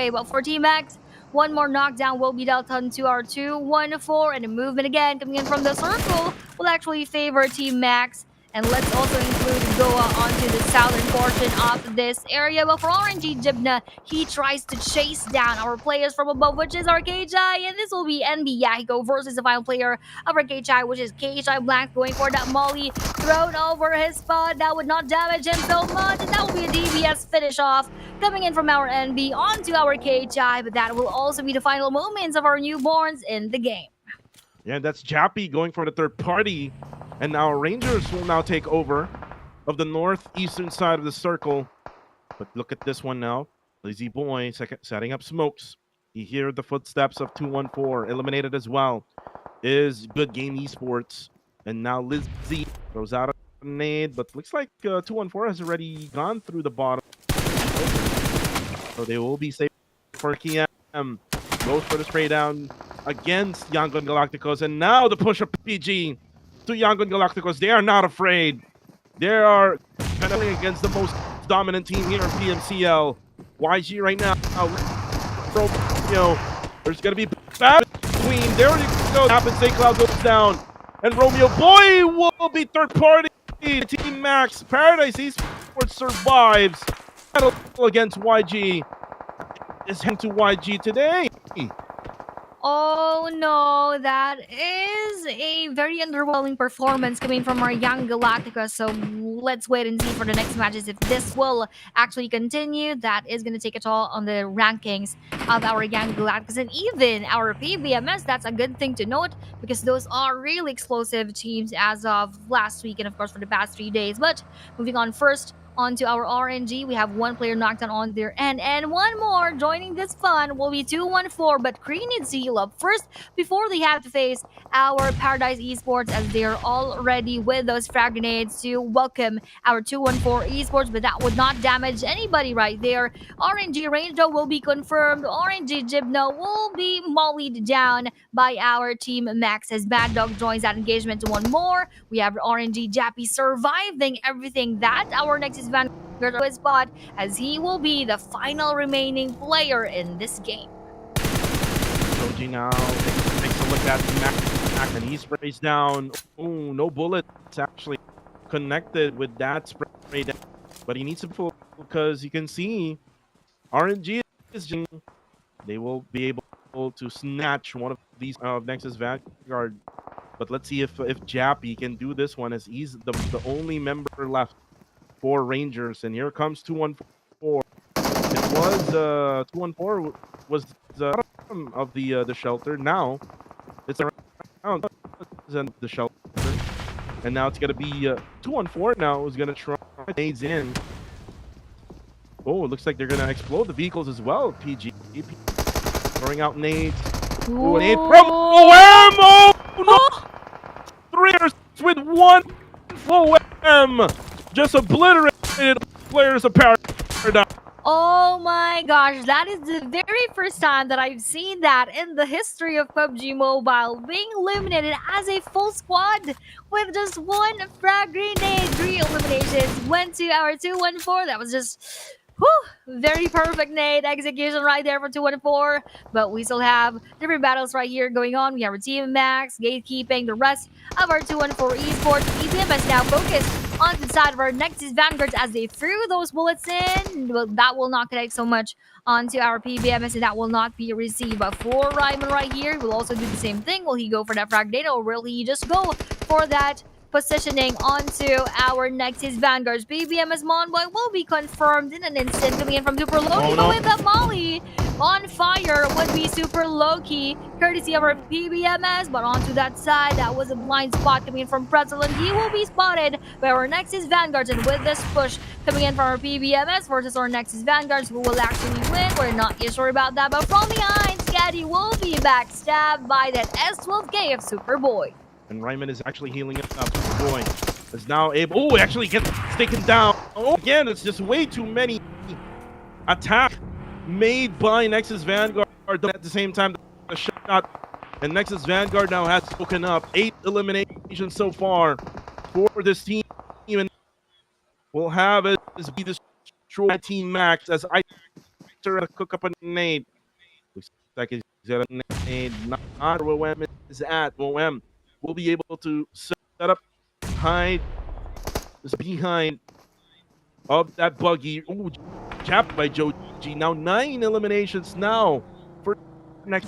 But for Team X, one more knockdown will be dealt onto our 2-1-4, and a movement again coming in from the circle will actually favor Team Max. And let's also include Goa onto the southern portion of this area. But for RNG Jibna, he tries to chase down our players from above, which is our KHI. And this will be NB Yahiko versus the final player of our KHI, which is KHI Blank going for that molly thrown over his spot. That would not damage him so much. And that will be a DBS finish off coming in from our NB onto our KHI. But that will also be the final moments of our newborns in the game. Yeah, that's Jappy going for the third party. And now Rangers will now take over of the northeastern side of the circle. But look at this one now. Lazy Boy setting up smokes. You hear the footsteps of 214 eliminated as well. Is Good Game Esports. And now Lizzie throws out a grenade. But looks like 214 has already gone through the bottom. So they will be safe for KM. Goes for the spray down against Yangon Galacticos. And now the push of PG to Yangon Galacticos. They are not afraid. They are battling against the most dominant team here in PMCL. YG right now. Romeo. There's going to be battle between. There you go. Happens. St. Cloud goes down. And Romeo Boy will be third party. Team Max. Paradise Esports survives. Battle against YG. Is heading to YG today. Oh no, that is a very underwhelming performance coming from our young Galactica. So let's wait and see for the next matches if this will actually continue. That is going to take a toll on the rankings of our young Galacticas and even our PBMS. That's a good thing to note because those are really explosive teams as of last week and of course for the past 3 days. But moving on first, onto our RNG, we have one player knocked down on their end, and one more joining this fun will be 214. But Kree needs to heal up first before they have to face our Paradise Esports, as they're all ready with those frag grenades to welcome our 214 Esports. But that would not damage anybody right there. RNG Ranger will be confirmed. RNG Jibno will be mollied down by our team Max as Bad Dog joins that engagement to one more. We have RNG Jappy surviving everything that our next is Vanguard his spot, as he will be the final remaining player in this game. Joji now takes a look at Mac and he sprays down. Oh, no bullets actually connected with that spray down, but he needs to pull because you can see RNG is they will be able to snatch one of these Nexus Vanguard. But let's see if Jappy can do this one, as he's the only member left for Rangers. And here comes 214. It was 214 was the bottom of the shelter. Now it's around the shelter, and now it's gonna be 214. Now is gonna try nades in. Oh, it looks like they're gonna explode the vehicles as well. PG throwing out nades. Oh, nade from OM! Oh no! Threers with one OM, just obliterated players of Paradise. Oh my gosh, that is the very first time that I've seen that in the history of PUBG Mobile, being eliminated as a full squad with just one frag grenade. 3 eliminations went to our 214. That was just very perfect nade execution right there for 214. But we still have different battles right here going on. We have our team Max gatekeeping the rest of our 214 Esports. EPM is now focused on the side of our Nexus Vanguards as they threw those bullets in. Well, that will not connect so much onto our PBMS, and that will not be received. But for Ryman right here, will also do the same thing. Will he go for that frag data, or will he just go for that positioning onto our Nexus Vanguards? PBMS Monboy will be confirmed in an instant, coming in from Super Loki. But with that Molly on fire would be Super Loki, courtesy of our PBMS. But onto that side, that was a blind spot coming in from Pretzel, and he will be spotted by our Nexus Vanguards. And with this push coming in from our PBMS versus our Nexus Vanguards, who will actually win? We're not yet sure about that. But from behind, Scatty will be backstabbed by that S12K of Superboy. And Ryman is actually healing it up. Boy is now able. Oh, actually gets taken down. Oh, again, it's just way too many attacks made by Nexus Vanguard. At the same time, the shot. And Nexus Vanguard now has spoken up. 8 eliminations so far for this team. And we'll have it be destroyed Team Max as I cook up a nade. Looks like he's got a nade. Not where OM is at. OM will be able to set up behind of that buggy. Ooh, capped by Joji. Now 9 eliminations now for next.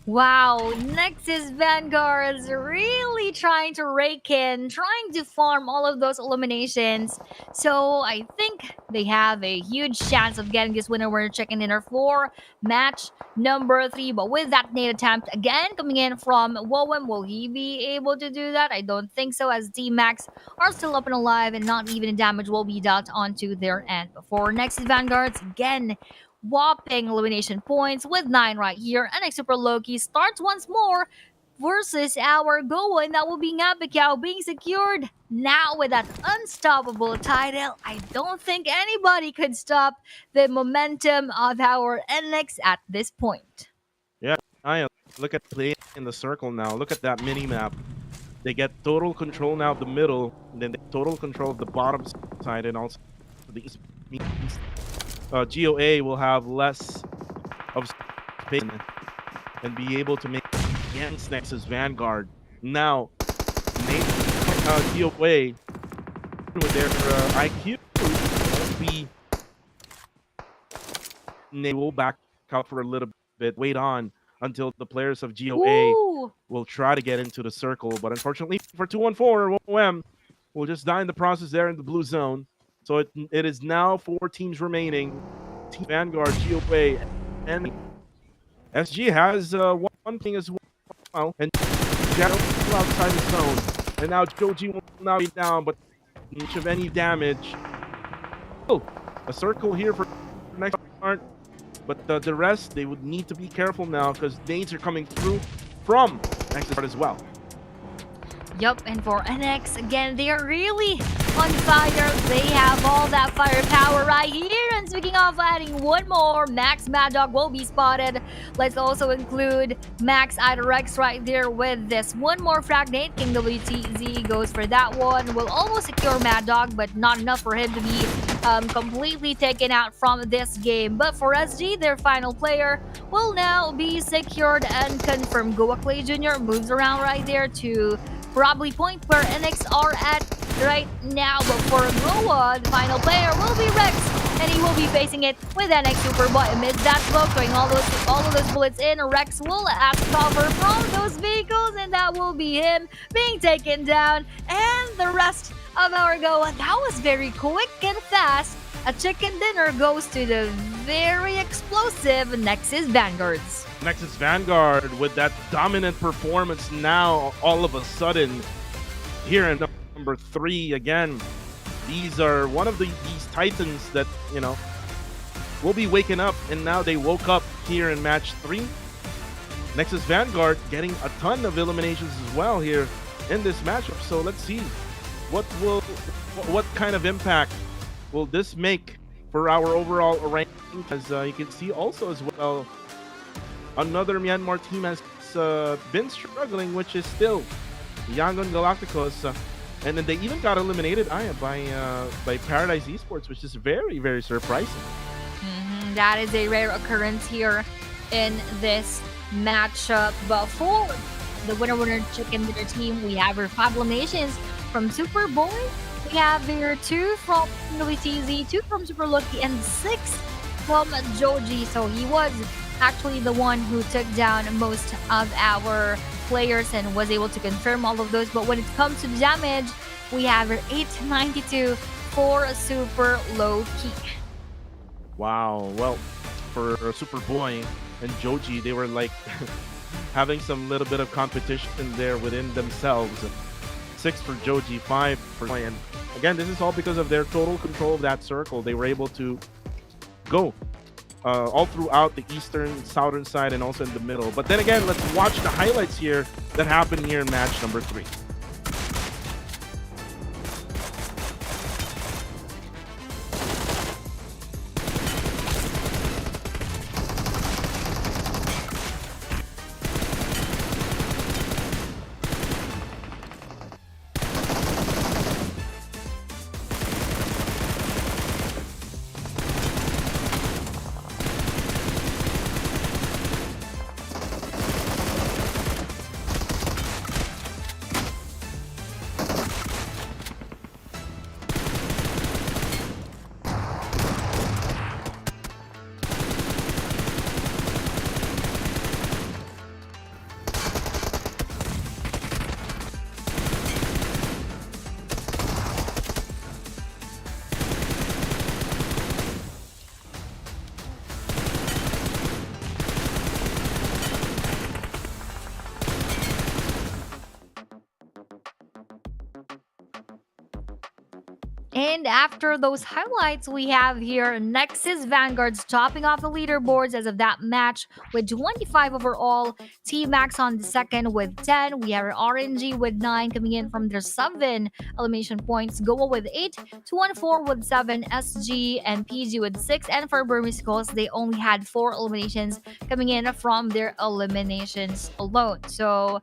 Wow, Nexus Vanguards really trying to rake in, trying to farm all of those eliminations. So I think they have a huge chance of getting this winner. We're checking in our 4 match number 3. But with that nade attempt again coming in from Woem, will he be able to do that? I don't think so, as Team Max are still up and alive and not even a damage will be dealt onto their end. But for Nexus Vanguards, again, whopping elimination points with 9 right here. And Super Loki starts once more versus our Goa, and that will be Ngapikao being secured now with that unstoppable title. I don't think anybody could stop the momentum of our NX at this point. Yeah, I look at play in the circle now. Look at that mini map. They get total control now of the middle, and then total control of the bottom side, and also the east. GOA will have less of space and be able to make against Nexus Vanguard. Now, GOA with their IQ will be, they will back out for a little bit, wait on until the players of GOA will try to get into the circle. But unfortunately for 214, OM will just die in the process there in the blue zone. So it is now 4 teams remaining. Team Vanguard, GOA, and SG has one thing as well. And Shadow outside the zone. And now Joji will now be down, but much of any damage. Oh, a circle here for next part. But the rest, they would need to be careful now because nades are coming through from next part as well. Yup, and for NX, again, they are really on fire. They have all that firepower right here. And speaking of adding one more, Max Mad Dog will be spotted. Let's also include Max Idorex right there with this one more fragment. King WTZ goes for that one. Will almost secure Mad Dog, but not enough for him to be completely taken out from this game. But for SG, their final player will now be secured and confirmed. Goa Clay Jr. moves around right there to probably point where NX are at for Glowa. The final player will be Rex, and he will be facing it with NX Superboy amidst that smoke, throwing all of those bullets in. Rex will ask cover from those vehicles, and that will be him being taken down. And the rest of our Goa, that was very quick and fast. A chicken dinner goes to the very explosive Nexus Vanguards. Nexus Vanguard with that dominant performance now all of a sudden here in number 3 again. These are one of these titans that, you know, will be waking up, and now they woke up here in match 3. Nexus Vanguard getting a ton of eliminations as well here in this matchup. So let's see what kind of impact will this make for our overall ranking. As you can see also as well, another Myanmar team has been struggling, which is still Yangon Galacticos. And then they even got eliminated by Paradise Esports, which is very, very surprising. That is a rare occurrence here in this matchup. But for the winner chicken dinner team, we have our 5 eliminations from Superboy. We have here 2 from WTZ, 2 from Super Lucky, and 6 from Joji. So he was actually the one who took down most of our players and was able to confirm all of those. But when it comes to damage, we have 892 for Super Low Key. Wow. Well, for Superboy and Joji, they were like having some little bit of competition there within themselves. 6 for Joji, 5 for Boy. And again, this is all because of their total control of that circle. They were able to go all throughout the eastern, southern side, and also in the middle. But then again, let's watch the highlights here that happened here in match number 3. And after those highlights, we have here Nexus Vanguards topping off the leaderboards as of that match with 25 overall. T-Max on the second with 10. We have RNG with 9 coming in from their 7 elimination points. Goa with 8. 214 with 7. SG and PG with 6. And for Burmese Skulls, they only had 4 eliminations coming in from their eliminations alone. So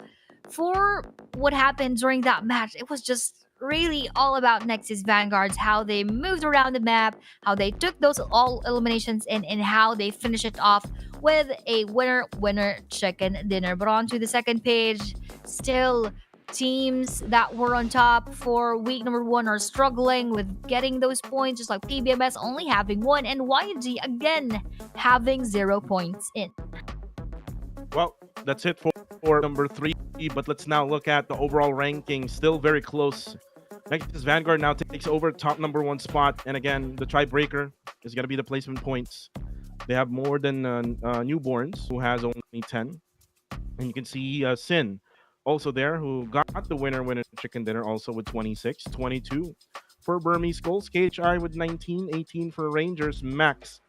for what happened during that match, it was just really all about Nexus Vanguards, how they moved around the map, how they took those all eliminations in, and how they finish it off with a winner chicken dinner. But on to the second page, still teams that were on top for week number 1 are struggling with getting those points, just like PBMS only having 1 and YG again having 0 points in. Well, that's it for number 3, but let's now look at the overall ranking. Still very close. Nexus Vanguard now takes over top number 1 spot, and again, the tiebreaker is going to be the placement points. They have more than Newborns, who has only 10, and you can see Sin also there, who got the winner chicken dinner also with 26. 22 for Burmese Skulls, KHI with 19, 18 for Rangers, Max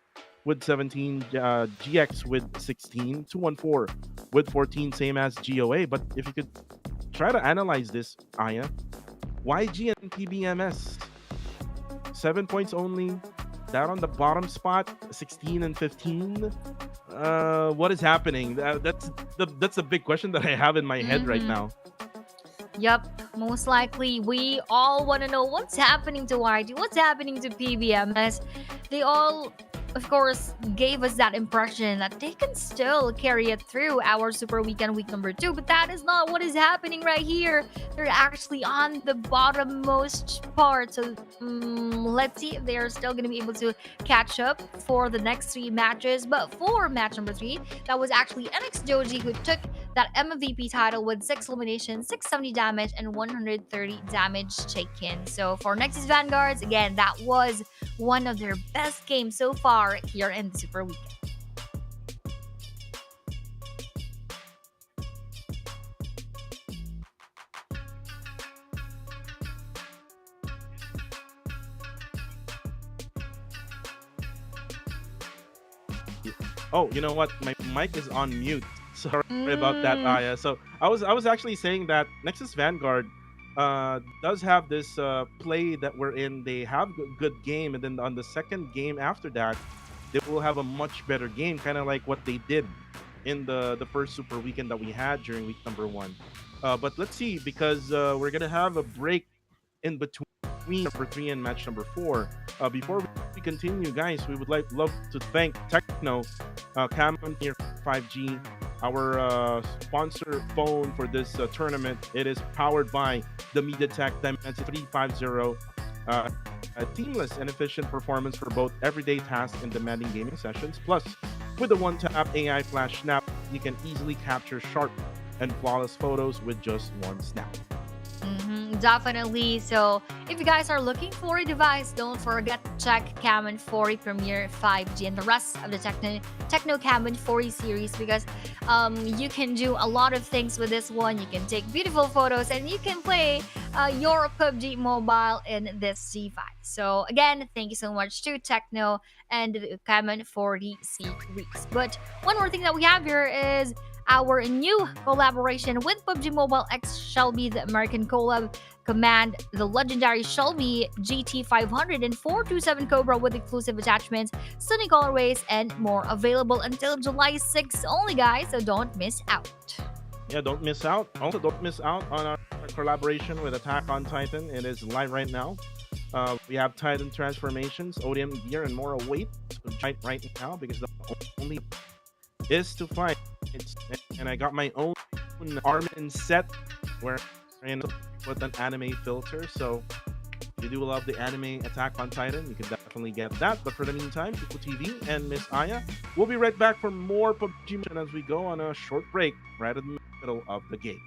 with 17, GX with 16, 214 with 14, same as GOA. But if you could try to analyze this, Aya, YG and PBMS, 7 points only, down on the bottom spot, 16 and 15. What is happening? That's a big question that I have in my head right now. Yep, most likely we all want to know what's happening to YG, what's happening to PBMS. They all of course, gave us that impression that they can still carry it through our Super Weekend week number 2. But that is not what is happening right here. They're actually on the bottommost part. So let's see if they're still going to be able to catch up for the next 3 matches. But for match number 3, that was actually NX Joji who took that MVP title with 6 eliminations, 670 damage, and 130 damage taken. So for Nexus Vanguards, again, that was one of their best games so far here in the Super Weekend. Oh, you know what? My mic is on mute. Sorry about that, Aya. So I was actually saying that Nexus Vanguard does have this play that we're in. They have good game, and then on the second game after that, they will have a much better game, kind of like what they did in the first Super Weekend that we had during week number 1. But let's see, because we're gonna have a break in between number 3 and match number 4. Before we continue, guys, we would love to thank Techno, Cameron here 5G, our sponsor phone for this tournament. It is powered by the MediaTek Dimensity 350. A seamless and efficient performance for both everyday tasks and demanding gaming sessions. Plus, with the one-tap AI flash snap, you can easily capture sharp and flawless photos with just one snap. Definitely. So if you guys are looking for a device, don't forget to check Canon 40 Premier 5G and the rest of the Techno Canon 40 series, because you can do a lot of things with this one. You can take beautiful photos and you can play your PUBG Mobile in this C5. So again, thank you so much to Techno and the Canon 40 series. But one more thing that we have here is our new collaboration with PUBG Mobile X Shelby, the American collab. Command the legendary Shelby GT500 and 427 Cobra with exclusive attachments, stunning colorways, and more, available until July 6th only, guys, so don't miss out. Yeah, don't miss out. Also, don't miss out on our collaboration with Attack on Titan. It is live right now. We have Titan transformations, ODM gear, and more await right now, because the only is to fight. And I got my own Armin set where with an anime filter. So if you do love the anime Attack on Titan, you can definitely get that. But for the meantime, Kuku TV and Miss Aya, we'll be right back for more PUBG as we go on a short break right in the middle of the game.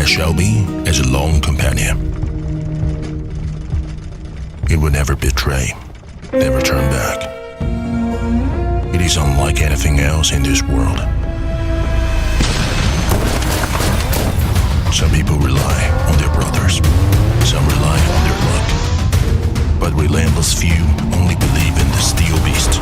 has Shelby as a lone companion. It will never betray, never turn back. It is unlike anything else in this world. Some people rely on their brothers, some rely on their luck, but relentless few only believe in the steel beast.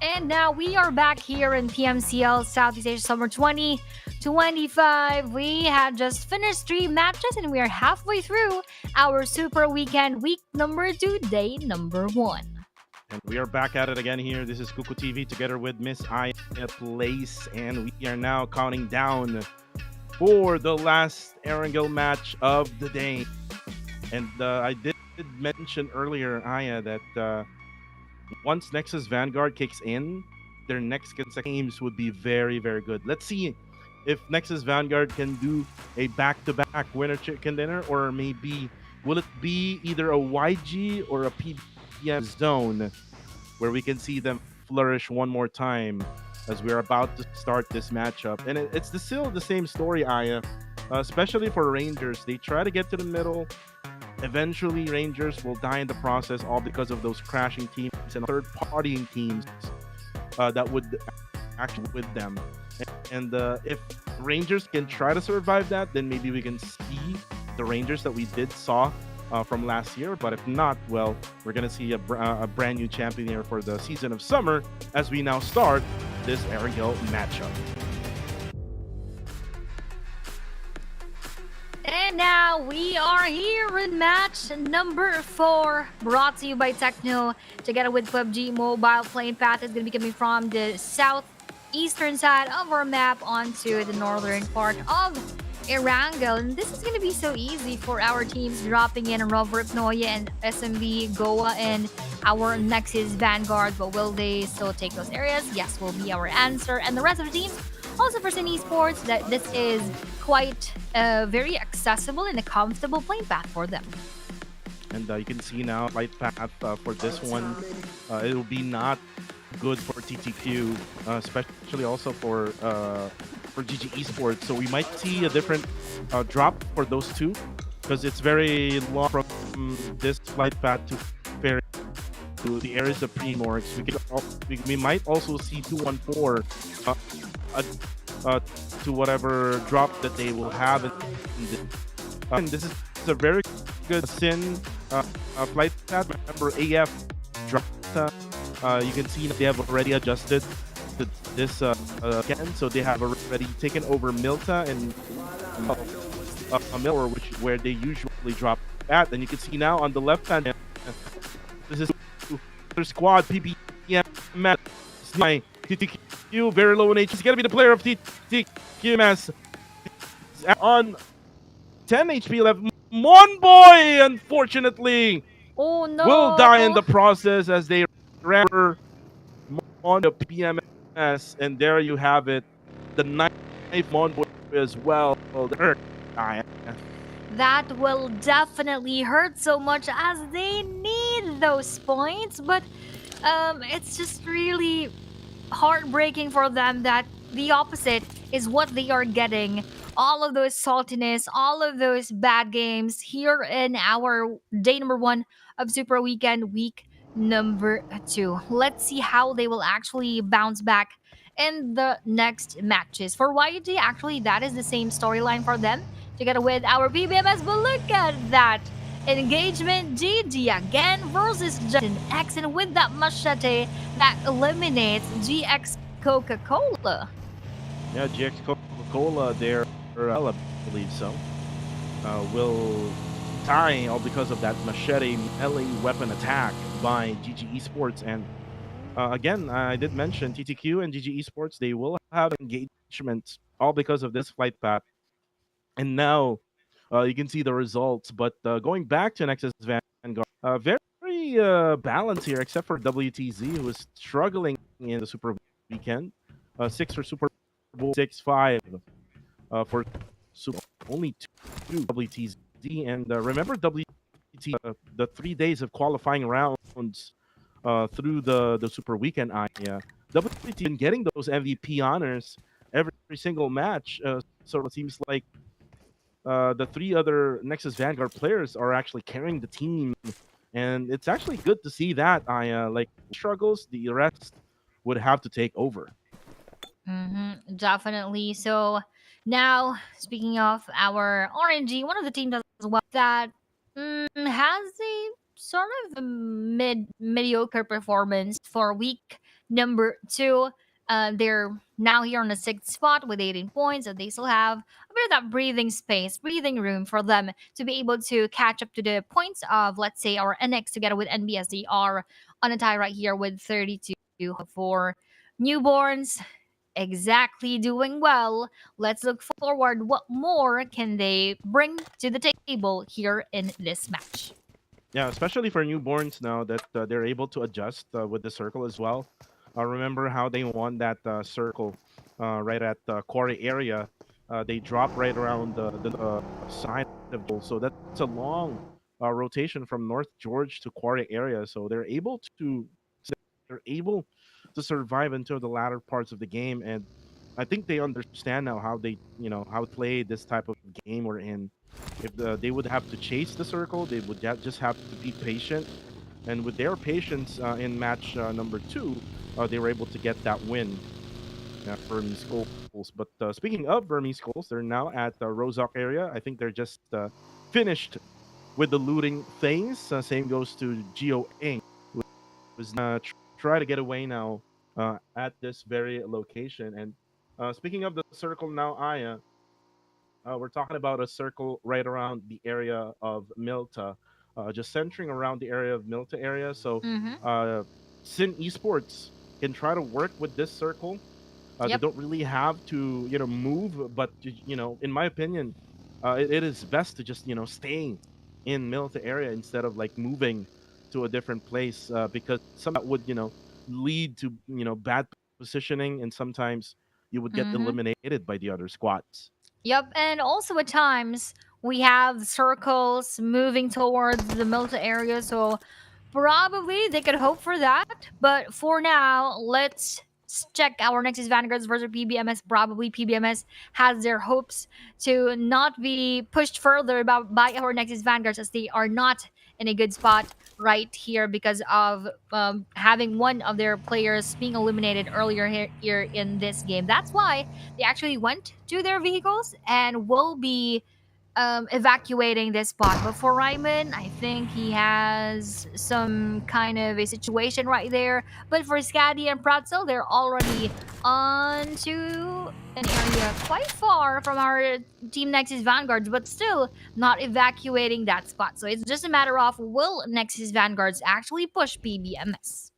And now we are back here in PMCL Southeast Asia Summer 2025. We had just finished 3 matches and we are halfway through our Super Weekend week number 2, day number 1. And we are back at it again here. This is Kuku TV together with Miss I Place, and we are now counting down for the last Erangel match of the day. And I did mention earlier, Aya, that once Nexus Vanguard kicks in, their next consecutive games would be very, very good. Let's see if Nexus Vanguard can do a back-to-back winner chicken dinner, or maybe will it be either a YG or a PBM zone where we can see them flourish one more time as we're about to start this matchup. And it's still the same story, Aya, especially for Rangers. They try to get to the middle. Eventually, Rangers will die in the process, all because of those crashing teams and third-partying teams that would actually with them. And if Rangers can try to survive that, then maybe we can see the Rangers that we saw from last year. But if not, well, we're going to see a brand new champion here for the season of summer as we now start this Erangel matchup. And now we are here in match number 4, brought to you by Techno, together with PUBG Mobile. Playing path is going to be coming from the southeastern side of our map onto the northern part of Erangel. And this is going to be so easy for our teams dropping in Robert Noye and SMB, Goa, and our Nexus Vanguard. But will they still take those areas? Yes, will be our answer. And the rest of the teams, also for Sin Esports, that this is quite very accessible and a comfortable playing path for them. And you can see now light path for this one. It will be not good for TTQ, especially also for GG Esports. So we might see a different drop for those two, because it's very long from this flight path to ferry to the areas of Primorx. We might also see 214 to whatever drop that they will have. And this is a very good Sin flight path. Remember, AF dropped. You can see that they have already adjusted to this again, so they have already taken over Milta and Miller, where they usually drop at. And you can see now on the left hand, this is their squad PPM match. TTQ very low in HP. He's gonna be the player of TTQ Mass on 10 HP left. One boy, unfortunately, Oh no! will die in the process as they ran on the PMS, and there you have it. The ninth Monboy as well. That will definitely hurt so much as they need those points, but it's just really heartbreaking for them that the opposite is what they are getting. All of those saltiness, all of those bad games here in our day number 1 of Super Weekend week number 2. Let's see how they will actually bounce back in the next matches. For YG, actually, that is the same storyline for them, together with our BBMS. But look at that engagement. GG again versus Justin X, and with that machete that eliminates GX Coca-Cola. Yeah, GX Coca-Cola there, I believe so, will die all because of that machete melee weapon attack by GG Esports. And again, I did mention TTQ and GG Esports, they will have engagement all because of this flight path. And now you can see the results. But going back to Nexus Vanguard, very balanced here, except for WTZ, who is struggling in the Super Weekend. 6 for Super Bowl, 6-5 for Super. Only 2 WTZ. And remember WT, the 3 days of qualifying rounds through the Super Weekend. WT been getting those MVP honors every single match. So it seems like the 3 other Nexus Vanguard players are actually carrying the team, and it's actually good to see that. Like struggles, the rest would have to take over. Definitely. So now, speaking of our RNG, one of the teams as well that has a sort of a mediocre performance for week number 2. They're now here on the 6th spot with 18 points, and they still have a bit of that breathing space, breathing room for them to be able to catch up to the points of, let's say, our NX together with NBS. They are on a tie right here with 32 for newborns. Exactly, doing well. Let's look forward. What more can they bring to the table here in this match? Yeah, especially for newborns now that they're able to adjust with the circle as well. Remember how they won that circle right at the quarry area? They drop right around the side of goal, so that's a long rotation from North George to quarry area. So they're able to survive until the latter parts of the game, and I think they understand now how how to play this type of game we're in. If they would have to chase the circle, they would just have to be patient. And with their patience in match number 2, they were able to get that win for Burmese goals. But speaking of Burmese goals, they're now at the Rozok area. I think they're just finished with the looting things. Same goes to Geo Ing, who is try to get away now at this very location. And speaking of the circle now, Aya, we're talking about a circle right around the area of Milta, just centering around the area of Milta area. So, Mm-hmm. Sin Esports can try to work with this circle. They Yep. don't really have to, move, but in my opinion, it is best to just stay in Milta area instead of like moving to a different place because some that would lead to bad positioning, and sometimes you would get Mm-hmm. eliminated by the other squads. Yep, and also at times we have circles moving towards the Milta area, so probably they could hope for that. But for now, let's check our Nexus Vanguards versus PBMS. Probably PBMS has their hopes to not be pushed further by our Nexus Vanguards, as they are not in a good spot right here because of having one of their players being eliminated earlier here in this game. That's why they actually went to their vehicles and will be evacuating this spot. But for Ryman, I think he has some kind of a situation right there. But for Scaddy and Pratzel, they're already on to an area quite far from our Team Nexus Vanguards, but still not evacuating that spot. So it's just a matter of, will Nexus Vanguards actually push PBMS?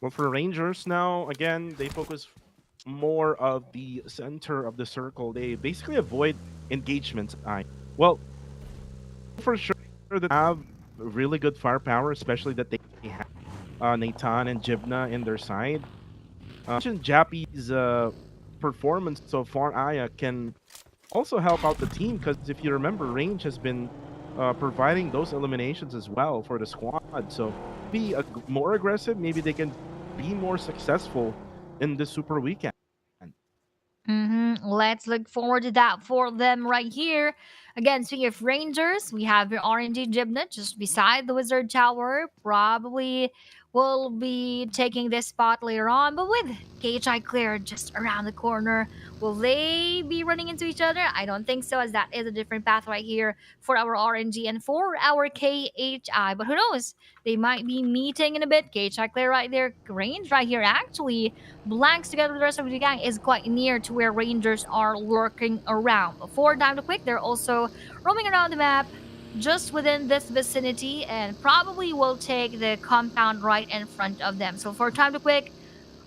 Well, for Rangers now, again, they focus more of the center of the circle. They basically avoid engagements. Well, for sure they have really good firepower, especially that they have Nathan and Jibna in their side. Mentioned Jappy's performance so far, Aya, can also help out the team because if you remember, Range has been providing those eliminations as well for the squad. So be more aggressive. Maybe they can be more successful in this super weekend. Let's look forward to that for them right here. Again, speaking of Rangers, we have your RNG Gymnast just beside the Wizard Tower. Probably will be taking this spot later on, but with KHI cleared just around the corner, will they be running into each other? I don't think so, as that is a different path right here for our RNG and for our KHI. But who knows? They might be meeting in a bit. KHI clear right there. Range right here actually blanks together with the rest of the gang is quite near to where Rangers are lurking around. Before time to quick, they're also roaming around the map just within this vicinity and probably will take the compound right in front of them. So for time to quick,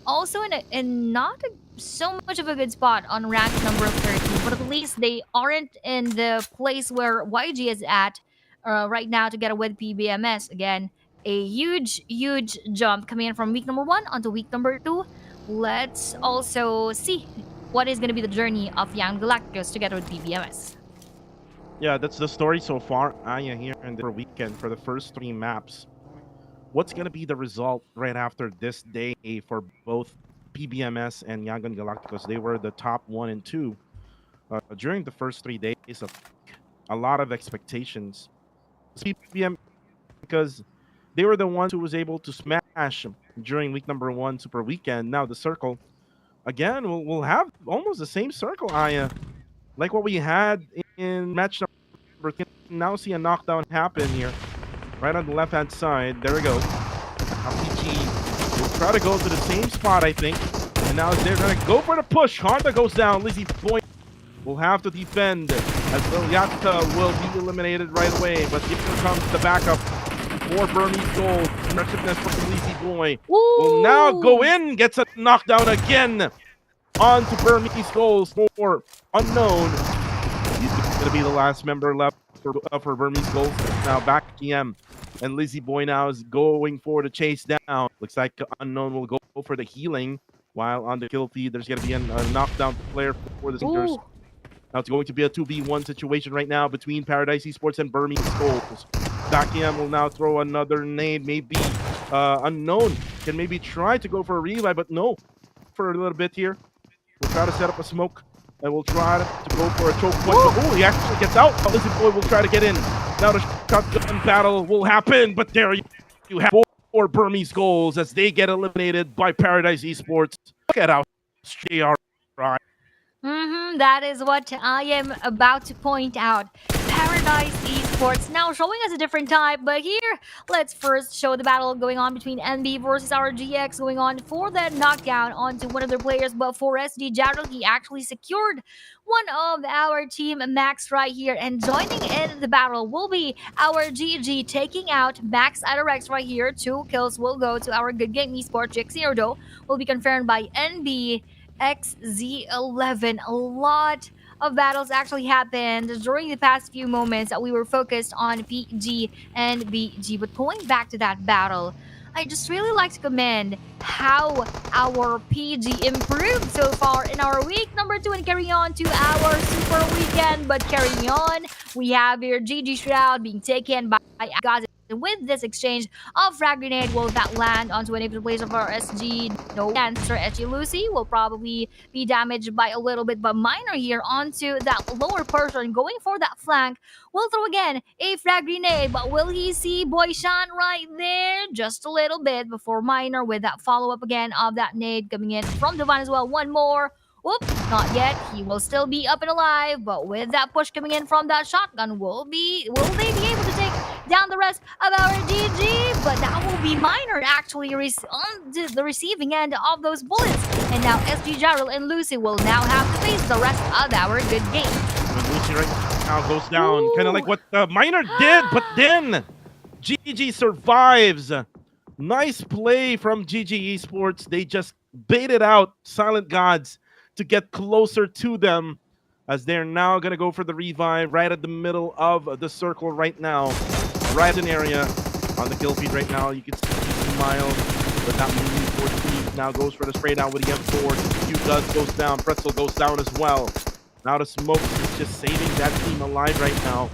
also in not so much of a good spot on rank number 13, but at least they aren't in the place where YG is at right now together with PBMS. Again, a huge jump coming in from week number 1 onto week number 2. Let's also see what is going to be the journey of Young Galacticos together with PBMS. Yeah, that's the story so far, Aya, here in the weekend for the first 3 maps. What's going to be the result right after this day for both PBMS and Yangon Galacticos? They were the top 1 and 2 during the first 3 days of a lot of expectations. PBM because they were the ones who was able to smash during week number 1 super weekend. Now the circle again we'll have almost the same circle, Aya, like what we had in match number 3. Now see a knockdown happen here right on the left hand side. There we go. RPG will try to go to the same spot, I think. And now they're going to go for the push. Honda goes down. Lizzie Boy will have to defend as Liliatka will be eliminated right away. But here comes the backup for Burmese Gold. Aggressiveness from Lizzie Boy will now go in. Gets a knockdown again onto Burmese Gold for Unknown. He's going to be the last member left for Burmese Gold. Now back GM. And Lizzie Boy now is going for the chase down. Looks like Unknown will go for the healing. While on the kill feed, there's going to be a knockdown player for the Singers. Now it's going to be a 2v1 situation right now between Paradise Esports and Burmese Gold. Dakiam will now throw another nade. Maybe Unknown can maybe try to go for a revive, but no. For a little bit here. We'll try to set up a smoke. And we'll try to go for a choke point. Oh, he actually gets out. Lizzie Boy will try to get in. Now the shotgun battle will happen. But there you have four Burmese goals as they get eliminated by Paradise Esports. Look at how they are. That is what I am about to point out. Paradise Esports now showing us a different type, but here, let's first show the battle going on between NB versus RGX, going on for that knockdown onto one of their players, but for SD Jarrell, he actually secured one of our team, Max, right here, and joining in the battle will be our GG, taking out Max Adarex right here. 2 kills will go to our Good Game Esports. Jixi though will be confirmed by NB XZ11. A lot of battles actually happened during the past few moments that we were focused on PG and BG. But going back to that battle, I just really like to commend how our PG improved so far in our week number 2 and carrying on to our super weekend. But carrying on, we have here GG Shroud being taken by Gaza. With this exchange of frag grenade, will that land onto any of the players of our SG? No answer. SG Lucy will probably be damaged by a little bit, but Miner here onto that lower person, going for that flank. Will throw again a frag grenade, but will he see Boyshan right there? Just a little bit before Miner with that follow-up again of that nade coming in from Devon as well. One more. Whoop, not yet. He will still be up and alive, but with that push coming in from that shotgun, will they be able to take down the rest of our GG? But that will be Miner actually on the receiving end of those bullets. And now SG Jarrell and Lucy will now have to face the rest of our good game. When Lucy right now goes down, kind of like what Miner did, but then GG survives. Nice play from GG Esports. They just baited out Silent Gods to get closer to them, as they're now going to go for the revive right at the middle of the circle right now. Right in area on the kill feed right now. You can see Miles, but not moving towards Steve. Now goes for the spray down with the M4. Q does goes down. Pretzel goes down as well. Now the smoke is just saving that team alive right now.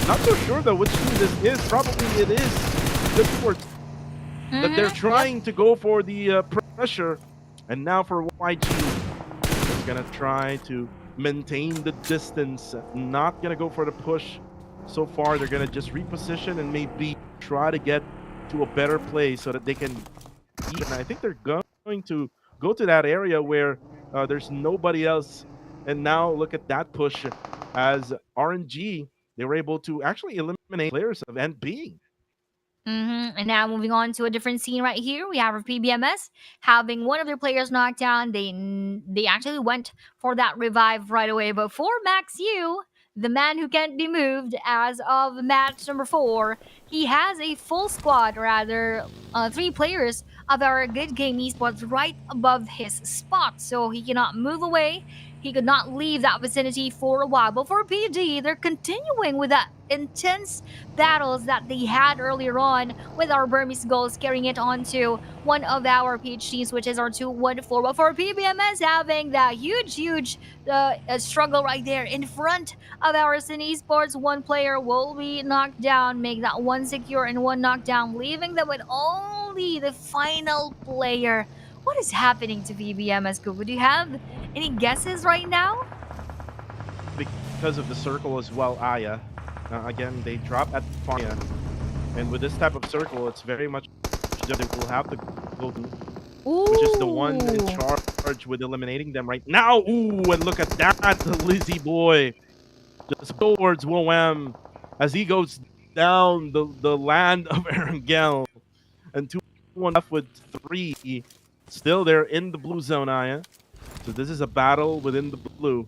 Not so sure though which team this is. Probably it is Good Sports. But they're trying to go for the pressure. And now for YG. Gonna try to maintain the distance, not gonna go for the push so far. They're gonna just reposition and maybe try to get to a better place so that they can eat. And I think they're going to go to that area where there's nobody else. And now look at that push as RNG, they were able to actually eliminate players of NB. And now moving on to a different scene right here, we have our PBMS having one of their players knocked down. They actually went for that revive right away. But for Max Yu, the man who can't be moved as of match number 4, he has a full squad, rather 3 players of our Good Game Esports right above his spot. So he cannot move away. He could not leave that vicinity for a while. But for PG, they're continuing with that intense battles that they had earlier on with our Burmese goals, carrying it on to one of our PhDs, which is our 2-1-4. But for PBMS, having that huge struggle right there in front of our Sin Esports, one player will be knocked down, make that one secure and one knockdown, leaving them with only the final player. What is happening to PBMS, Kuku? Do you have any guesses right now? Because of the circle as well, Aya. Again, they drop at Fania. And with this type of circle, it's very much that they will have to go to, which is the one in charge with eliminating them right now. Ooh, and look at that, Lizzie Boy. Just towards WOM as he goes down the land of Erangel. And one left with 3. Still, they're in the blue zone, Aya. So this is a battle within the blue.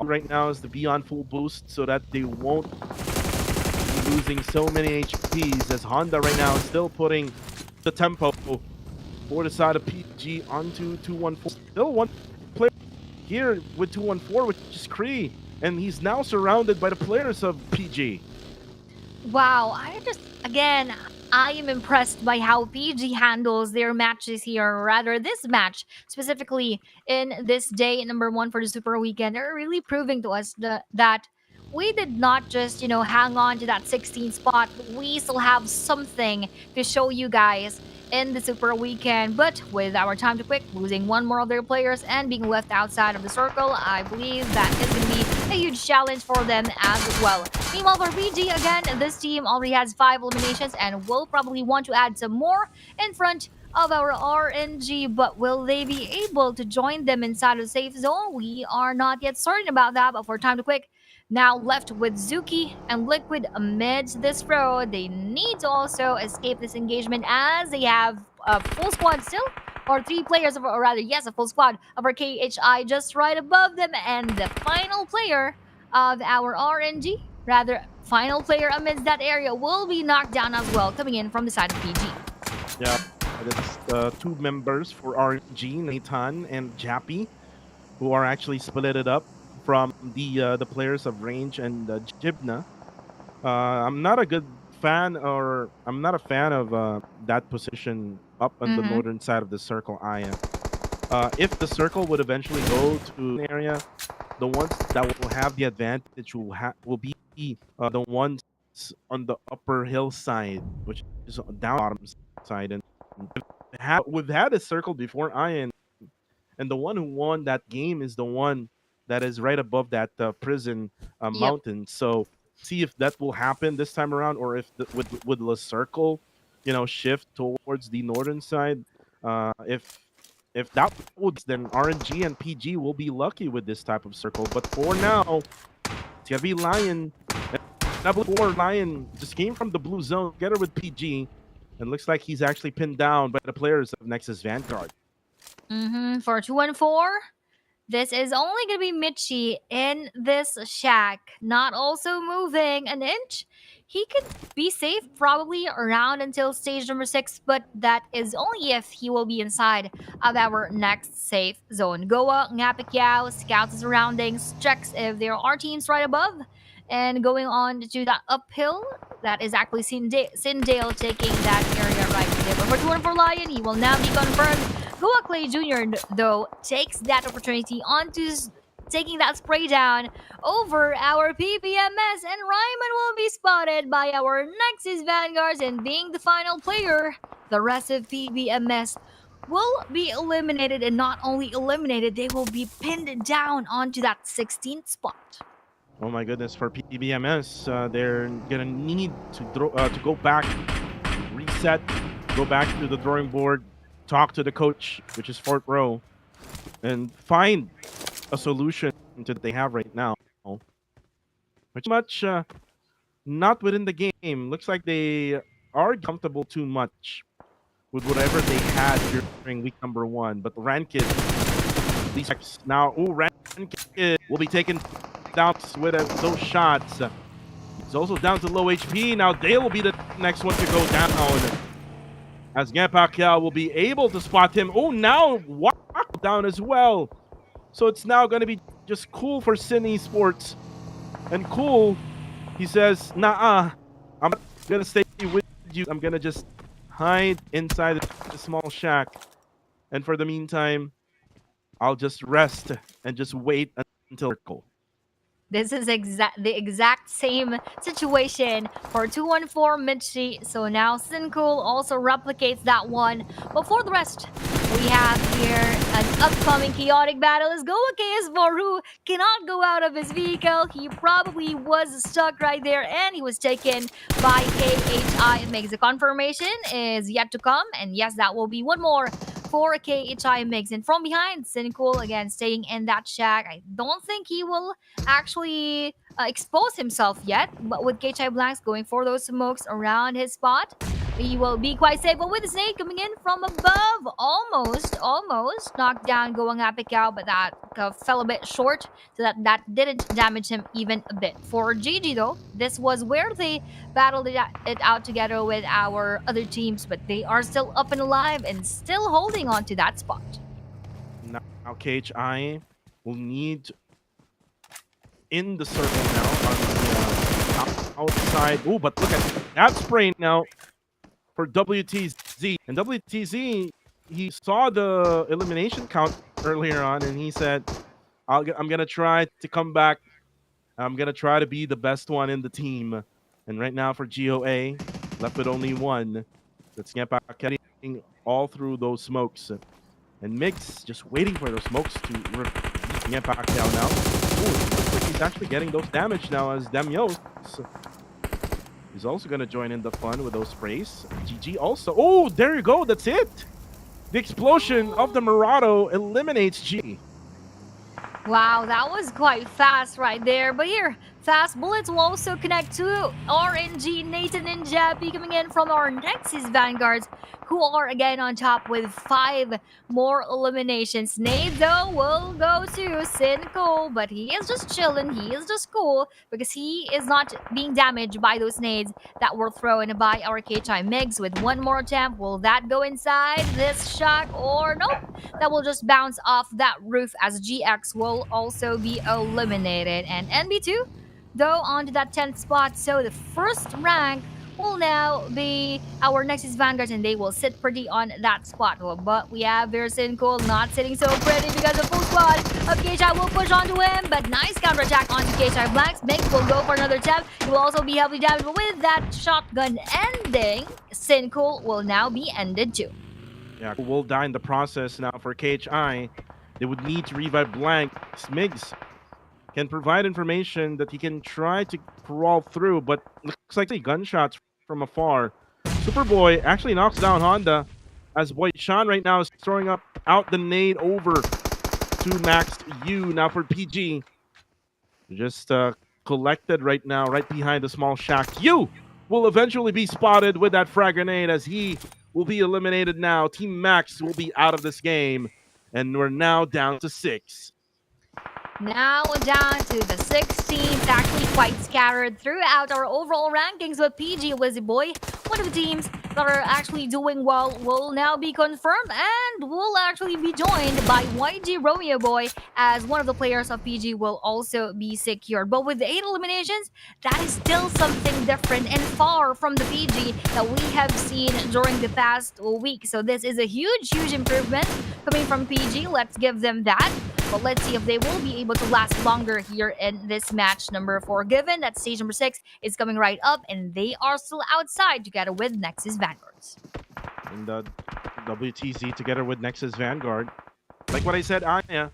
Right now is to be on full boost so that they won't be losing so many HPs, as Honda right now is still putting the tempo for the side of PG onto 214. Still one player here with 214, which is Cree, and he's now surrounded by the players of PG. Wow, again, I am impressed by how PG handles their matches here, or rather this match specifically in this day number 1 for the Super Weekend. They're really proving to us that we did not just, hang on to that 16th spot. We still have something to show you guys in the Super Weekend. But with our time to quick, losing one more of their players and being left outside of the circle, I believe that is going to be a huge challenge for them as well. Meanwhile, for PG, again, this team already has 5 eliminations and will probably want to add some more in front of our RNG, but will they be able to join them inside the safe zone? We are not yet certain about that, but for time to quick, now left with Zuki and Liquid amidst this road. They need to also escape this engagement as they have a full squad still, or 3 players, or rather, yes, a full squad of our KHI just right above them, and the final player of our RNG, rather, final player amidst that area will be knocked down as well, coming in from the side of PG. Yeah, that's 2 members for RNG, Nathan and Jappy, who are actually split it up from the players of Range and Jibna. I'm not a good fan, or I'm not a fan of that position up on the northern side of the circle, Aya. If the circle would eventually go to an area, the ones that will have the advantage will be the ones on the upper hillside, which is down bottom side. And we've had a circle before, Aya, and the one who won that game is the one that is right above that prison mountain. So see if that will happen this time around, or if would the circle, shift towards the northern side. If that would, then RNG and PG will be lucky with this type of circle. But for now, it's gonna be Lion. W4 Lion just came from the blue zone together with PG, and looks like he's actually pinned down by the players of Nexus Vanguard. For 214, this is only going to be Mitchie in this shack, not also moving an inch. He could be safe probably around until stage number 6, but that is only if he will be inside of our next safe zone. Goa, Ngapikyao scouts the surroundings, checks if there are teams right above, and going on to that uphill, that is actually Sindale taking that area right there. But for 214 Lion, he will now be confirmed. Goa Clay Jr., though, takes that opportunity onto taking that spray down over our PPMS, and Ryman will be spotted by our Nexus Vanguards, and being the final player, the rest of PPMS will be eliminated, and not only eliminated, they will be pinned down onto that 16th spot. Oh my goodness, for PBMS, they're gonna need to go back, reset, go back to the drawing board, talk to the coach, which is Fort Row, and find a solution to that they have right now. Which much not within the game. Looks like they are comfortable too much with whatever they had during week number 1. But Rankid, these now, Rankid will be taken down with those shots. He's also down to low HP. Now they will be the next one to go down, as Gampakyao will be able to spot him. Oh, now walk down as well. So it's now going to be just Cool for Sin Esports. And Cool, he says, nah, I'm not going to stay with you. I'm going to just hide inside the small shack. And for the meantime, I'll just rest and just wait until circle. This is the exact same situation for 214 Mitchie. So now Sincool also replicates that one. But for the rest, we have here an upcoming chaotic battle as Goa KS4, who cannot go out of his vehicle. He probably was stuck right there, and he was taken by KHI. It makes the confirmation is yet to come. And yes, that will be one more for KHI Mix. And from behind, Sincool again staying in that shack. I don't think he will actually expose himself yet, but with KHI Blanks going for those smokes around his spot, he will be quite safe. But with the snake coming in from above, almost knocked down, going epic out, but that fell a bit short, so that didn't damage him even a bit. For GG though, this was where they battled it out together with our other teams, but they are still up and alive and still holding on to that spot. Now KHI will need in the circle now on the outside. Oh, but look at that spray now for WTZ. And WTZ, he saw the elimination count earlier on, and he said, I'm going to try to come back. I'm going to try to be the best one in the team. And right now for GOA, left with only one. Let's get back getting all through those smokes. And Mix just waiting for those smokes to get back down now. Ooh, looks like he's actually getting those damage now as Demios. He's also going to join in the fun with those sprays. GG also. Oh, there you go. That's it. The explosion of the Murado eliminates G. Wow, that was quite fast right there. But here, fast bullets will also connect to RNG, Nathan and Jappy coming in from our Nexus Vanguards, who are again on top with 5 more eliminations. Nade though will go to Sinco, but he is just chilling, he is just cool because he is not being damaged by those nades that were thrown by our KHI Migs. With one more attempt, will that go inside this shot or nope? That will just bounce off that roof as GX will also be eliminated. And NB2 though onto that 10th spot, so the first rank will now be our Nexus Vanguards, and they will sit pretty on that spot. But we have Versincool not sitting so pretty because the full squad of KHI will push onto him, but nice counterattack onto KHI Blanks. Mix will go for another attempt. He will also be heavily damaged, but with that shotgun ending, Sincool will now be ended too. Yeah, will die in the process now for KHI. They would need to revive Blank. Smigs can provide information that he can try to crawl through, but looks like gunshots from afar. Superboy actually knocks down Honda as Boy Sean right now is throwing out the nade over to Max U. Now for PG. Just collected right now, right behind the small shack. U will eventually be spotted with that frag grenade as he will be eliminated now. Team Max will be out of this game, and we're now down to 6. Now down to the 16th, actually quite scattered throughout our overall rankings, with PG Wizzy Boy, one of the teams that are actually doing well, will now be confirmed and will actually be joined by YG Romeo Boy as one of the players of PG will also be secured. But with the 8 eliminations, that is still something different and far from the PG that we have seen during the past week. So this is a huge improvement coming from PG. Let's give them that. But let's see if they will be able to last longer here in this match number 4, given that stage number 6 is coming right up and they are still outside together with Nexus Vanguards. And the WTZ together with Nexus Vanguard. Like what I said, Anya,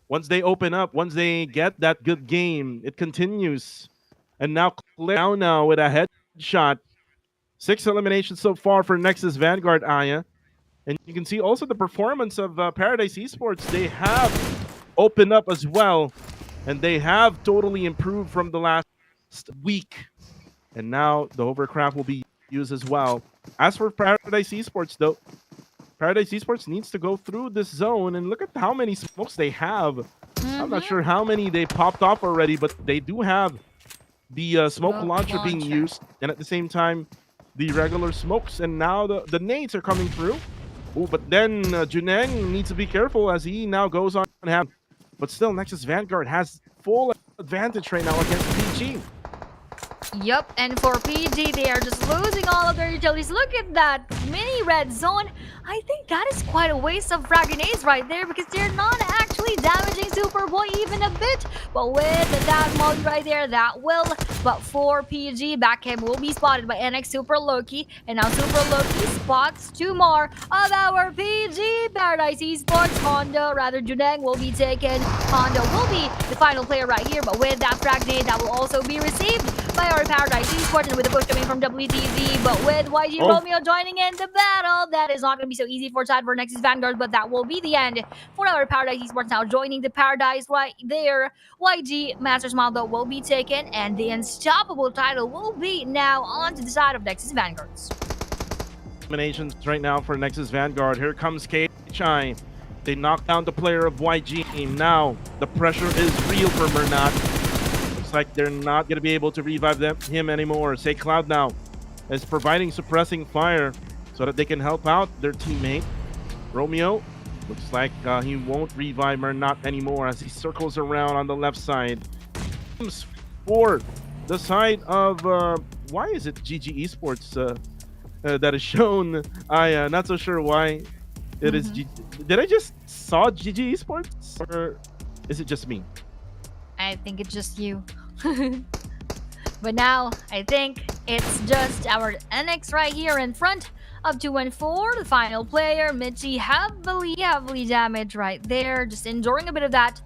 once they open up, once they get that good game, it continues. And now clear now with a headshot. 6 eliminations so far for Nexus Vanguard, Anya. And you can see also the performance of Paradise Esports. They have opened up as well, and they have totally improved from the last week. And now the hovercraft will be used as well. As for Paradise Esports, though, Paradise Esports needs to go through this zone, and look at how many smokes they have. I'm not sure how many they popped off already, but they do have the smoke launcher being used, and at the same time, the regular smokes, and now the nades are coming through. Oh, but then Juneng needs to be careful as he now goes on half. But still, Nexus Vanguard has full advantage right now against PG. Yup, and for PG, they are just losing all of their utilities. Look at that mini red zone. I think that is quite a waste of frag grenades right there because they're not actually damaging Superboy even a bit. But with that mod right there, that will. But for PG, Backham will be spotted by NX Super Loki. And now Super Loki spots 2 more of our PG Paradise Esports. Honda, rather Juneng, will be taken. Honda will be the final player right here. But with that frag grenade, that will also be received by our Paradise Esports, and with the push coming from WTZ, but with YG Romeo joining in the battle, that is not going to be so easy for Nexus Vanguard, but that will be the end for our Paradise Esports now joining the Paradise right there. YG Master Smile though will be taken, and the unstoppable title will be now onto the side of Nexus Vanguards. eliminations right now for Nexus Vanguard. Here comes KHI. They knock down the player of YG. Now the pressure is real for Mernat. Looks like they're not going to be able to revive him anymore. Say Cloud now is providing suppressing fire so that they can help out their teammate. Romeo looks like he won't revive Mernat anymore as he circles around on the left side. Comes for the side of why is it GG Esports that is shown? I not so sure why it is. Did I just saw GG Esports, or is it just me? I think it's just you. But now I think it's just our NX right here in front of 2 and 4. The final player, Mitchie, heavily damaged right there, just enduring a bit of that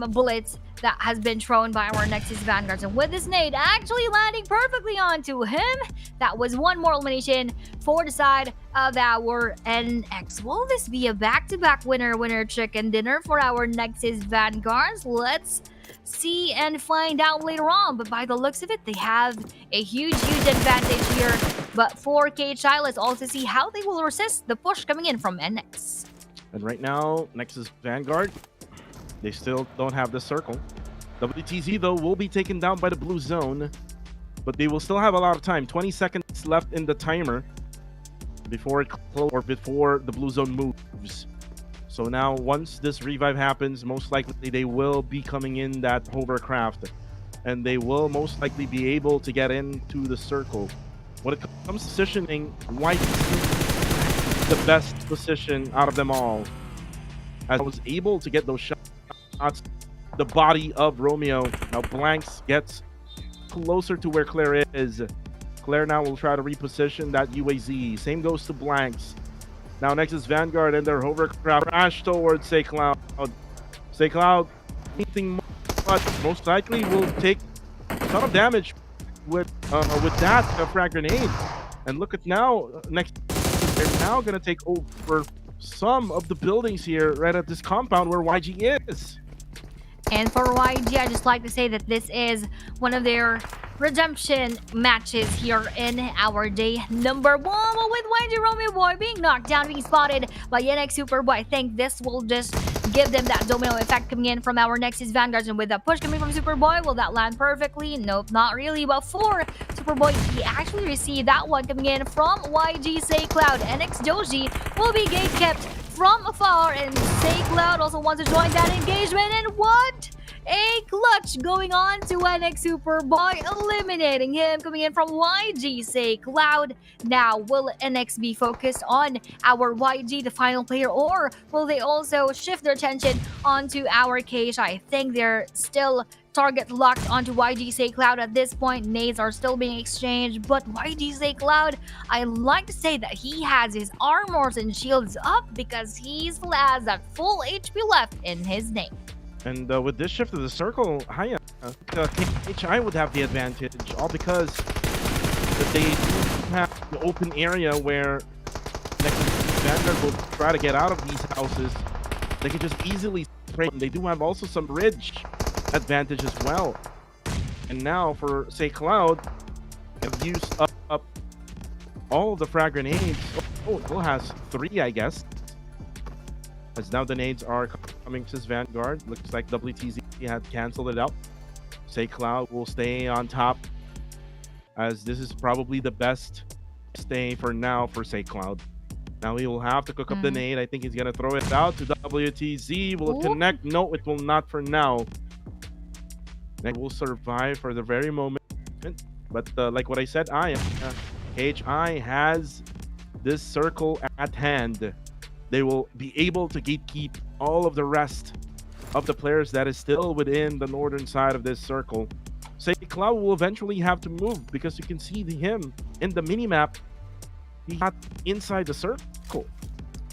bullets that has been thrown by our Nexus Vanguards. And with this nade actually landing perfectly onto him, that was one more elimination for the side of our NX. Will this be a back-to-back winner chicken dinner for our Nexus Vanguards? Let's see and find out later on. But by the looks of it, they have a huge advantage here. But for KHI, let's also see how they will resist the push coming in from NX. And right now, Nexus Vanguard, they still don't have the circle. WTZ, though, will be taken down by the blue zone, but they will still have a lot of time. 20 seconds left in the timer before before the blue zone moves. So now, once this revive happens, most likely they will be coming in that hovercraft, and they will most likely be able to get into the circle. When it comes to positioning, White is the best position out of them all, as I was able to get those shots. The body of Romeo. Now Blanks gets closer to where Claire is. Claire now will try to reposition that UAZ. Same goes to Blanks. Now Nexus Vanguard and their hovercraft crash towards Say Cloud. Say Cloud, anything much, most likely will take a ton of damage with that frag grenade. And look at now, next they're now gonna take over some of the buildings here right at this compound where YG is. And for YG, I just like to say that this is one of their redemption matches here in our day number 1. Well, with YG Romeo Boy being knocked down, being spotted by NX Superboy, I think this will just give them that domino effect coming in from our Nexus Vanguards. And with that push coming from Superboy, will that land perfectly? Nope, not really. But for Superboy, he actually received that one coming in from YG Say Cloud. NX Doji will be gate kept from afar, and Say Cloud also wants to join that engagement. And what a clutch going on to NX Superboy, eliminating him coming in from YG Say Cloud. Now, will NX be focused on our YG, the final player, or will they also shift their attention onto our KHI? I think they're still target locked onto YG Say Cloud at this point. Nades are still being exchanged, but YG Say Cloud, I like to say that he has his armors and shields up because he still has that full HP left in his name. And with this shift of the circle, KHI would have the advantage, all because they have the open area where Nexus Vanguard will try to get out of these houses. They can just easily spray them. They do have also some bridge advantage as well. And now for Say Cloud, have used up all of the frag grenades. Oh, it still has 3, I guess. As now the nades are coming to his Vanguard. Looks like WTZ had canceled it out. Say Cloud will stay on top, as this is probably the best stay for now for Say Cloud. Now he will have to cook up the nade. I think he's going to throw it out to WTZ. Will it connect? No, it will not for now. It will survive for the very moment. But like what I said, HI has this circle at hand. They will be able to gatekeep all of the rest of the players that is still within the northern side of this circle. Say Cloud will eventually have to move because you can see him in the minimap. He's not inside the circle.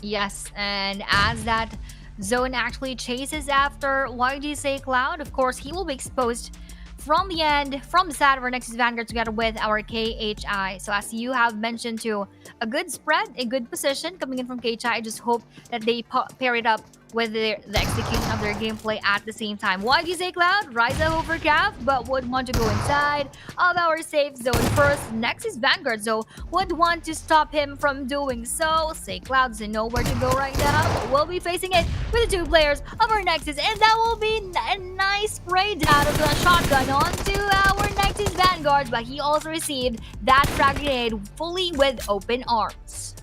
Yes, and as that zone actually chases after YG Say Cloud, of course, he will be exposed from the end, from the side of our Nexus Vanguard together with our KHI. So as you have mentioned too, a good spread, a good position coming in from KHI. I just hope that they pair it up with the execution of their gameplay at the same time. Why do you say Cloud? Rise up over Cap, but would want to go inside of our safe zone first. Next is Vanguard, so would want to stop him from doing so. Say Cloud doesn't know where to go right now, but we'll be facing it with the two players of our Nexus, and that will be a nice spray down of the shotgun onto our Nexus Vanguard, but he also received that frag grenade fully with open arms.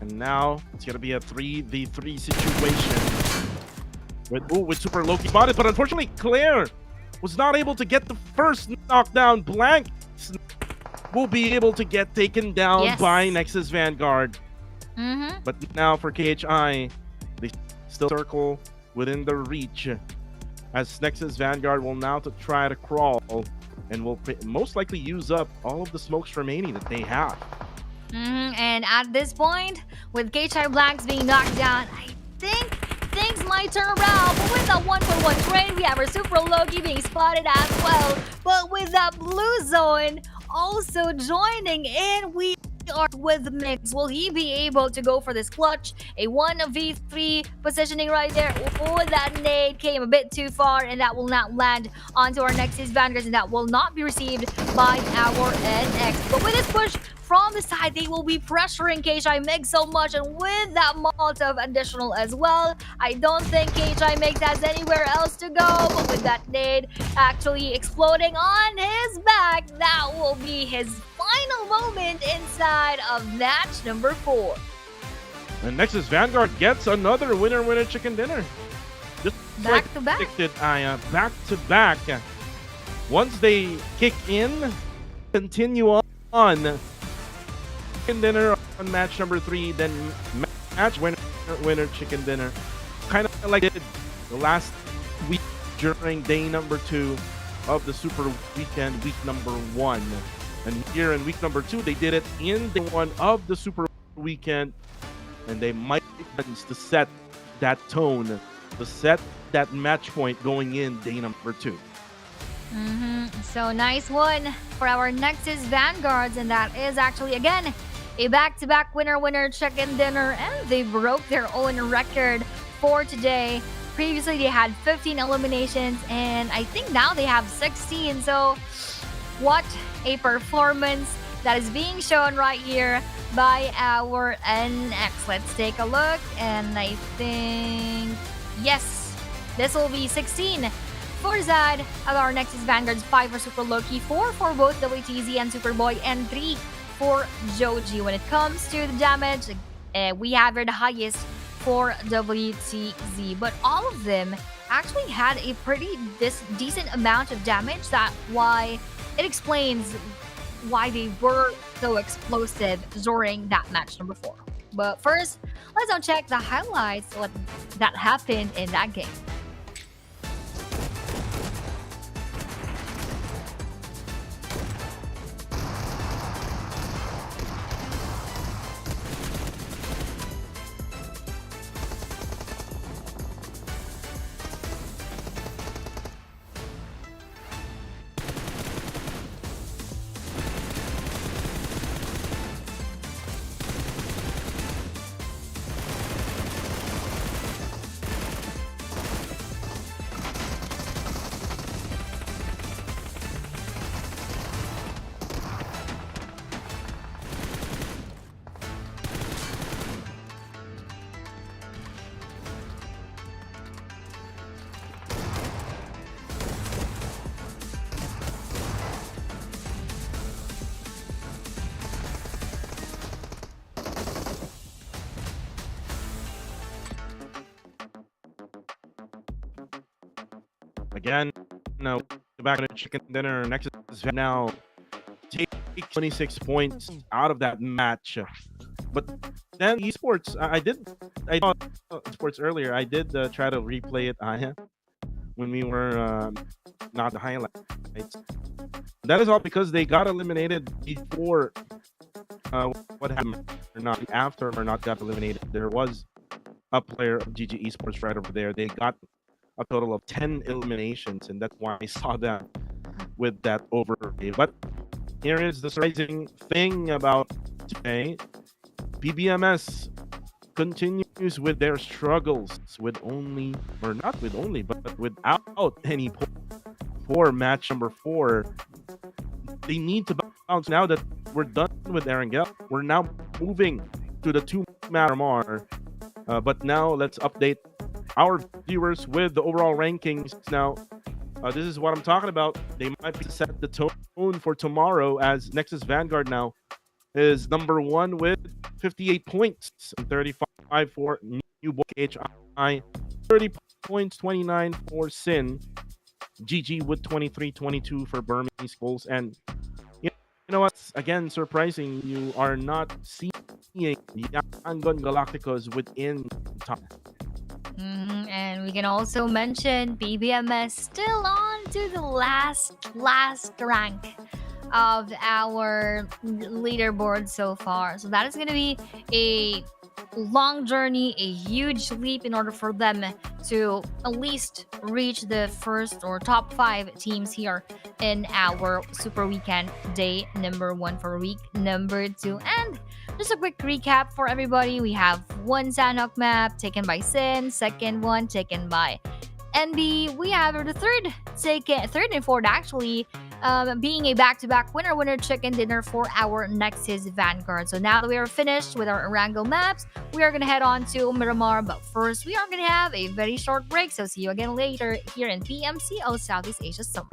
And now it's gonna be a 3v3 situation with Super Loki spotted, but unfortunately Claire was not able to get the first knockdown. Blank will be able to get taken down by Nexus Vanguard. But now for KHI, they still circle within the reach, as Nexus Vanguard will now to try to crawl and will most likely use up all of the smokes remaining that they have. And at this point, with KHI Blanks being knocked down, I think things might turn around. But with a 1-for-1 trade, we have our Super Loki being spotted as well. But with that blue zone also joining in, we are with Mix. Will he be able to go for this clutch? A 1v3 positioning right there. Oh, that nade came a bit too far, and that will not land onto our Nexus Vanguards, and that will not be received by our NX. But with this push from the side, they will be pressuring KHI Mix so much, and with that Molotov additional as well, I don't think KHI Mix has anywhere else to go. But with that nade actually exploding on his back, that will be his final moment inside of match number 4. And Nexus Vanguard gets another winner chicken dinner. Just back like to back. predicted, back to back. Once they kick in, continue on. Chicken dinner on match number 3, then match winner chicken dinner. Kind of like it the last week during day number 2 of the Super Weekend, week number 1. And here in week number 2, they did it in day 1 of the Super Weekend, and they might to set that tone, to set that match point going in day number 2. So nice one for our Nexus Vanguards, and that is actually again a back-to-back winner chicken dinner, and they broke their own record for today. Previously they had 15 eliminations, and I think now they have 16. So what a performance that is being shown right here by our NX. Let's take a look, and I think yes, this will be 16 for Zad of our Nexus Vanguards, 5 for Super Loki, 4 for both WTZ and Superboy, and 3 for Joji. When it comes to the damage, we have the highest for WTZ, but all of them actually had a pretty decent amount of damage. That's why it explains why they were so explosive during that match number 4. But first, let's now check the highlights what that happened in that game. Again, no, back on the chicken dinner. Nexus now take 26 points out of that match. But then Esports, I saw Esports earlier. I did try to replay it when we were not the highlights. That is all because they got eliminated before what happened or not after or not got eliminated. There was a player of GG Esports right over there. They got a total of 10 eliminations, and that's why I saw that with that overlay. But here is the surprising thing about today. PBMS continue with their struggles with only, or not with only, but without any for match number 4. They need to bounce now that we're done with Erangel. We're now moving to the 2-man RMR. But now let's update our viewers with the overall rankings. Now, this is what I'm talking about. They might be set the tone for tomorrow, as Nexus Vanguard now is number 1 with 58 points and 35 for New Book HI, 30 points, 29 for Sin, GG with 23, 22 for Burmese Goals. And you know what's again surprising? You are not seeing Yangon Galacticos within top. And we can also mention PBMS still on to the last rank of our leaderboard so far. So that is going to be a long journey, a huge leap in order for them to at least reach the first or top 5 teams here in our Super Weekend day number 1 for week number 2. And just a quick recap for everybody. We have one Sanhok map taken by Sin, second one taken by NB. We have the third and fourth actually being a back-to-back winner chicken dinner for our Nexus Vanguard. So now that we are finished with our Erangel maps, we are going to head on to Miramar. But first, we are going to have a very short break. So see you again later here in PMCL Southeast Asia Summer.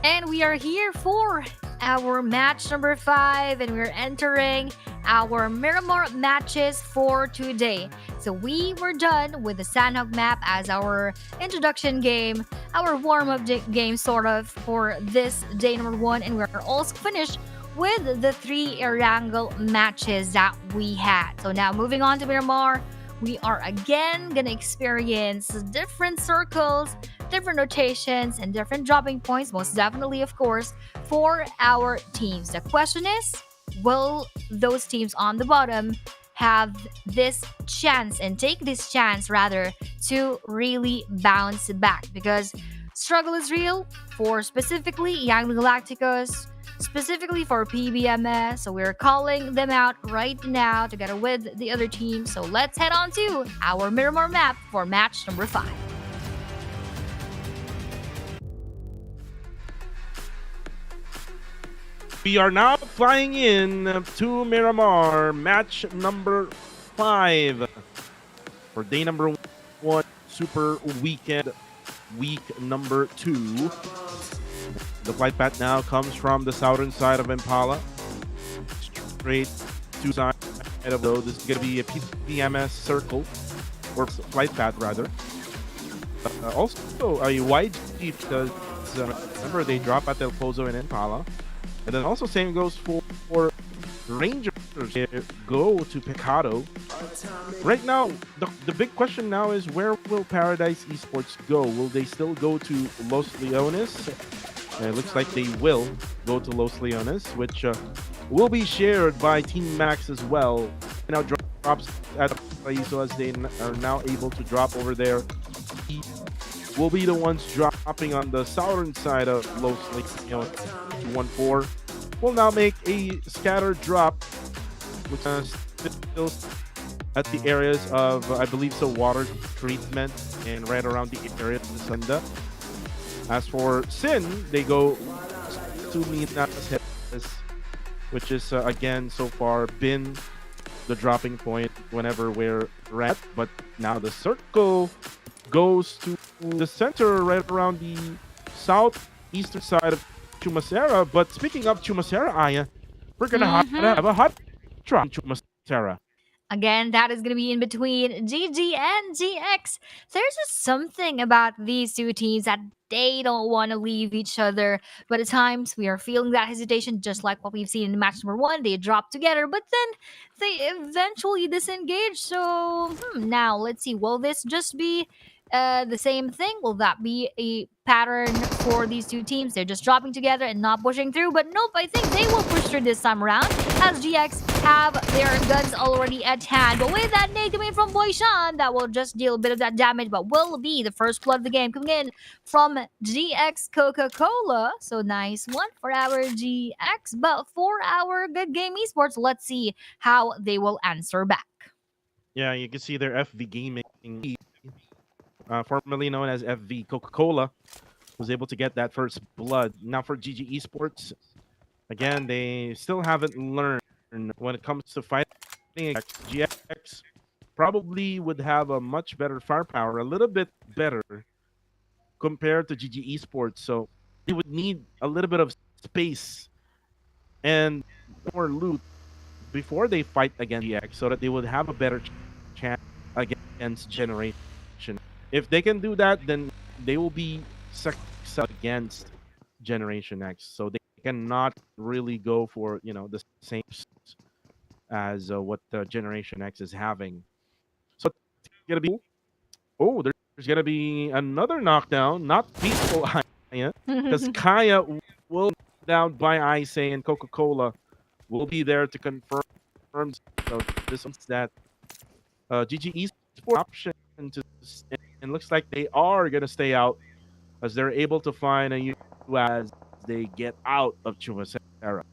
And we are here for our match number 5, and we're entering our Miramar matches for today. So we were done with the Sanhok map as our introduction game, our warm-up game sort of for this day number 1, and we're also finished with the 3 Erangel matches that we had. So now moving on to Miramar, we are again gonna experience different circles, different rotations, and different dropping points, most definitely, of course, for our teams. The question is, will those teams on the bottom have this chance and take this chance rather to really bounce back? Because struggle is real for specifically Young Galacticos, specifically for PBMS. So we're calling them out right now together with the other team. So let's head on to our Miramar map for match number 5. We are now flying in to Miramar, match number 5 for day number 1, Super Weekend, week number 2. The flight path now comes from the southern side of Impala, straight to side of though. This is going to be a PMS circle, or flight path rather. Also a wide jeep because remember they drop at El Pozo and Impala. And then also same goes for Rangers. They go to Pecado. Right now, the big question now is where will Paradise Esports go? Will they still go to Los Leones? It looks like they will go to Los Leones, which will be shared by Team Max as well. Now drops at Paraíso as they are now able to drop over there. Will be the ones dropping on the southern side of Los Leones. 214 will now make a scattered drop, which is still at the areas of, I believe so, water treatment and right around the area of the Sunda. As for Sin, they go to Minas Hills, which is again so far been the dropping point whenever we're at. But now the circle goes to the center right around the southeastern side of Chumacera. But speaking of Chumacera, Aya, we're gonna have a hot drop in Chumacera. Again, that is going to be in between GG and GX. There's just something about these two teams that they don't want to leave each other. But at times, we are feeling that hesitation, just like what we've seen in match number 1. They drop together, but then they eventually disengage. So now, let's see. Will this just be the same thing? Will that be a pattern for these two teams? They're just dropping together and not pushing through. But nope, I think they will push through this time around as GX have their guns already at hand. But with that nade coming from Boyshan, that will just deal a bit of that damage, but will be the first blood of the game coming in from GX Coca-Cola. So nice one for our GX. But for our Good Game Esports, let's see how they will answer back. Yeah, you can see their FV Gaming, formerly known as FV Coca-Cola, was able to get that first blood. Now for GG Esports, again, they still haven't learned when it comes to fighting. GX probably would have a much better firepower, a little bit better compared to GG Esports. So they would need a little bit of space and more loot before they fight against GX so that they would have a better chance against Generation. If they can do that, then they will be successful against Generation X. So they cannot really go for, the same as what Generation X is having. So it's gonna be there's gonna be another knockdown, not peaceful, because Kaya will be down by Ice and Coca-Cola will be there to confirm. So this is that GG Esports option to, and looks like they are gonna stay out as they're able to find a U as they get out of Chumacera.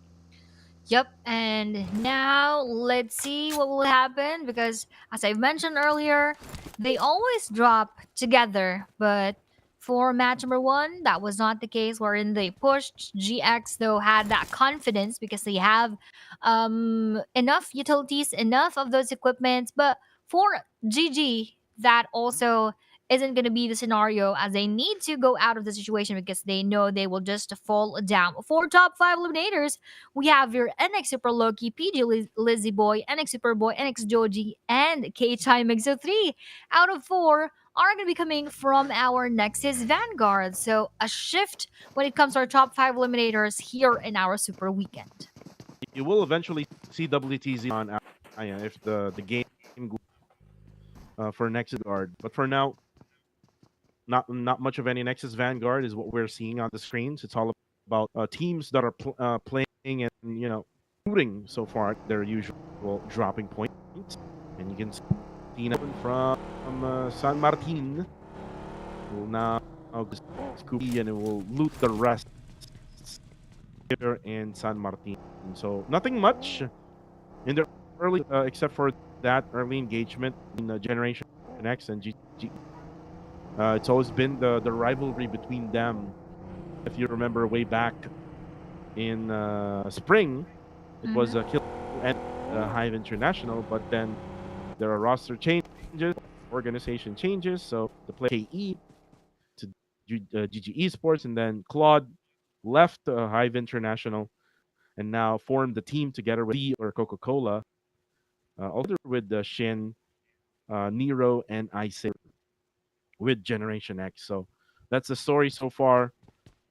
Yep, and now let's see what will happen because, as I mentioned earlier, they always drop together. But for match number 1, that was not the case. Wherein they pushed. GX though had that confidence because they have enough utilities, enough of those equipments. But for GG, that also isn't going to be the scenario, as they need to go out of the situation because they know they will just fall down. For top 5 eliminators, we have your NX Super Loki, PG Lizzy Boy, NX Super Boy, NX Joji, and K Timing. So 3 out of 4 are going to be coming from our Nexus Vanguard. So a shift when it comes to our top 5 eliminators here in our Super Weekend. You will eventually see WTZ on if the game for Nexus Guard. But for now, not much of any Nexus Vanguard is what we're seeing on the screens. It's all about teams that are playing and shooting so far at their usual dropping point. And you can see from San Martin will now Scoopy and it will loot the rest here in San Martin. So nothing much in the early, except for that early engagement in Generation X and GG. It's always been the rivalry between them. If you remember way back in spring, it was a kill and Hive International, but then there are roster changes, organization changes, so the play KE to GG Esports, and then Claude left Hive International and now formed the team together with D or Coca-Cola, also with Shin, Nero, and Isaac with Generation X. So that's the story so far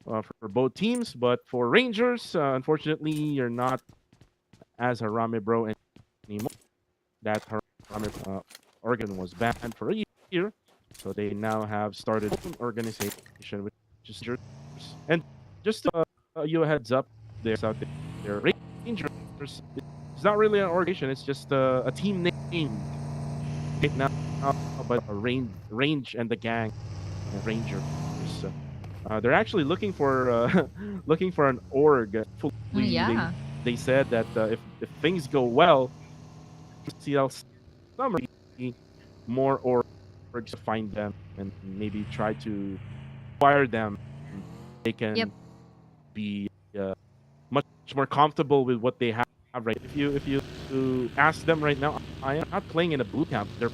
for both teams. But for Rangers, unfortunately, you're not as Harame Bro anymore. That Harame organ was banned for a year. So they now have started an organization, which is and just you a heads up, there's out there. Rangers, it's not really an organization, it's just a team name right now, but a range and the gang, Rangers. They're actually looking for looking for an org. Yeah. They said that if things go well, PCL summer, more orgs to find them and maybe try to acquire them. They can be much more comfortable with what they have. Right? If you ask them right now, I am not playing in a boot camp. They're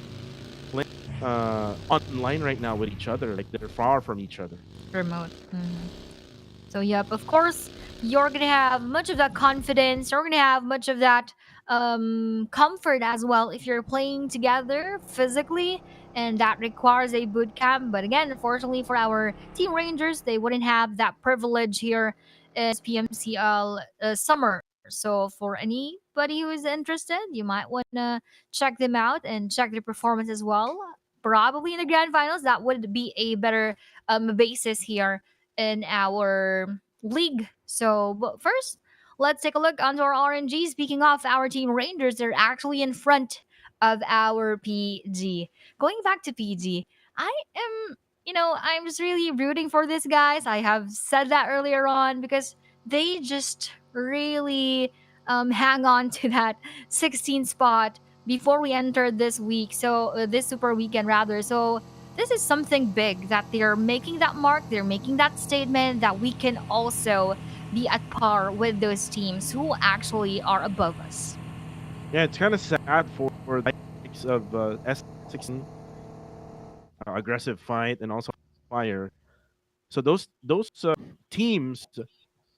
playing online right now with each other. Like they're far from each other. Remote. So yep, of course, you're gonna have much of that confidence. You're gonna have much of that comfort as well if you're playing together physically, and that requires a boot camp. But again, unfortunately for our Team Rangers, they wouldn't have that privilege here in PMCL summer. So for anybody who is interested, you might want to check them out and check their performance as well. Probably in the grand finals, that would be a better basis here in our league. So, but first, let's take a look onto our RNG. Speaking of our Team Rangers, they're actually in front of our PG. Going back to PG, I am, I'm just really rooting for these guys. I have said that earlier on because they just really hang on to that 16 spot before we entered this week. So, this super weekend rather. So, this is something big that they're making that mark, they're making that statement that we can also be at par with those teams who actually are above us. Yeah, it's kind of sad for the likes of S16, aggressive fight, and also fire. So those teams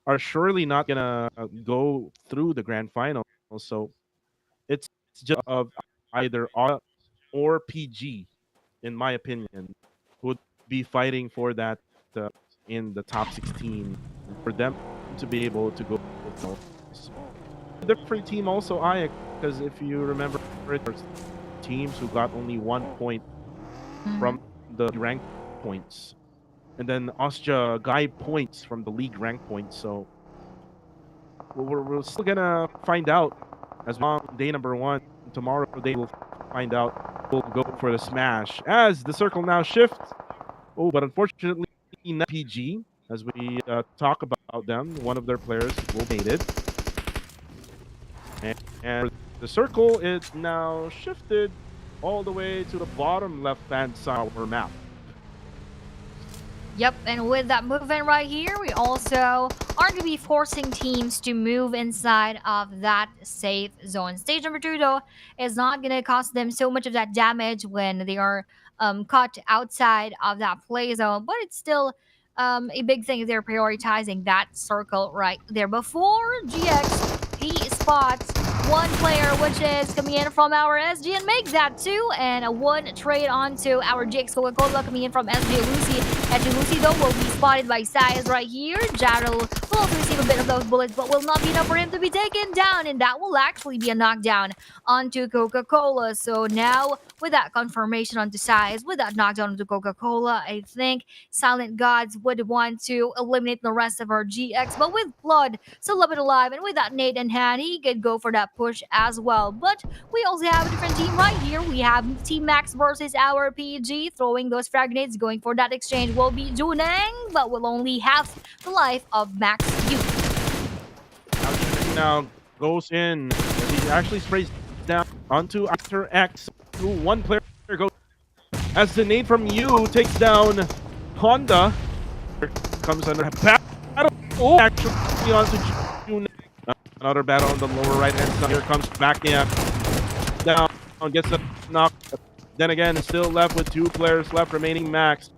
are surely not gonna go through the grand final. So it's just of either R or PG, in my opinion, would be fighting for that in the top 16 for them to be able to go with a different team also, because if you remember, there's teams who got only 1 point from the rank points, and then Austria Guy points from the league rank points. So we're still gonna find out as well. Day number 1 tomorrow, they will find out. We'll go for the smash as the circle now shifts. Oh, but unfortunately, not PG. As we talk about them, one of their players will made it, and the circle is now shifted all the way to the bottom left-hand side of our map. Yep, and with that movement right here, we also are going to be forcing teams to move inside of that safe zone. Stage number 2, though, is not going to cost them so much of that damage when they are caught outside of that play zone, but it's still a big thing if they're prioritizing that circle right there. Before GX, he spots one player, which is coming in from our SG, and make that 2, and a 1 trade onto our GX Coca-Cola coming in from SG Lucy. SG Lucy, though, will be spotted by Size right here. Jarrell will also receive a bit of those bullets, but will not be enough for him to be taken down, and that will actually be a knockdown onto Coca-Cola. So now, with that confirmation onto Size, with that knockdown onto Coca-Cola, I think Silent Gods would want to eliminate the rest of our GX, but with Blood still a bit alive, and with that nade in hand, he could go for that push as well. But we also have a different team right here. We have Team Max versus our PG, throwing those frag grenades, going for that exchange will be Junang, but will only have the life of Max Yu. Now goes in. He actually sprays down onto After X. One player goes as the nade from you takes down Honda. Comes under battle. Oh, actually onto June. Another battle on the lower right hand side. Here comes back in. Down. Gets a knock. Then again, still left with 2 players left remaining. Max.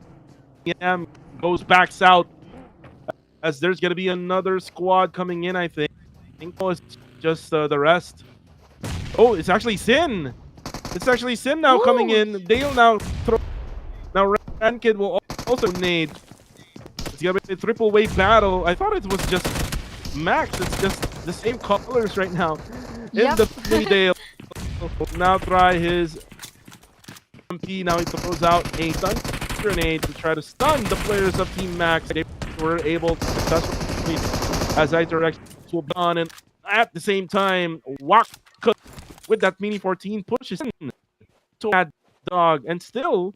PM goes back south. As there's going to be another squad coming in, I think. Oh, it's just the rest. Oh, it's actually Sin. It's actually Sin now coming in. Dale now throw. Now Rankid will also nade. It's gonna be a triple wave battle. I thought it was just Max. It's just the same colors right now. In the mini Dale. Now try his MP. Now he throws out a stun grenade to try to stun the players of Team Max. They were able to successfully as I direct will be on, and at the same time, Waka with that mini 14 pushes in to Mad Dog, and still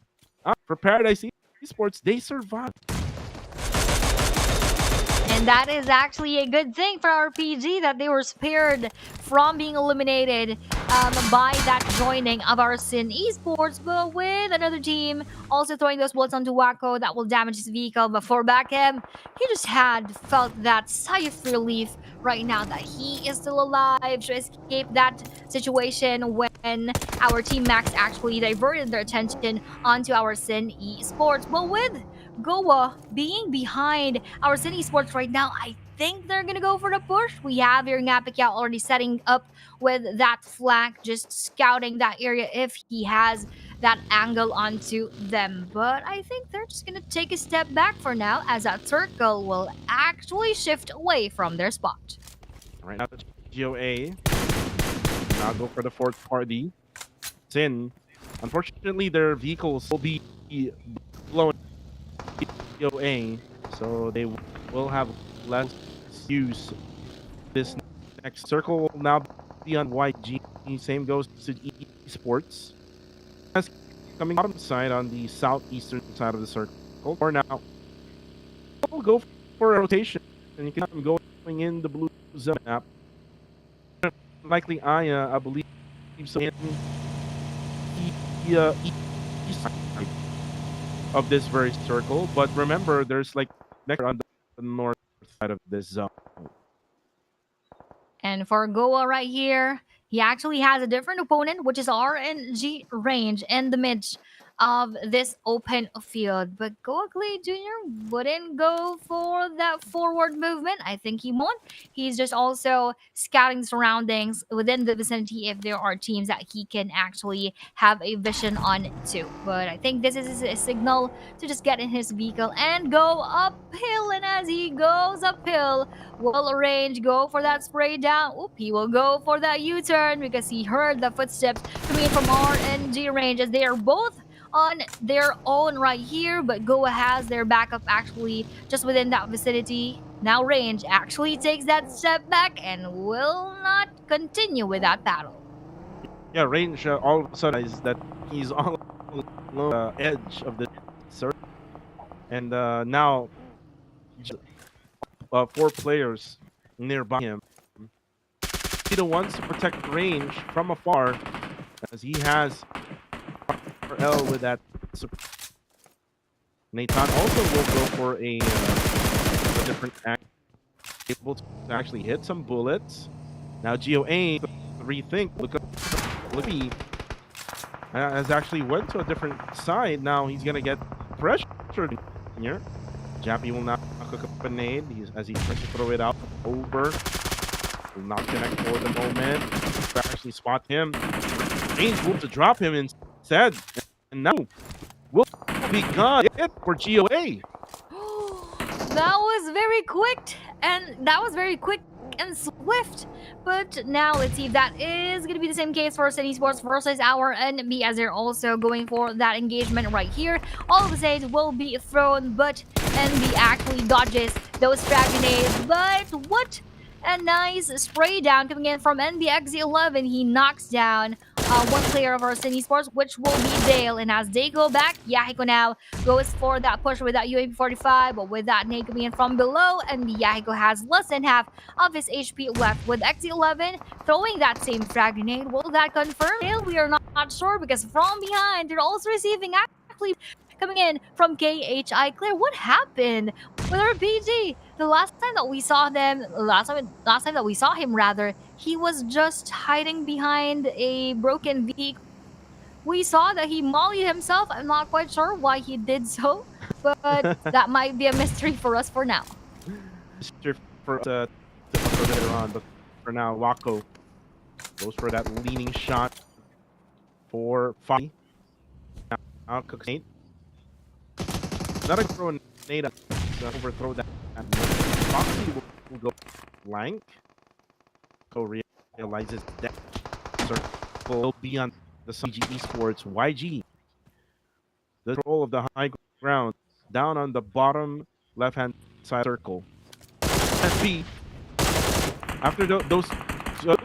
for Paradise Esports, they survive. And that is actually a good thing for our PG that they were spared from being eliminated by that joining of our Sin Esports, but with another team also throwing those bullets onto Wako that will damage his vehicle. But for Backham, he just had felt that sigh of relief right now that he is still alive to escape that situation when our Team Max actually diverted their attention onto our Sin Esports. But with Goa being behind our Sin Esports right now, I think they're gonna go for the push. We have Erangel already setting up with that flank, just scouting that area if he has that angle onto them. But I think they're just gonna take a step back for now, as that circle will actually shift away from their spot. Right now, the GOA now go for the 4th party. Sin, unfortunately, their vehicles will be blown. GOA, so they will have less use. This next circle will now be on YG. Same goes to Esports. That's coming bottom side on the southeastern side of the circle. For now, we'll go for a rotation, and you can have them going in the blue zone map. Likely Aya, I believe, so in the east side of this very circle. But remember, there's like next on the north side of this zone. And for Goa right here, he actually has a different opponent, which is RNG range in the midst of this open field. But Goa Clay Jr. wouldn't go for that forward movement. I think he won't. He's just also scouting surroundings within the vicinity if there are teams that he can actually have a vision on too. But I think this is a signal to just get in his vehicle and go uphill. And as he goes uphill, will Range go for that spray down? Oop, he will go for that U-turn because he heard the footsteps coming from RNG Range, as they are both on their own right here, but Goa has their backup actually just within that vicinity. Now Range actually takes that step back and will not continue with that battle. Yeah, Range all of a sudden is that he's on the edge of the circle, and now 4 players nearby him. He the ones to protect Range from afar, as he has L with that. Nathan also will go for a different angle, able to actually hit some bullets. Now Geo aim, rethink. Look at has actually went to a different side. Now he's gonna get pressured here. Jappy will not cook up a nade as he tries to throw it out over. Will not connect for the moment. Actually spot him. James will to drop him instead. And now will be gone. It for GOA. That was very quick, and swift. But now let's see if that is going to be the same case for Esports versus our enemy, as they're also going for that engagement right here. All of the sage will be thrown, but NB actually dodges those frag grenades. But what a nice spray down coming in from NBXZ11. He knocks down one player of our Esports, which will be Dale. And as they go back, Yahiko now goes for that push with that UAP 45, but with that nade coming in from below, and Yahiko has less than half of his HP left. With XZ11 throwing that same frag grenade, will that confirm Dale? We are not sure, because from behind, they're also receiving actually coming in from KHI Clear. What happened with our PG? The last time that we saw him rather, he was just hiding behind a broken vehicle. We saw that he mollied himself. I'm not quite sure why he did so, but that might be a mystery for us for now. Mystery for later on, but for now, Wako goes for that leaning shot for 5. Now cooks 8. Not a throw a nade up to overthrow that. Foxy will go blank. Ko realizes that circle will be on the CG Esports YG. The control of the high ground down on the bottom left-hand side circle. And B, after those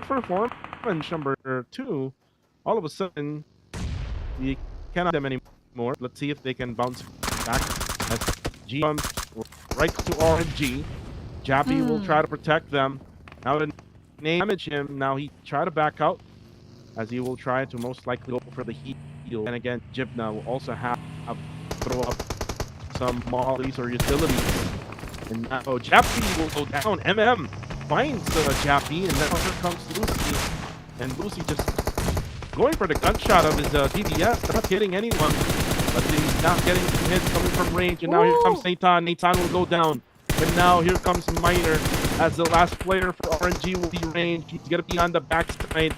performance number 2, all of a sudden we cannot them anymore. Let's see if they can bounce back. As G comes right to RNG. Jappy will try to protect them. Now to damage him. Now he try to back out, as he will try to most likely go for the heal. And again, Jibna will also have throw up some mollies or utilities. And now Jappy will go down. MM finds Jappy, and now here comes Lucy. And Lucy just going for the gunshot of his DBS, not hitting anyone. But he's not getting hits coming from range. And now here comes Nathan. Nathan will go down. But now here comes Miner as the last player for RNG will be ranged. He's going to be on the backside.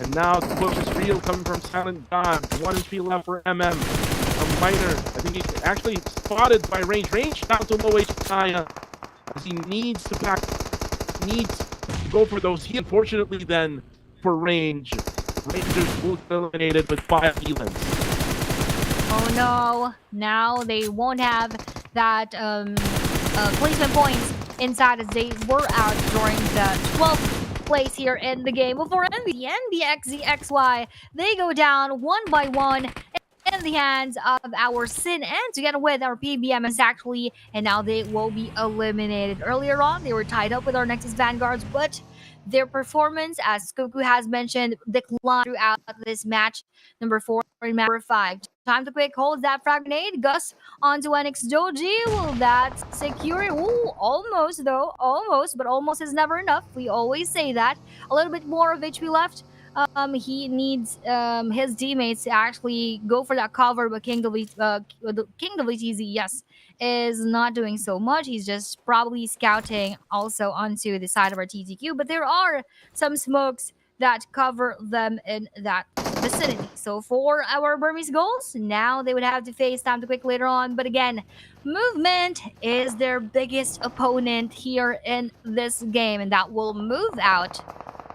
And now the push is real coming from Silent God. 1 HP left for MM. From Miner. I think he's actually spotted by range. Range down to low HP. As he needs to go for those. He unfortunately then for range. Rangers will be eliminated with 5 healings. Oh no, now they won't have that placement points inside, as they were out during the 12th place here in the game. Before NBXZXY, they go down one by one in the hands of our Sin, and together with our PBMs actually, and now they will be eliminated. Earlier on, they were tied up with our Nexus Vanguards, but their performance, as Kuku has mentioned, declined throughout this match. Number 4 and number 5. Time to quick hold that frag grenade. Gus onto NX Doji. Will that secure it? Ooh, almost though. Almost, but almost is never enough. We always say that. A little bit more of HP left. He needs his teammates to actually go for that cover, but King WTZ, yes, is not doing so much. He's just probably scouting also onto the side of our TTQ, but there are some smokes that cover them in that vicinity. So for our Burmese goals, now they would have to face Time to Quick later on. But again, movement is their biggest opponent here in this game, and that will move out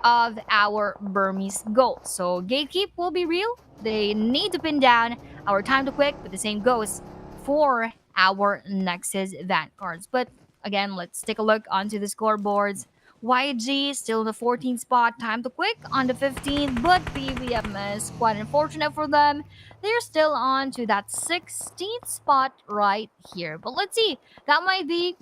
of our Burmese goal. So gatekeep will be real. They need to pin down our Time to Quick, but the same goes for our Nexus Vanguards. But again, let's take a look onto the scoreboards. YG still in the 14th spot, Time to Quick on the 15th, but PVMS, quite unfortunate for them. They're still on to that 16th spot right here. But let's see, that might be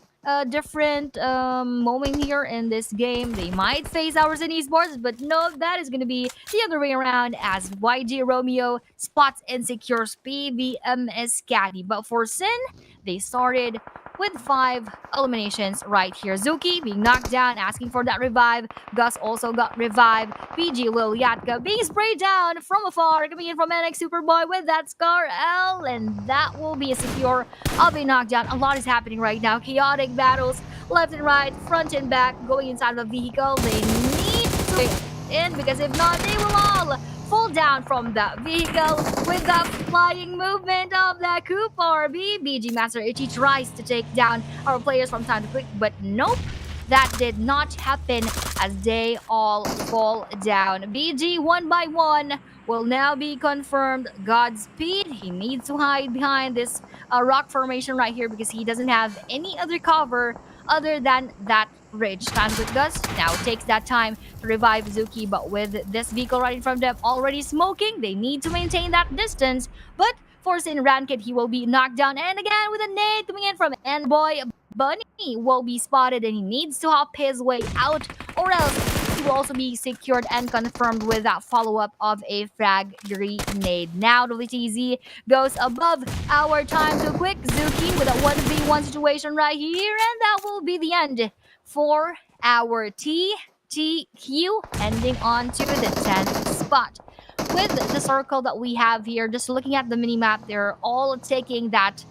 different moment here in this game. They might face ours in esports, but no, that is going to be the other way around as YG Romeo spots and secures PBMS Caddy. But for Sin, they started with 5 eliminations right here. Zuki being knocked down, asking for that revive. Gus also got revived. PG Lil Yatka being sprayed down from afar, coming in from NX Superboy with that Scar L, and that will be a secure of a knockdown. A lot is happening right now. Chaotic battles, left and right, front and back, going inside of the vehicle. They need to get in because if not, they will all fall down from the vehicle with the flying movement of the Cooper. BG Master Ichi tries to take down our players from time to quick, but nope. That did not happen as they all fall down. BG one by one will now be confirmed. Godspeed. He needs to hide behind this rock formation right here because he doesn't have any other cover other than that ridge. Time with Gus now takes that time to revive Zuki, but with this vehicle right in front of them already smoking, they need to maintain that distance. But forcing Ranked, he will be knocked down, and again with a nade coming in from Endboy. Bunny will be spotted and he needs to hop his way out, or else he will also be secured and confirmed with that follow-up of a frag grenade. Now WTZ goes above our time to quick. Zuki with a 1v1 situation right here, and that will be the end for our TTQ, ending on to the 10th spot. With the circle that we have here, just looking at the minimap, they're all taking that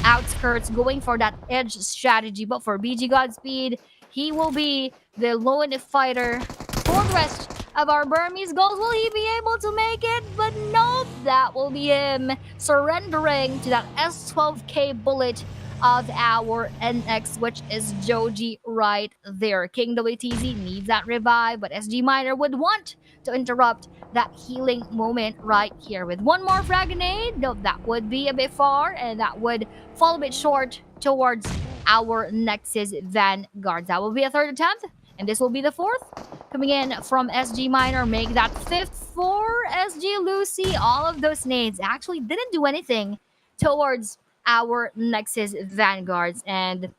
outskirts, going for that edge strategy. But for BG Godspeed, he will be the lone fighter for the rest of our Burmese goals. Will he be able to make it? But nope, that will be him surrendering to that S12K bullet of our NX, which is Joji right there. King WTZ needs that revive, but SG Miner would want to interrupt that healing moment right here with one more frag grenade. No, that would be a bit far, and that would fall a bit short towards our Nexus Vanguard. That will be a third attempt, and this will be the fourth. Coming in from SG Miner, make that fifth for SG Lucy. All of those nades actually didn't do anything towards our Nexus Vanguards, and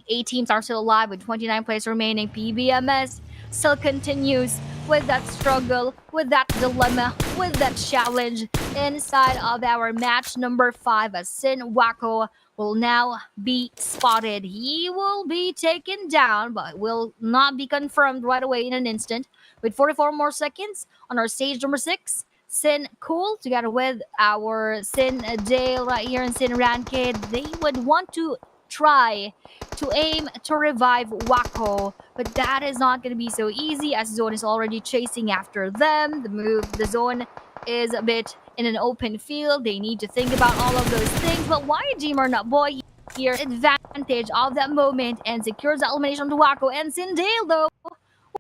8 teams are still alive with 29 players remaining. PBMS still continues with that struggle, with that dilemma, with that challenge inside of our match number 5 as Sin Wako will now be spotted. He will be taken down, but will not be confirmed right away in an instant. With 44 more seconds on our stage number 6, Sin Cool together with our Sin Dale right here and Sin Ranked, they would want to try to aim to revive Wako, but that is not going to be so easy as Zone is already chasing after them. The zone is a bit in an open field. They need to think about all of those things, but YG Nut Boy here advantage of that moment and secures the elimination to Wako, and Sindale though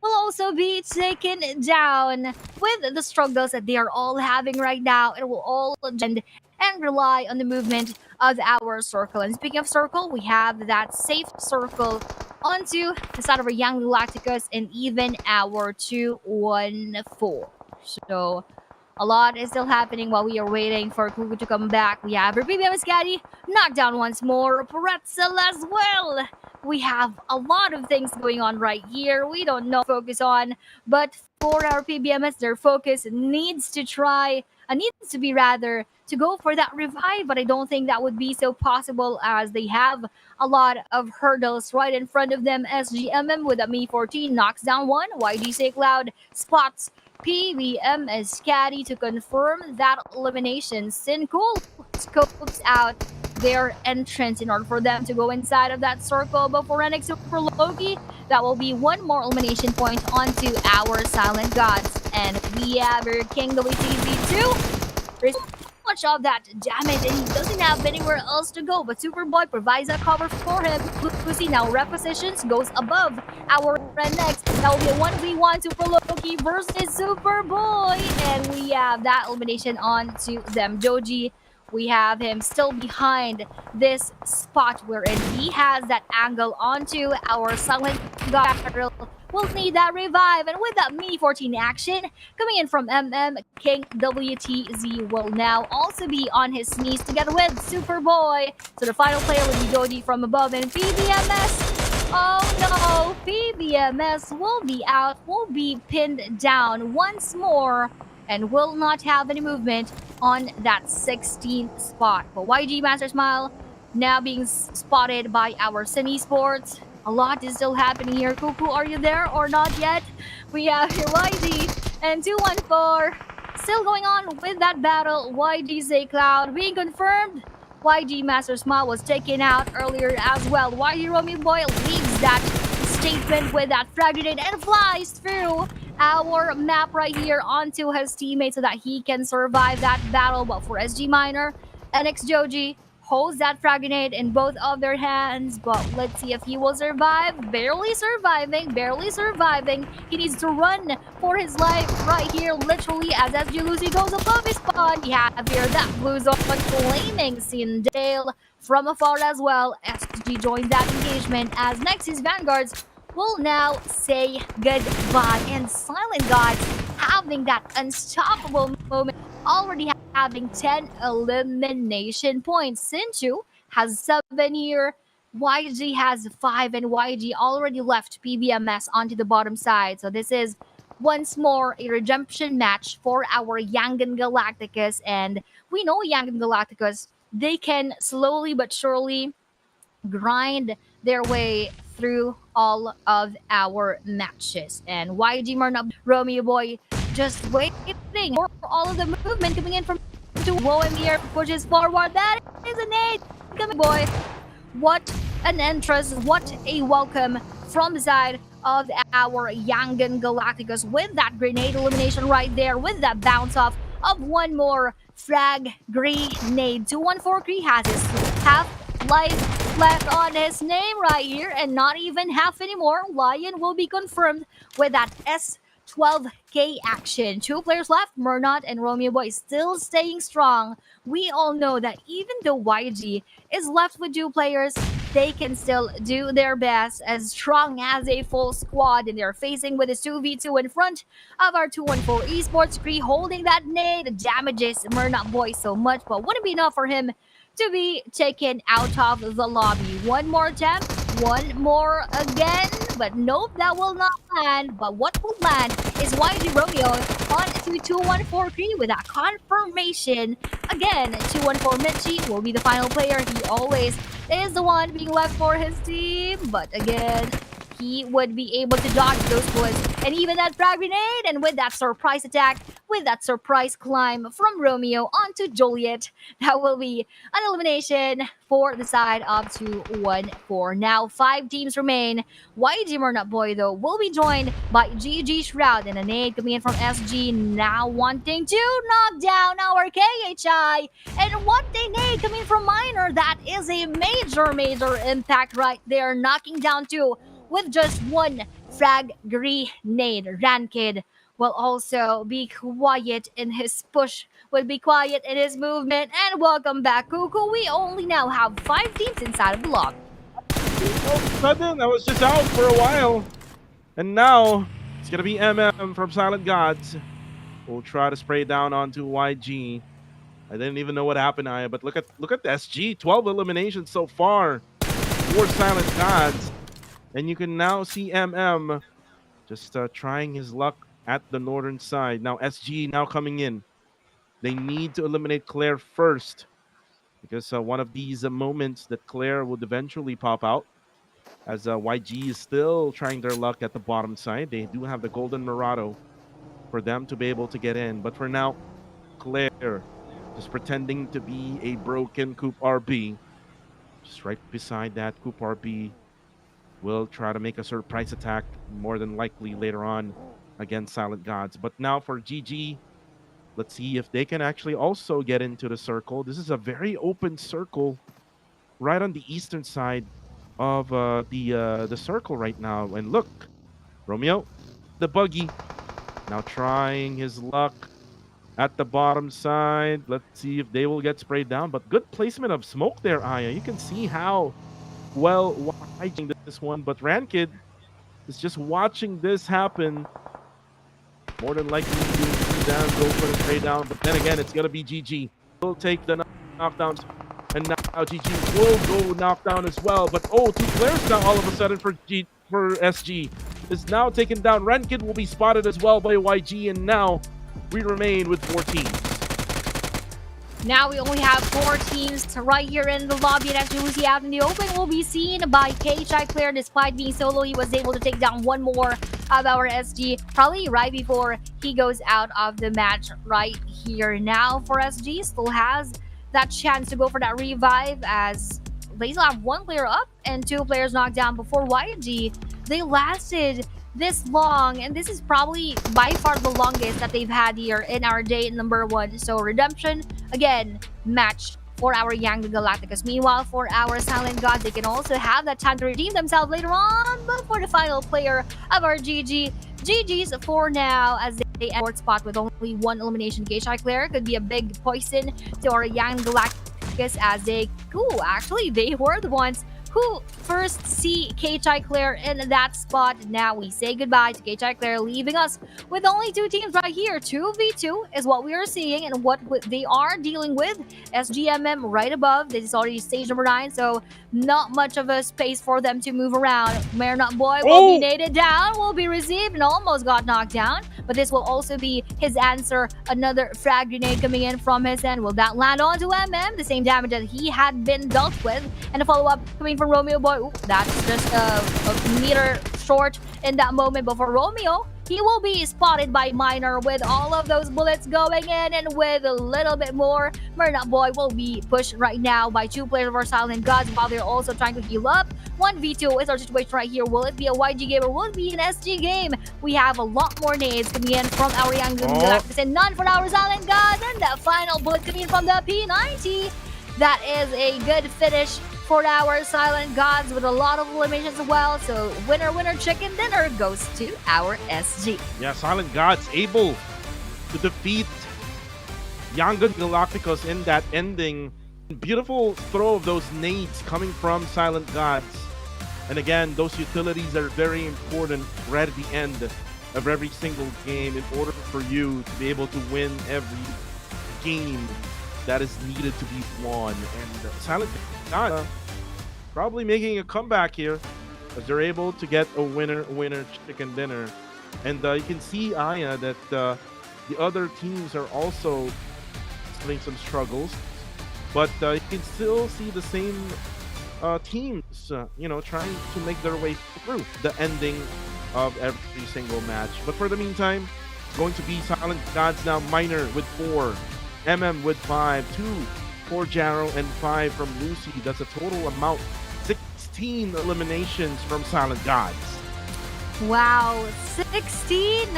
will also be taken down with the struggles that they are all having right now. It will all end and rely on the movement of our circle. And speaking of circle, we have that safe circle onto the side of our Young Galacticus and even our 214. So a lot is still happening while we are waiting for Kuku to come back. We have our PBM Scatty knocked down once more. Pretzel as well. We have a lot of things going on right here. We don't know what to focus on, but for our PBMS, their focus needs to be rather to go for that revive, but I don't think that would be so possible as they have a lot of hurdles right in front of them. SGMM with a Me14 knocks down one. YDC Cloud spots PBM as Scatty to confirm that elimination. Sincool scopes out their entrance in order for them to go inside of that circle. But for Renix Super Loki, that will be one more elimination point onto our Silent Gods. And we have our King WTZ2. There's so much of that damage and he doesn't have anywhere else to go. But Superboy provides that cover for him. Lucy now repositions, goes above our Renix. That will be a 1v1 Super Loki versus Superboy. And we have that elimination onto them. Joji, we have him still behind this spot wherein he has that angle onto our Silent God will need that revive. And with that Mini 14 action coming in from King WTZ will now also be on his knees together with Superboy. So the final player will be Dodi from above and PBMS. Oh no, PBMS will be out, will be pinned down once more, and will not have any movement on that 16th spot. But YG Master Smile now being spotted by our Sun Esports. A lot is still happening here. Cuckoo, are you there or not yet? We have here YG and 214 still going on with that battle. YG Zay Cloud being confirmed. YG Master Smile was taken out earlier as well. YG Romeo Boy leaves that statement with that frag grenade and flies through our map right here onto his teammate so that he can survive that battle. But for SG Miner, NX Joji holds that frag grenade in both of their hands, but let's see if he will survive. Barely surviving, barely surviving. He needs to run for his life right here, literally, as SG Lucy goes above his spot. We have here that blue zone claiming Sindale from afar as well. SG joins that engagement as Nexus Vanguards will now say goodbye. And Silent Gods having that unstoppable moment, already having 10 elimination points. Sinchu has 7 here. YG has 5, and YG already left PBMS onto the bottom side. So this is once more a redemption match for our Yangan Galacticus. And we know Yangan Galacticus, they can slowly but surely grind their way through all of our matches. And YG Marna Romeo Boy just waiting for all of the movement coming in from Woemir pushes forward. That is an 8 coming boy. What an entrance, what a welcome from the side of our Yangan Galacticus with that grenade elimination right there, with that bounce off of one more frag grenade. 214 Cree has his half life left on his name right here, and not even half anymore. Lion will be confirmed with that S12K action. 2 players left, Murnot and Romeo Boy still staying strong. We all know that even though YG is left with 2 players, they can still do their best, as strong as a full squad, and they're facing with a 2v2 in front of our 214 Esports. Cree holding that nade damages Murnot Boy so much, but wouldn't be enough for him to be taken out of the lobby. One more attempt, one more again, but nope, that will not land. But what will land is YG Romeo on to 214 Cree with that confirmation. Again, 214 Mitchie will be the final player. He always is the one being left for his team, but again, he would be able to dodge those bullets and even that frag grenade. And with that surprise attack, with that surprise climb from Romeo onto Joliet, that will be an elimination for the side of 214. Now 5 teams remain. YG Murnut Boy though will be joined by GG Shroud and a nade coming in from SG, now wanting to knock down our KHI, and what a nade coming from Miner. That is a major impact right there, knocking down 2 with just 1 frag grenade. Rankid will also be quiet in his push, will be quiet in his movement. And welcome back, Cuckoo. We only now have 5 teams inside of the log. All of a sudden, I was just out for a while. And now, it's going to be MM from Silent Gods. We'll try to spray down onto YG. I didn't even know what happened, Aya, but look at the SG. 12 eliminations so far for Silent Gods. And you can now see MM just trying his luck at the northern side. Now SG now coming in. They need to eliminate Claire first, because one of these moments that Claire would eventually pop out, as YG is still trying their luck at the bottom side. They do have the Golden Murado for them to be able to get in. But for now, Claire just pretending to be a broken Coop RB. Just right beside that, Coop RB will try to make a surprise attack, more than likely later on against Silent Gods. But now for GG, let's see if they can actually also get into the circle. This is a very open circle right on the eastern side of the circle right now. And look, Romeo, the buggy, now trying his luck at the bottom side. Let's see if they will get sprayed down. But good placement of smoke there, Aya. You can see how well watching this one. But Rankid It's just watching this happen. More than likely, you see them go for the trade down. But then again, it's gonna be GG. He'll take the knockdowns, and now GG will go knockdown as well. But oh, two players now all of a sudden for SG is now taken down. Erangel will be spotted as well by YG, and now we remain with 4 teams. Now we only have 4 teams right here in the lobby, and as you see out in the open, will be seen by KClair. Despite being solo, he was able to take down one more of our SG, probably right before he goes out of the match right here. Now for SG, still has that chance to go for that revive, as they still have 1 player up and 2 players knocked down before YG. They lasted this long, and this is probably by far the longest that they've had here in our day number 1. So redemption again, match for our Young Galacticos. Meanwhile, for our Silent Gods, they can also have that time to redeem themselves later on. But for the final player of our GG's for now, as they end spot with only 1 elimination. KClair could be a big poison to our Young Galacticos, as they actually they were the ones who first see KClair in that spot. Now we say goodbye to KClair, leaving us with only 2 teams right here. 2v2 is what we are seeing, and what they are dealing with. SGMM right above. This is already stage number 9, so not much of a space for them to move around. Marinot Boy will be naded down, will be received, and almost got knocked down. But this will also be his answer. Another frag grenade coming in from his end. Will that land onto MM? The same damage that he had been dealt with. And a follow-up coming from Romeo Boy. Ooh, that's just a meter short in that moment. But for Romeo, he will be spotted by Miner with all of those bullets going in, and with a little bit more, Marinot Boy will be pushed right now by 2 players of our Silent Gods, while they're also trying to heal up. 1v2 is our situation right here. Will it be a YG game or will it be an SG game? We have a lot more nades coming in from our Young Galacticos, and none for our Silent Gods. And the final bullet coming in from the P90. That is a good finish for our Silent Gods, with a lot of eliminations as well. So winner chicken dinner goes to our SG. Yeah, Silent Gods able to defeat Young Galacticos in that ending. Beautiful throw of those nades coming from Silent Gods. And again, those utilities are very important right at the end of every single game in order for you to be able to win every game that is needed to be won. And Silent Gods probably making a comeback here, as they're able to get a winner chicken dinner. And you can see, Aya, that the other teams are also having some struggles, but you can still see the same teams, trying to make their way through the ending of every single match. But for the meantime, going to be Silent Gods now. Miner with 4, MM with 5, 2 for Jarrow, and 5 from Lucy. That's a total amount 16 eliminations from Silent Gods. Wow, 16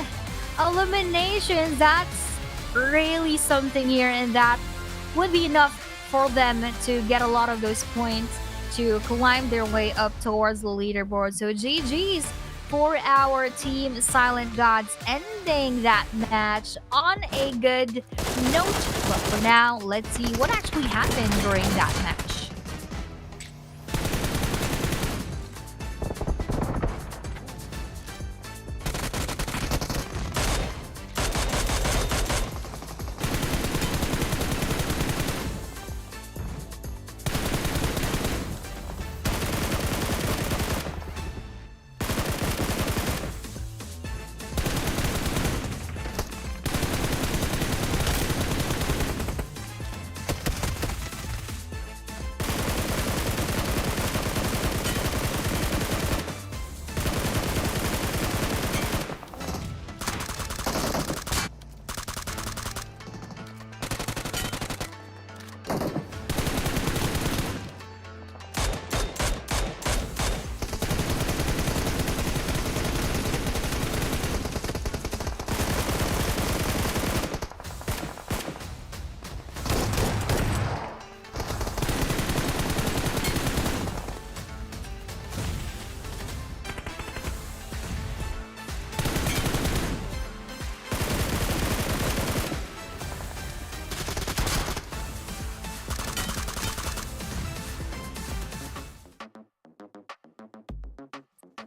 eliminations. That's really something here, and that would be enough for them to get a lot of those points to climb their way up towards the leaderboard. So GG's for our team Silent Gods, ending that match on a good note. But for now, let's see what actually happened during that match.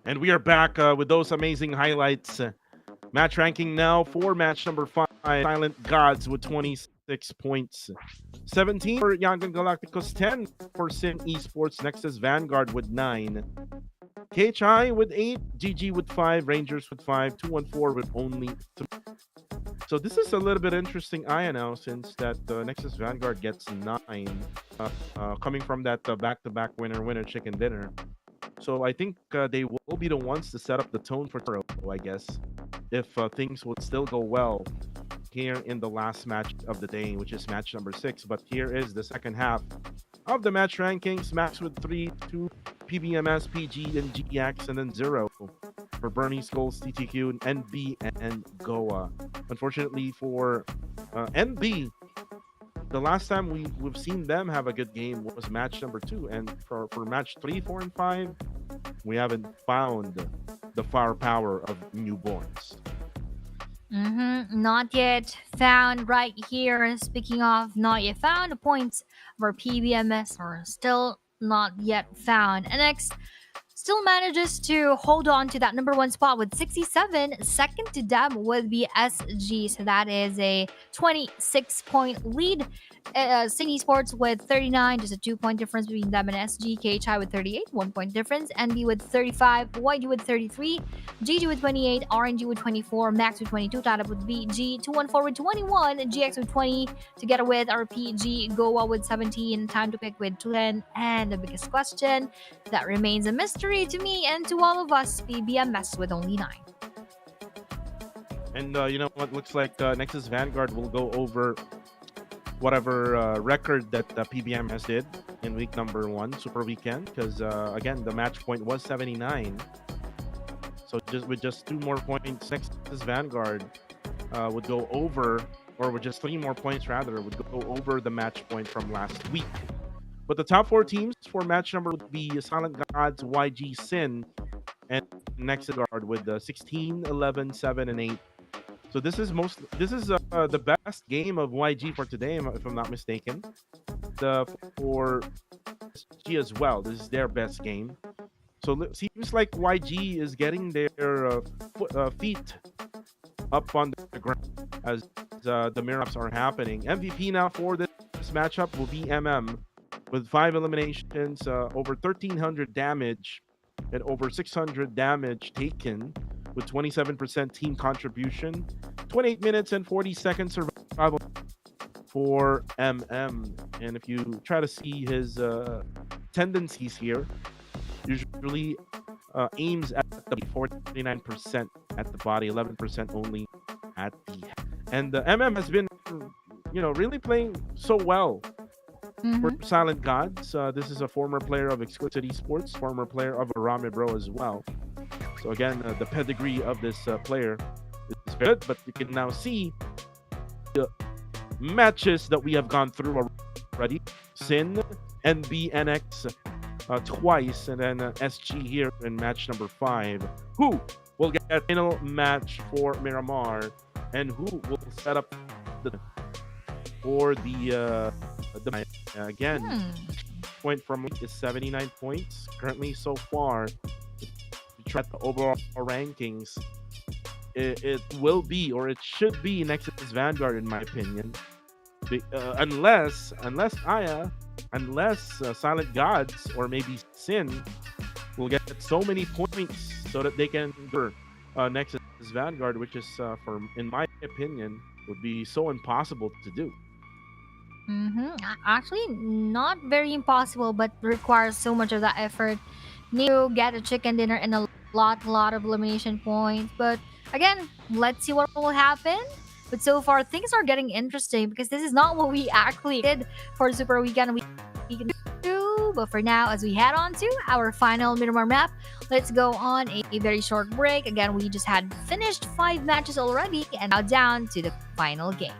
And we are back with those amazing highlights. Match ranking now for match number 5. Silent Gods with 26 points. 17 for Yangon Galacticos, 10 for Sim Esports. Next is Vanguard with 9. KHI with 8, GG with 5, Rangers with 5, 214 with only 3. So this is a little bit interesting, Aya, now, since that Nexus Vanguard gets 9, coming from that back-to-back winner chicken dinner. So I think they will be the ones to set up the tone for tomorrow, I guess, if things would still go well here in the last match of the day, which is match number 6. But here is the second half of the match rankings. Max with 3, 2, PBMS, PG, and GX, and then 0 for Bernie, Skulls, TTQ, NB, and Goa. Unfortunately for NB, the last time we've seen them have a good game was match number 2, and for match 3, 4, and 5, we haven't found the firepower of newborns. Not yet found right here. Speaking of not yet found, the points for PBMS are still not yet found. NX still manages to hold on to that number 1 spot with 67. Second to them would be SG, so that is a 26-point lead. Sin Esports with 39, just a 2-point difference between them and SG. KHI with 38, 1-point difference. NB with 35, YG with 33, GG with 28, RNG with 24, Max with 22, tied up with BG, 214 with 21, GX with 20, together with RPG, Goa with 17, Time to Pick with 10, and the biggest question that remains a mystery to me and to all of us, PBMS with only 9. And you know what? Looks like Nexus Vanguard will go over whatever record that PBMS did in week number 1, Super Weekend, because again, the match point was 79. So with just 2 more points, Nexus Vanguard would go over, or with just 3 more points rather, would go over the match point from last week. But the top 4 teams for match number would be Silent Gods, YG, Sin, and Nexus Guard with 16, 11, 7, and 8. So this is the best game of YG for today, if I'm not mistaken. For SG as well, this is their best game. So it seems like YG is getting their feet up on the ground as the mirror-ups are happening. MVP now for this matchup will be MM with 5 eliminations, over 1,300 damage, and over 600 damage taken, with 27% team contribution, 28 minutes and 40 seconds survival for MM. And if you try to see his tendencies here, usually aims at the 49% at the body, 11% only at the head. And MM has been, really playing so well for Silent Gods. This is a former player of Exquisite Esports, former player of Arame Bro as well. So again, the pedigree of this player is very good, but you can now see the matches that we have gone through already. Sin, NB, NX twice, and then SG here in match number 5. Who will get a final match for Miramar, and who will set up for the again, point from is 79 points currently so far. At the overall rankings, it will be, or it should be, Nexus Vanguard in my opinion, unless Silent Gods or maybe Sin will get so many points so that they can Nexus Vanguard, which is in my opinion would be so impossible to do. Actually, not very impossible, but requires so much of that effort. Need to get a chicken dinner and a lot of elimination points. But again, let's see what will happen. But so far, things are getting interesting because this is not what we actually did for Super Weekend. We can do, but for now, as we head on to our final Miramar map, let's go on a very short break. Again, we just had finished 5 matches already, and now down to the final game.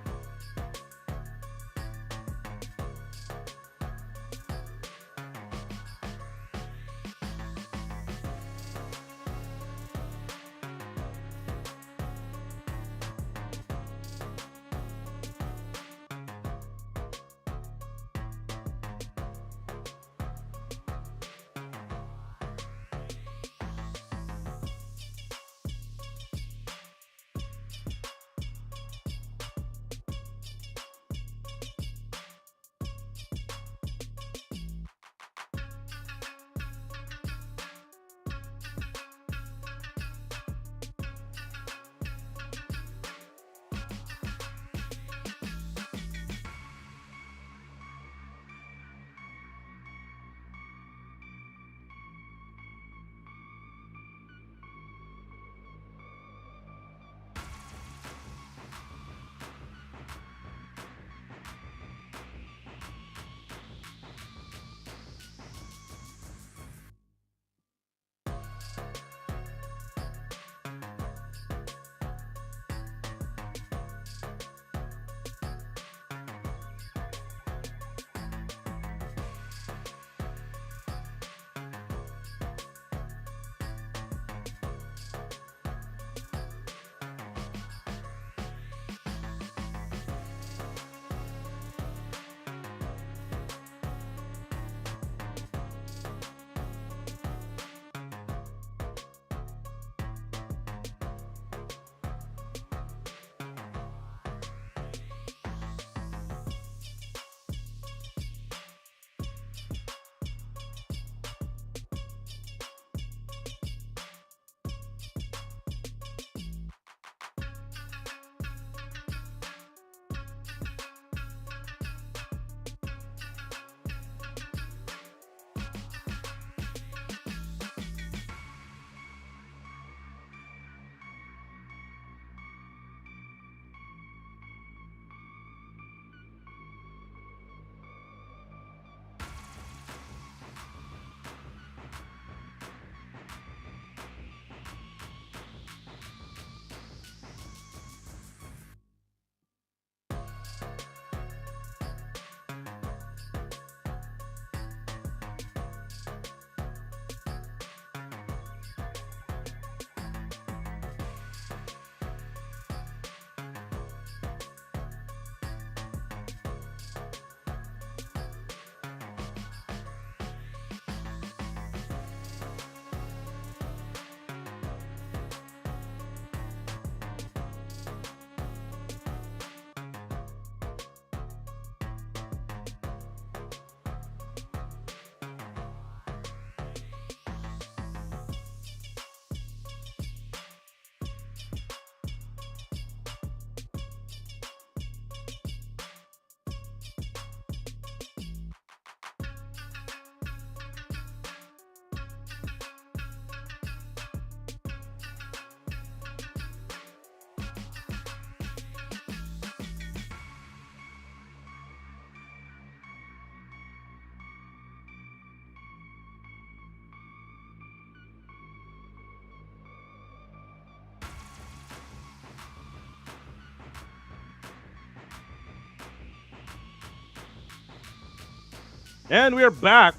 And we are back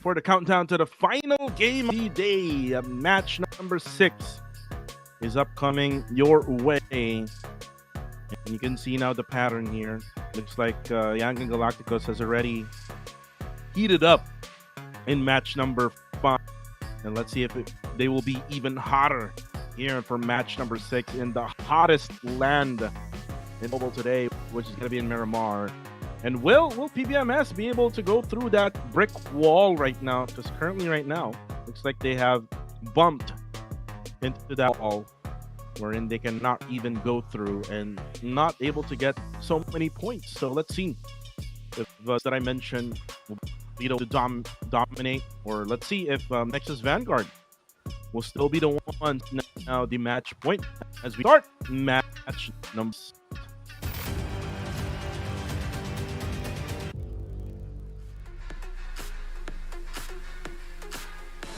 for the countdown to the final game of the day. Match number 6 is upcoming your way. And you can see now the pattern here. Looks like Young Galacticos has already heated up in match number 5. And let's see if they will be even hotter here for match number 6 in the hottest land in mobile today, which is going to be in Miramar. And will PBMS be able to go through that brick wall right now? Because currently right now, looks like they have bumped into that wall wherein they cannot even go through and not able to get so many points. So let's see if that I mentioned will be able to dominate, or let's see if Nexus Vanguard will still be the one now the match point as we start match number 6.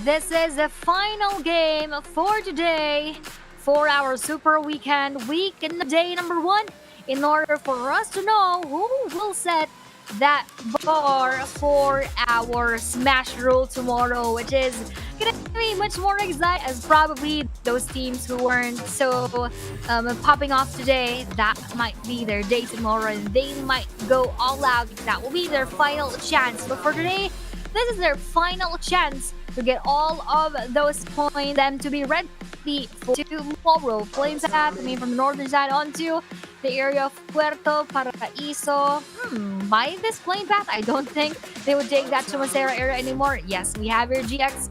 This is the final game for today for our Super Weekend week in the day number 1 in order for us to know who will set that bar for our Smash Rule tomorrow, which is gonna be much more exciting as probably those teams who weren't so popping off today, that might be their day tomorrow and they might go all out. That will be their final chance. But for today, this is their final chance to get all of those points, them to be ready for tomorrow. Flames hat coming from the northern side onto the area of Puerto Paraiso. By this plane path, I don't think they would take that Chumasera area anymore. Yes, we have your GX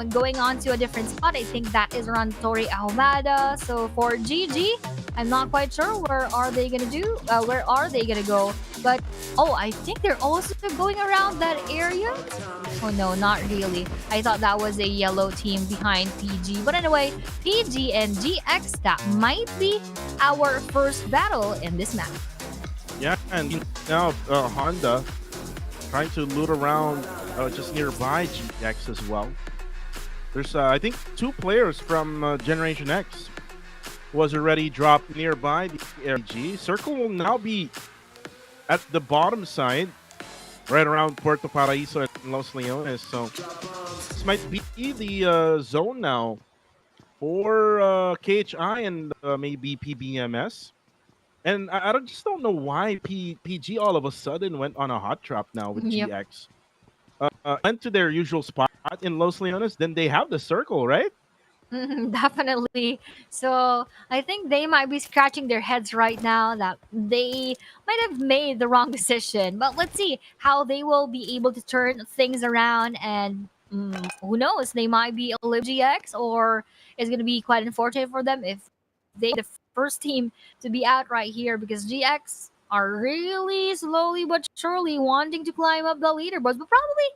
going on to a different spot. I think that is around Torre Ahumada. So for GG, I'm not quite sure where are they gonna go. But I think they're also going around that area. Oh no, not really. I thought that was a yellow team behind PG. But anyway, PG and GX, that might be our first battle in this map. Yeah, and now Honda trying to loot around just nearby GX as well. There's, I think, 2 players from Generation X was already dropped nearby the RG. Circle will now be at the bottom side, right around Puerto Paraiso and Los Leones. So this might be the zone now for KHI and maybe PBMS. And I just don't know why PG all of a sudden went on a hot trap now with Yep. GX. Went to their usual spot in Los Leones, then they have the circle, right? Definitely. So I think they might be scratching their heads right now that they might have made the wrong decision. But let's see how they will be able to turn things around. And who knows, they might be a live GX, or it's going to be quite unfortunate for them if they the first team to be out right here, because GX are really slowly but surely wanting to climb up the leaderboards. But probably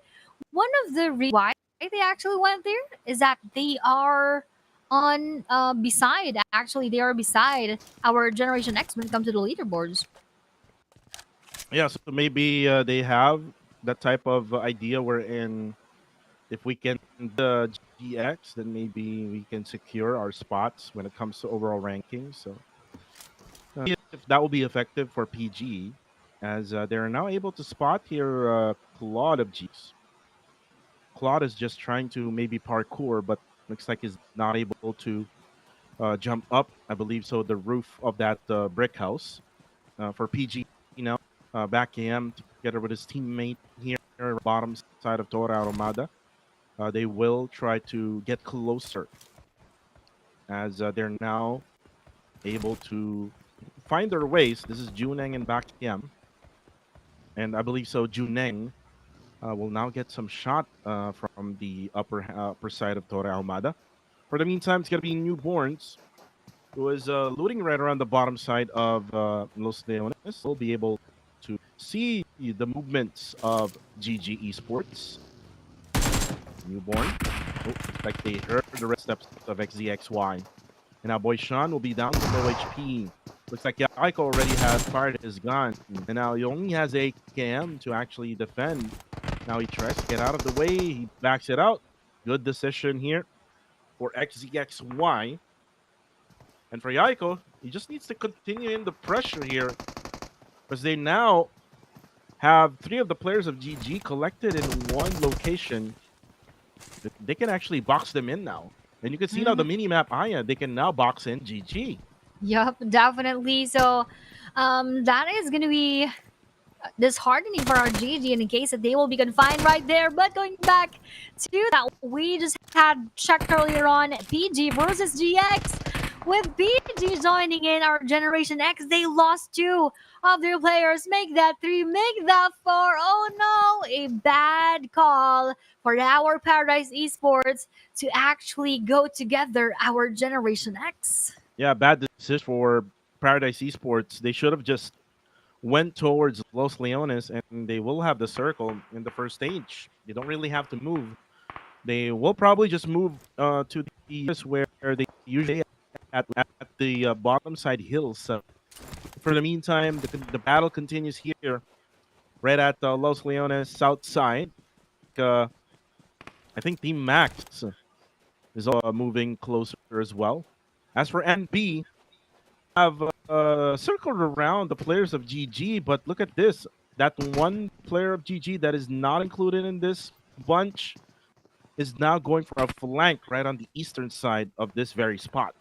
one of the reasons why they actually went there is that they are on they are beside our Generation X when it comes to the leaderboards. Yeah, so maybe they have that type of idea wherein if we can the GX, then maybe we can secure our spots when it comes to overall rankings. So if that will be effective for PG, as they're now able to spot here Claude of Gs. Claude is just trying to maybe parkour, but looks like he's not able to jump up, I believe so, the roof of that brick house. For PG, back AM together with his teammate here, bottom side of Torre Aromada. They will try to get closer as they're now able to find their ways. This is Juneng and back AM. And I believe so, Juneng will now get some shot from the upper side of Torre Almada. For the meantime, it's going to be Newborns, who is looting right around the bottom side of Los Leones. We'll be able to see the movements of GG Esports. Newborn. Looks like they heard the red steps of XZXY. And now Boy Sean will be down to low HP. Looks like Aiko already has fired his gun. And now he only has AKM to actually defend. Now he tries to get out of the way. He backs it out. Good decision here for XZXY. And for Yaiko, he just needs to continue in the pressure here, because they now have 3 of the players of GG collected in one location, they can actually box them in now. And you can see now the mini map Aya, they can now box in GG. Yup, definitely. So, that is gonna be disheartening for our GG in the case that they will be confined right there. But going back to that, we just had checked earlier on PG versus GX. With PG joining in our Generation X, they lost 2 of their players. Make that 3, make that 4. Oh no, a bad call for our Paradise Esports to actually go together, our Generation X. Yeah, bad decision for Paradise Esports. They should have just went towards Los Leones, and they will have the circle in the first stage. They don't really have to move. They will probably just move to the east where they usually at the bottom side hills. So for the meantime, the battle continues here, right at Los Leones south side. Uh, I think Team Max is moving closer as well. As for NB, have circled around the players of GG, but look at this. That one player of GG that is not included in this bunch is now going for a flank right on the eastern side of this very spot.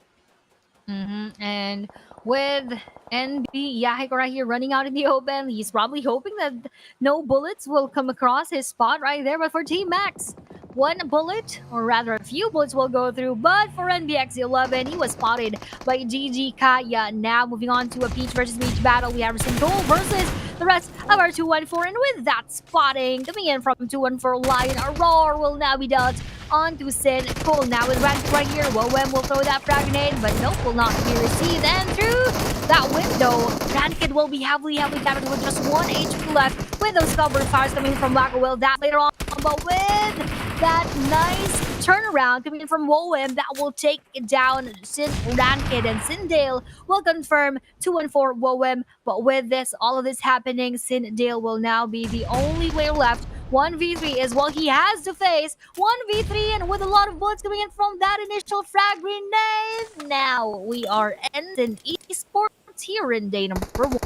And with NB Yahiko right here running out in the open, he's probably hoping that no bullets will come across his spot right there. But for Team Max, one bullet, or rather a few bullets will go through. But for NBX11, he was spotted by GG Kaya. Now moving on to a Peach versus Peach battle. We have Single versus the rest of our 214. And with that spotting coming in from 214 Lion, a roar will now be dealt onto Sin. Cool, now with Rank right here. Wowem will throw that frag grenade, but nope, will not be received. And through that window, Ranked will be heavily damaged with just 1 HP left, with those cover fires coming from Wacko. Will that later on, but with that nice turnaround coming in from Wowem, that will take it down Sin Ranked, and Sindale will confirm 2-1-4 Wowem. But with this, all of this happening, Sindale will now be the only player left. 1v3 is what he has to face. 1v3, and with a lot of bullets coming in from that initial frag grenade. Now we are ending Esports here in day number 1.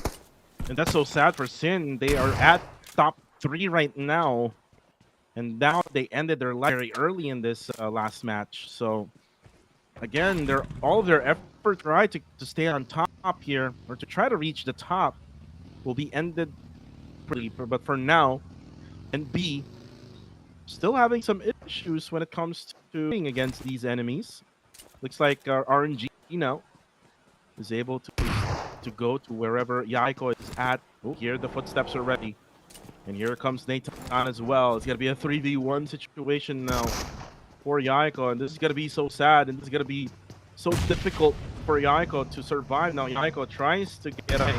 And that's so sad for Sin. They are at top 3 right now. And now they ended their life very early in this last match. So again, all of their efforts try to stay on top here, or to try to reach the top, will be ended pretty. But for now, and B, still having some issues when it comes to playing against these enemies. Looks like RNG now is able to go to wherever Yaiko is at. Oh, here the footsteps are ready. And here comes Nathan as well. It's going to be a 3v1 situation now for Yaiko. And this is going to be so sad. And this is going to be so difficult for Yaiko to survive. Now Yaiko tries to get a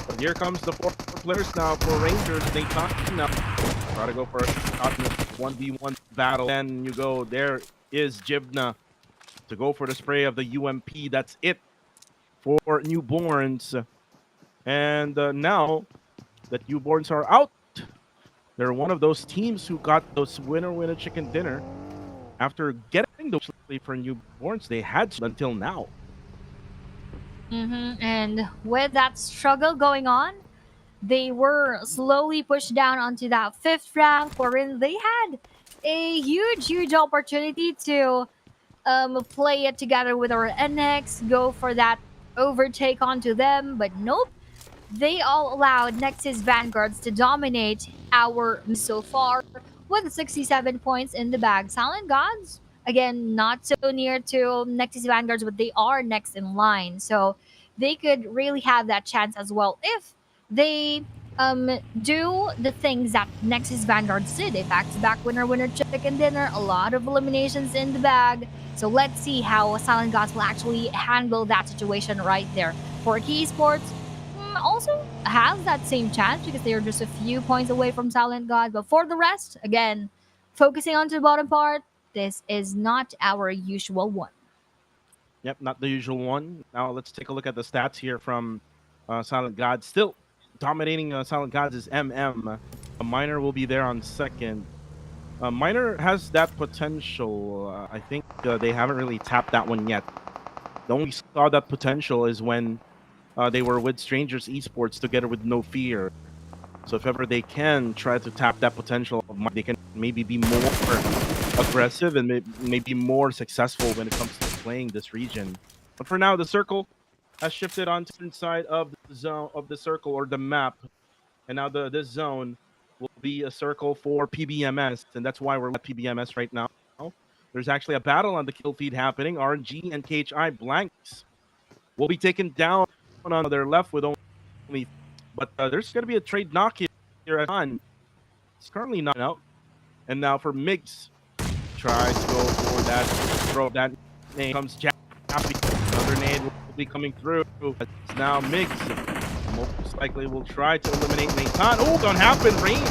But here comes the 4 players now for Rangers. Nathan now try to go for a 1v1 battle. Then you go. There is Jibna to go for the spray of the UMP. That's it for Newborns. And now that Newborns are out, they're one of those teams who got those winner chicken dinner. After getting those for Newborns, they had until now. And with that struggle going on, they were slowly pushed down onto that 5th rank, wherein they had a huge opportunity to play it together with our NX, go for that overtake onto them, but nope. They all allowed Nexus Vanguards to dominate our so far with 67 points in the bag. Silent Gods, again, not so near to Nexus Vanguards, but they are next in line. So they could really have that chance as well if they do the things that Nexus Vanguards did. A back-to-back winner chicken dinner, a lot of eliminations in the bag. So let's see how Silent Gods will actually handle that situation right there. For Esports, also has that same chance because they are just a few points away from Silent God. But for the rest, again, focusing on to the bottom part, this is not our usual one. Yep, not the usual one. Now let's take a look at the stats here from Silent God. Still dominating Silent Gods is MM. A Miner will be there on 2nd. Miner has that potential. I think they haven't really tapped that one yet. The only saw that potential is when they were with Strangers Esports together with No Fear. So if ever they can try to tap that potential, they can maybe be more aggressive and maybe more successful when it comes to playing this region. But for now, the circle has shifted onto the side of the zone of the circle or the map, and now this zone will be a circle for PBMS, and that's why we're at PBMS right now. There's actually a battle on the kill feed happening. RNG and KHI blanks will be taken down on their left with only, but there's going to be a trade knock here at on. It's currently not out, and now for Migs, tries to go for that throw. That name comes Jappy. Another nade will be coming through. It's now Migs. Most likely will try to eliminate Nathan. Oh, don't happen. Range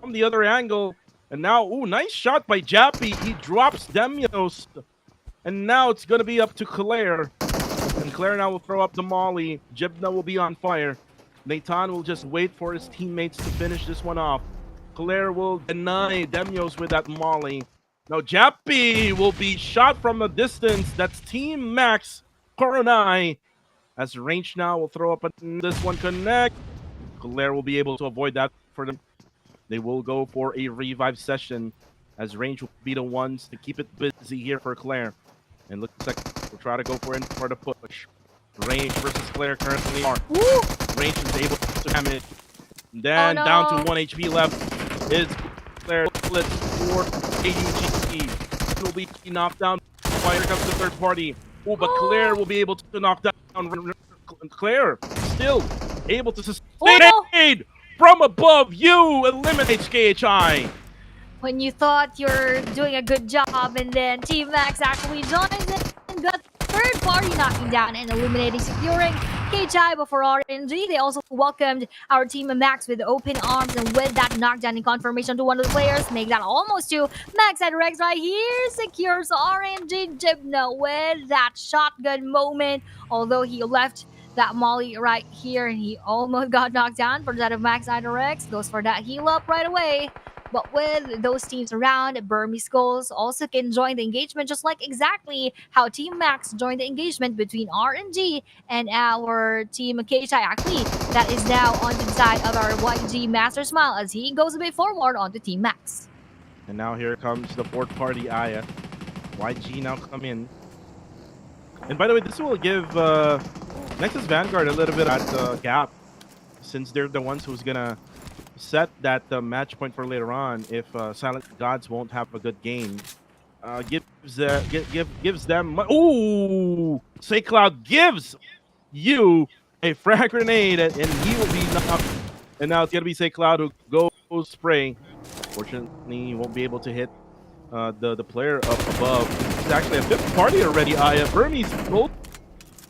from the other angle. And now, oh, nice shot by Jappy. He drops Demios. And now it's going to be up to Claire. And Claire now will throw up the molly. Jibna will be on fire. Nathan will just wait for his teammates to finish this one off. Claire will deny Demios with that molly. Now Jappy will be shot from a distance. That's Team Max Coronai. As Range now will throw up this one connect. Claire will be able to avoid that for them. They will go for a revive session as Range will be the ones to keep it busy here for Claire. And looks like we'll try to go for the push. Range versus Claire currently are. Range is able to damage. Then down to 1 HP left is Claire. Let's for AUG. Will be knocked down. Here comes the third party. Oh, but Claire will be able to knock down. Claire still able to sustain from above. You eliminates KHI. When you thought you're doing a good job, and then Team Max actually joins it and got third party knocking down and eliminating, securing KHI before RNG. They also welcomed our Team Max with open arms, and with that knockdown in confirmation to one of the players, make that almost two. Max at Rex right here secures RNG. Jibna with that shotgun moment, although he left that molly right here and he almost got knocked down. For that of Max Idorex, goes for that heal up right away. But with those teams around, Burmese Skulls also can join the engagement, just like exactly how Team Max joined the engagement between RNG and our Team KHI Akli. That is now on the side of our YG Master Smile as he goes a bit forward onto Team Max. And now here comes the fourth party, Aya. YG now come in. And by the way, this will give Nexus Vanguard a little bit of that gap, since they're the ones who's gonna set that match point for later on if Silent Gods won't have a good game. Gives them. Ooh, Say Cloud gives you a frag grenade, and he will be knocked. And now it's gonna be Say Cloud who goes spray. Fortunately, he won't be able to hit the player up above. It's actually a fifth party already. Aya Burmese will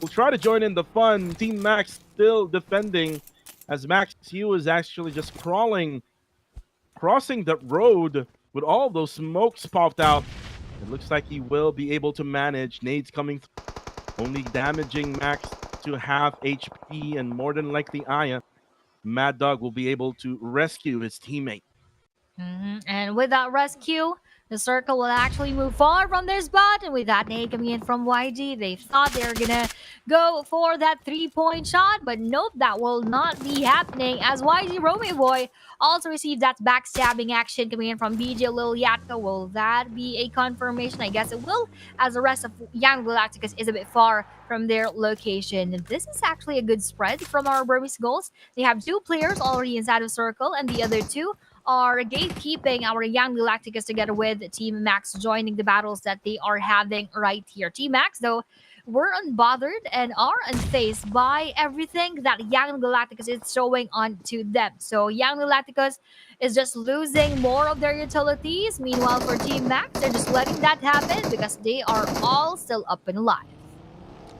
try to join in the fun. Team Max still defending, as Max Hugh is actually just crossing the road with all those smokes popped out. It looks like he will be able to manage. Nades coming through, only damaging Max to half HP, and more than likely Aya, Mad Dog will be able to rescue his teammate. And with that rescue, the circle will actually move far from their spot. And with that nade coming in from YG, they thought they were gonna go for that 3-point shot, but nope, that will not be happening, as YG Romeo Boy also received that backstabbing action coming in from BJ Lil Yatka. Will that be a confirmation? I guess it will, as the rest of Young Galacticus is a bit far from their location. This is actually a good spread from our Burmese goals. They have 2 players already inside of circle, and the other 2 are gatekeeping our Young Galacticus together with Team Max joining the battles that they are having right here. Team Max, though, were unbothered and are unfazed by everything that Young Galacticus is showing onto them. So Young Galacticus is just losing more of their utilities. Meanwhile, for Team Max, they're just letting that happen because they are all still up and alive.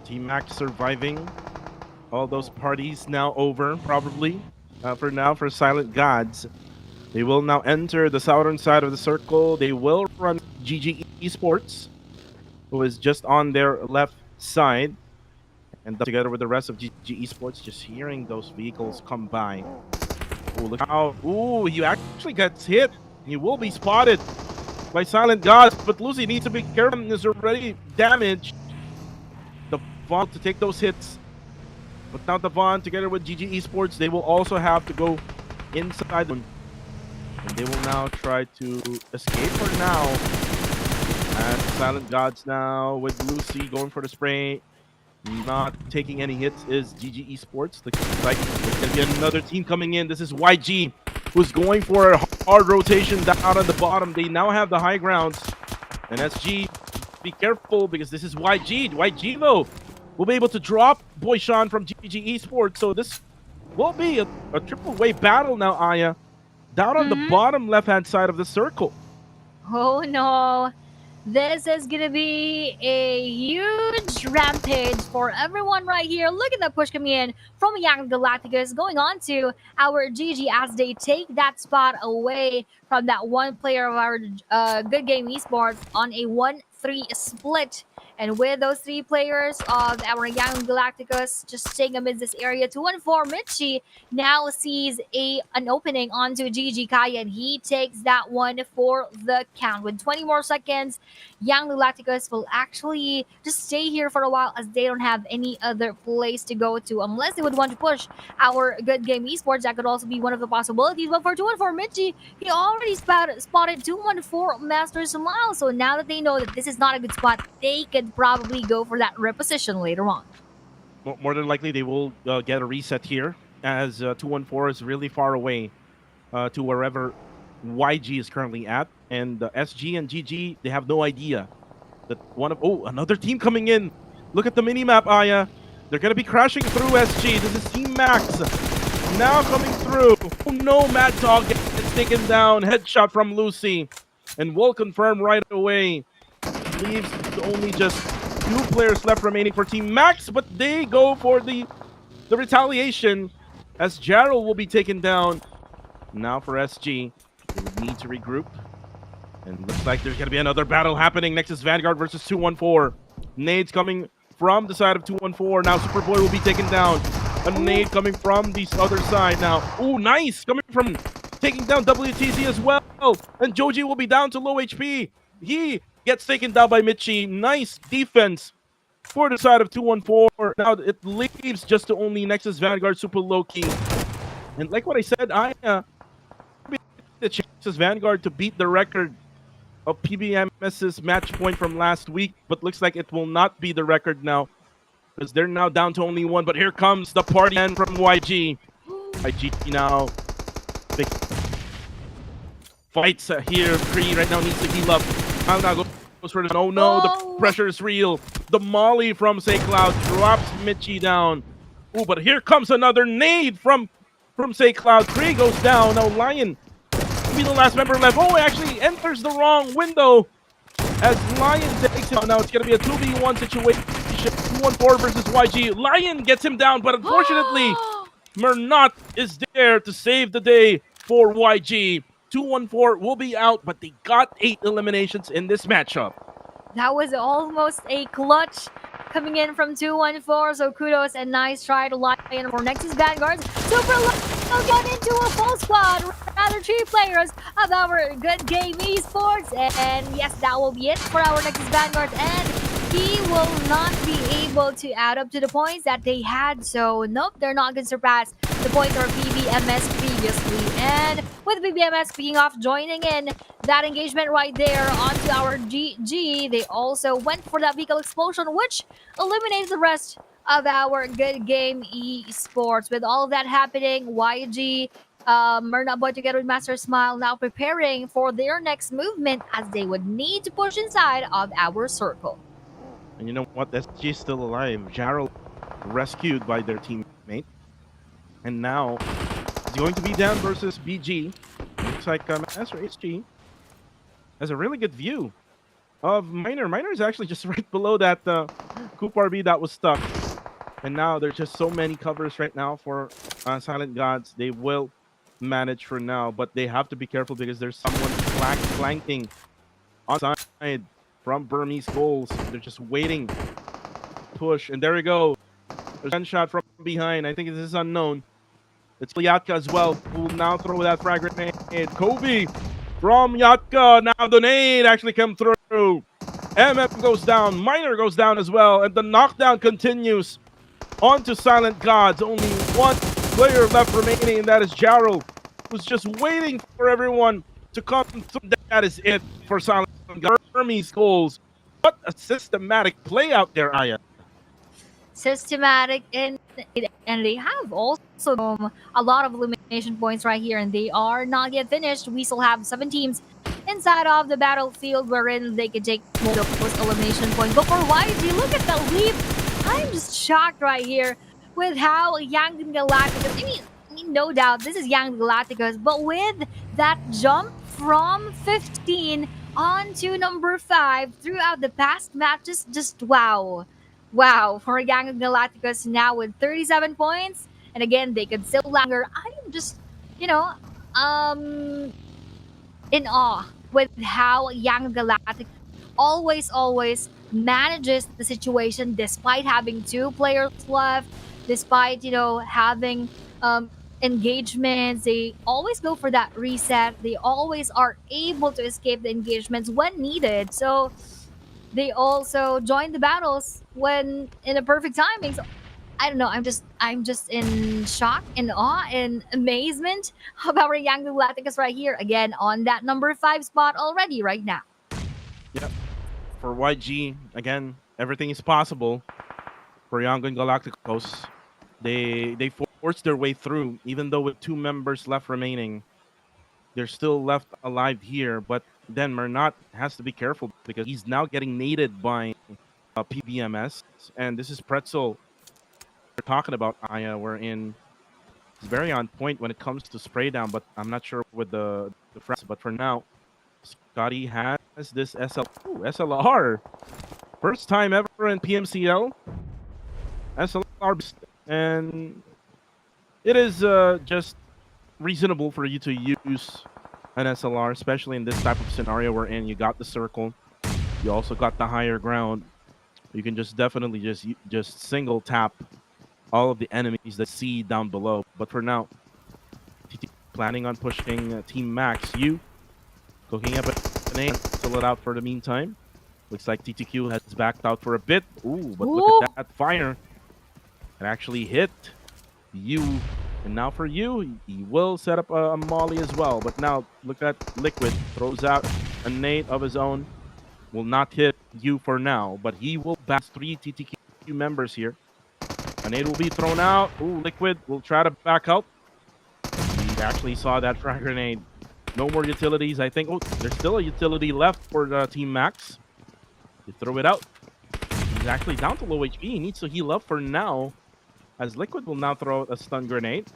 Team Max surviving. All those parties now over, probably, for now, for Silent Gods. They will now enter the southern side of the circle. They will run GG Esports, who is just on their left side. And together with the rest of GG Esports, just hearing those vehicles come by. Oh, look how... Ooh, he actually gets hit. He will be spotted by Silent Gods, but Lucy needs to be careful. Is already damaged. The vault to take those hits. But now Devon, together with GG Esports, they will also have to go inside. And they will now try to escape for now. And Silent Gods now with Lucy going for the spray. Not taking any hits is GG Esports. Looks like there's going to be another team coming in. This is YG, who's going for a hard rotation down on the bottom. They now have the high grounds. And SG, be careful because this is YG. YG, though, will be able to drop Boy Sean from GG Esports. So this will be a triple-way battle now, Aya. Down on the bottom left-hand side of the circle. Oh no. This is gonna be a huge rampage for everyone right here. Look at that push coming in from Young Galacticus going on to our GG as they take that spot away from that one player of our Good Game Esports on a 1-3 split. And with those 3 players of our Young Galacticus just staying amidst this area, 2-1-4, Mitchie now sees an opening onto GG Kaya, and he takes that one for the count. With 20 more seconds, Young Galacticus will actually just stay here for a while as they don't have any other place to go to unless they would want to push our Good Game Esports. That could also be one of the possibilities. But for 2-1-4 Mitchie, he already spotted 2-1-4 Master Smile. So now that they know that this is not a good spot, they could probably go for that reposition later on. More than likely, they will get a reset here as 2-1-4 is really far away to wherever YG is currently at. And SG and GG, they have no idea that another team coming in. Look at the mini-map, Aya. They're going to be crashing through SG. This is Team Max now coming through. Oh no, Mad Dog gets taken down. Headshot from Lucy. And will confirm right away. Leaves only just 2 players left remaining for Team Max, but they go for the retaliation as Jarrell will be taken down. Now for SG, they would need to regroup. And looks like there's going to be another battle happening. Next is Vanguard versus 2-1-4. Nades coming from the side of 2-1-4. Now Superboy will be taken down. A nade coming from the other side now. Oh, nice! Coming from taking down WTZ as well. And Joji will be down to low HP. He gets taken down by Mitchie. Nice defense for the side of 2-1-4. Now it leaves just to only Nexus Vanguard super low key. And like what I said, the chances Vanguard to beat the record of PBMS's match point from last week, but looks like it will not be the record now because they're now down to only 1. But here comes the party end from YG. YG now big fights here. Kree right now needs to heal up. Now goes for the the pressure is real. The Molly from Say Cloud drops Mitchie down. Oh, but here comes another nade from Say Cloud. Kree goes down. Now Lion will be the last member left. Oh, actually enters the wrong window as Lion takes him out. Now it's going to be a 2v1 situation. 2-1-4 versus YG. Lion gets him down, but unfortunately, Mernot is there to save the day for YG. 2-1-4 will be out, but they got 8 eliminations in this matchup. That was almost a clutch coming in from 2-1-4, so kudos and nice try to Lion for Nexus Vanguards. Super low got into a full squad, rather 3 players of our Good Game Esports. And yes, that will be it for our Nexus Vanguards, and he will not be able to add up to the points that they had. So nope, they're not going to surpass the points for PBMS previously. And with PBMS picking off, joining in that engagement right there onto our GG, they also went for that vehicle explosion, which eliminated the rest of our Good Game Esports. With all of that happening, YG, Myrna Boy together with Master Smile now preparing for their next movement as they would need to push inside of our circle. And you know what? SG is still alive. Jarrell rescued by their teammate. And now it's going to be down versus BG. Looks like Master HG has a really good view of Miner. Miner is actually just right below that Coop RB that was stuck. And now there's just so many covers right now for Silent Gods. They will manage for now, but they have to be careful because there's someone flanking on side from Burmese goals. They're just waiting. Push, and there we go. There's a gunshot from behind. I think this is unknown. It's Yatka as well, who will now throw that frag grenade. Kobe from Yatka. Now the nade actually come through. MM goes down. Miner goes down as well. And the knockdown continues On to Silent Gods. Only one player left remaining, and that is Jarrow, who's just waiting for everyone to come through. That is it for Silent Gods. Hermes goals. What a systematic play out there, Aya. Systematic, and they have also a lot of elimination points right here, and they are not yet finished. We still have 7 teams inside of the battlefield wherein they could take those elimination points. But for YG, look at the leap. I'm just shocked right here with how Young Galacticos, I mean, no doubt this is Young Galacticos, but with that jump from 15 on to number 5 throughout the past matches, just wow. Wow, for Young Galacticos now with 37 points. And again, they could still longer. I am just, you know, in awe with how Young Galactic always manages the situation despite having 2 players left, despite, having engagements. They always go for that reset. They always are able to escape the engagements when needed. So they also join the battles when in a perfect timing. So I don't know. I'm just in shock, in awe, in amazement about our Young Galacticos right here again on that number 5 spot already right now. Yep. For YG, again, everything is possible for Young Galacticos. They forced their way through, even though with 2 members left remaining. They're still left alive here, but then Mernat has to be careful because he's now getting naded by PBMS, and this is Pretzel we're talking about. Aya, we're in. He's very on point when it comes to spray down, but I'm not sure with the friends. But for now, Scotty has this SLR. First time ever in PMCL. SLR, and it is just reasonable for you to use an SLR, especially in this type of scenario we're in. You got the circle, you also got the higher ground. You can just definitely just single tap all of the enemies that see down below. But for now, TT planning on pushing Team Max. You cooking up an aim, fill it out for the meantime. Looks like TTQ has backed out for a bit. Ooh, but look at that fire. It actually hit you. And now for you, he will set up a molly as well. But now, look at Liquid. Throws out a nade of his own. Will not hit you for now, but he will bounce 3 TTQ members here. A nade will be thrown out. Ooh, Liquid will try to back out. He actually saw that frag grenade. No more utilities, I think. Oh, there's still a utility left for the Team Max. You throw it out. He's actually down to low HP. He needs to heal up for now, as Liquid will now throw out a stun grenade.